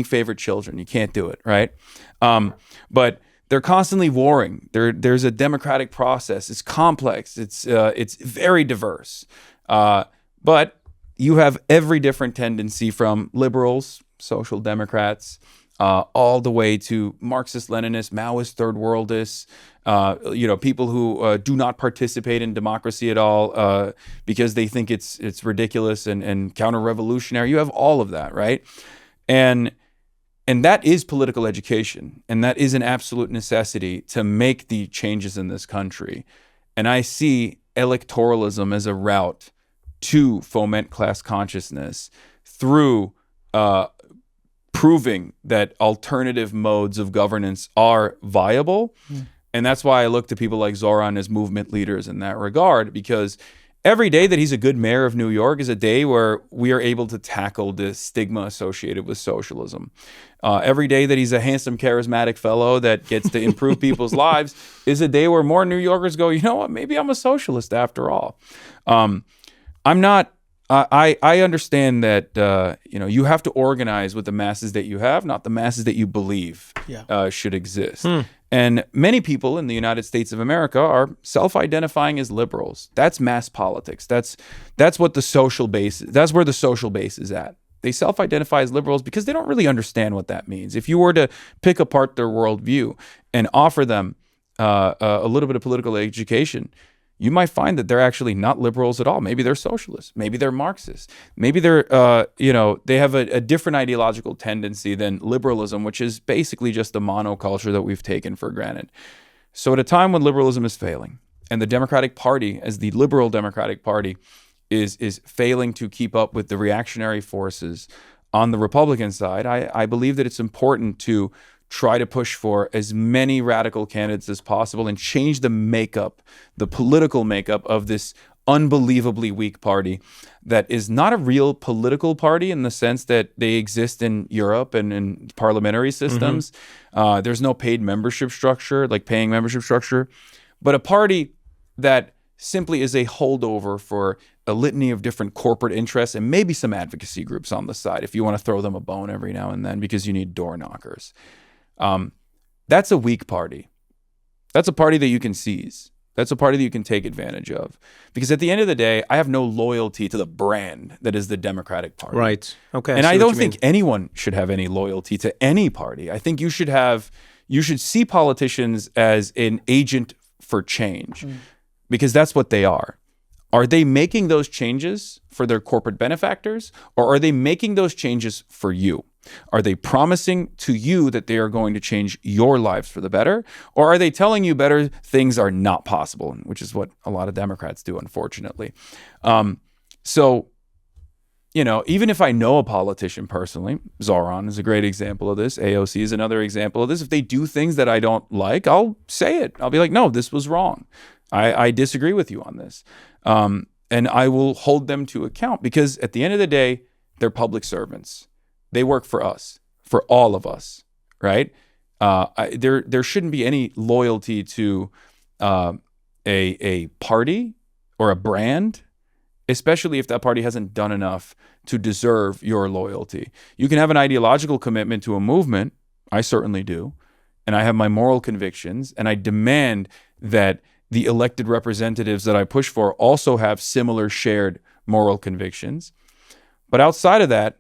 favorite children. You can't do it, right? But they're constantly warring. There's a democratic process. It's complex. It's very diverse. But you have every different tendency from liberals, social democrats, all the way to Marxist-Leninists, Maoist, third worldists, people who do not participate in democracy at all because they think it's ridiculous and counter-revolutionary. You have all of that, right? And that is political education, and that is an absolute necessity to make the changes in this country. And I see electoralism as a route to foment class consciousness through proving that alternative modes of governance are viable. And that's why I look to people like Zohran as movement leaders in that regard, because every day that he's a good mayor of New York is a day where we are able to tackle the stigma associated with socialism. Every day that he's a handsome, charismatic fellow that gets to improve people's lives is a day where more New Yorkers go, you know what, maybe I'm a socialist after all. I'm not, I understand that, you have to organize with the masses that you have, not the masses that you believe should exist. And many people in the United States of America are self-identifying as liberals. That's mass politics. That's what the social base, that's where the social base is at. They self-identify as liberals because they don't really understand what that means. If you were to pick apart their worldview and offer them a little bit of political education, you might find that they're actually not liberals at all. Maybe they're socialists. Maybe they're Marxists. Maybe they're, they have a different ideological tendency than liberalism, which is basically just the monoculture that we've taken for granted. So at a time when liberalism is failing, and the Democratic Party, as the liberal Democratic Party, is failing to keep up with the reactionary forces on the Republican side, I believe that it's important to try to push for as many radical candidates as possible and change the makeup, the political makeup of this unbelievably weak party that is not a real political party in the sense that they exist in Europe and in parliamentary systems. There's no paid membership structure, like paying membership structure, but a party that simply is a holdover for a litany of different corporate interests and maybe some advocacy groups on the side if you want to throw them a bone every now and then because you need door knockers. That's a weak party. That's a party that you can seize. That's a party that you can take advantage of. Because at the end of the day, I have no loyalty to the brand that is the Democratic Party. Right. Okay. And I don't think anyone should have any loyalty to any party. I think you should see politicians as an agent for change because that's what they are. Are they making those changes for their corporate benefactors, or are they making those changes for you? Are they promising to you that they are going to change your lives for the better? Or are they telling you better things are not possible, which is what a lot of Democrats do, unfortunately. So, even if I know a politician personally, Zohran is a great example of this. AOC is another example of this. If they do things that I don't like, I'll say it. I'll be like, no, this was wrong. I disagree with you on this. And I will hold them to account because at the end of the day, they're public servants. They work for us, for all of us, right? There shouldn't be any loyalty to a party or a brand, especially if that party hasn't done enough to deserve your loyalty. You can have an ideological commitment to a movement. I certainly do. And I have my moral convictions, and I demand that the elected representatives that I push for also have similar shared moral convictions. But outside of that,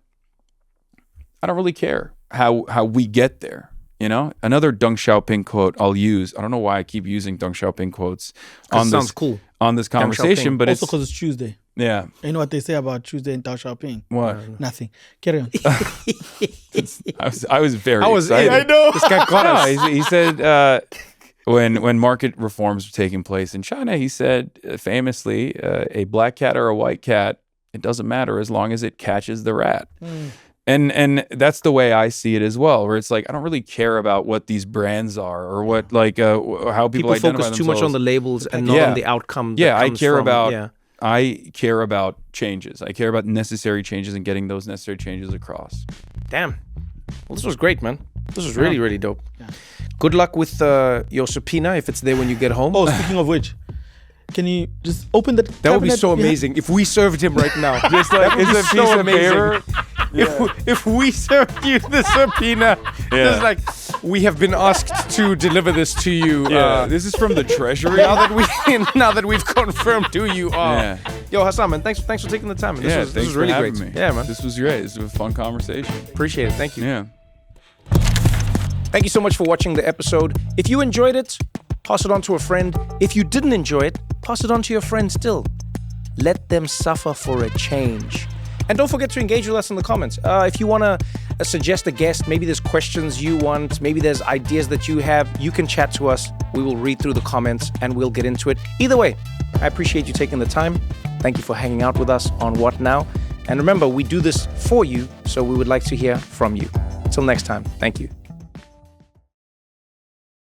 I don't really care how we get there. You know, another Deng Xiaoping quote I'll use. I don't know why I keep using Deng Xiaoping quotes on sounds this cool. on this conversation, but Also because it's Tuesday. yeah. You know what they say about Tuesday and Deng Xiaoping? What? Nothing. Carry on. I was very excited. I know. This guy got us. No, he said when market reforms were taking place in China, he said famously, a black cat or a white cat, it doesn't matter as long as it catches the rat. And that's the way I see it as well, where it's like I don't really care about what these brands are or what how people identify focus too much themselves. on the labels and not on the outcome. Yeah, that I comes care from, about yeah. I care about changes. I care about necessary changes and getting those necessary changes across. Damn. Well, this was great, man. This was really, really dope. Yeah. Good luck with your subpoena if it's there when you get home. Oh, speaking of which, can you just open the That would be so amazing if we served him right now. Just like it's a piece of paper. If we served you the subpoena, it's like we have been asked to deliver this to you. This is from the Treasury. now that we've confirmed who you are. Yeah. Yo, Hasan, man, thanks for taking the time. This was really great. Me. Yeah, man. This was great. This was a fun conversation. Appreciate it. Thank you. Yeah. Thank you so much for watching the episode. If you enjoyed it, pass it on to a friend. If you didn't enjoy it, pass it on to your friend still. Let them suffer for a change. And don't forget to engage with us in the comments. If you want to suggest a guest, maybe there's questions you want, maybe there's ideas that you have, you can chat to us. We will read through the comments and we'll get into it. Either way, I appreciate you taking the time. Thank you for hanging out with us on What Now? And remember, we do this for you, so we would like to hear from you. Until next time, thank you.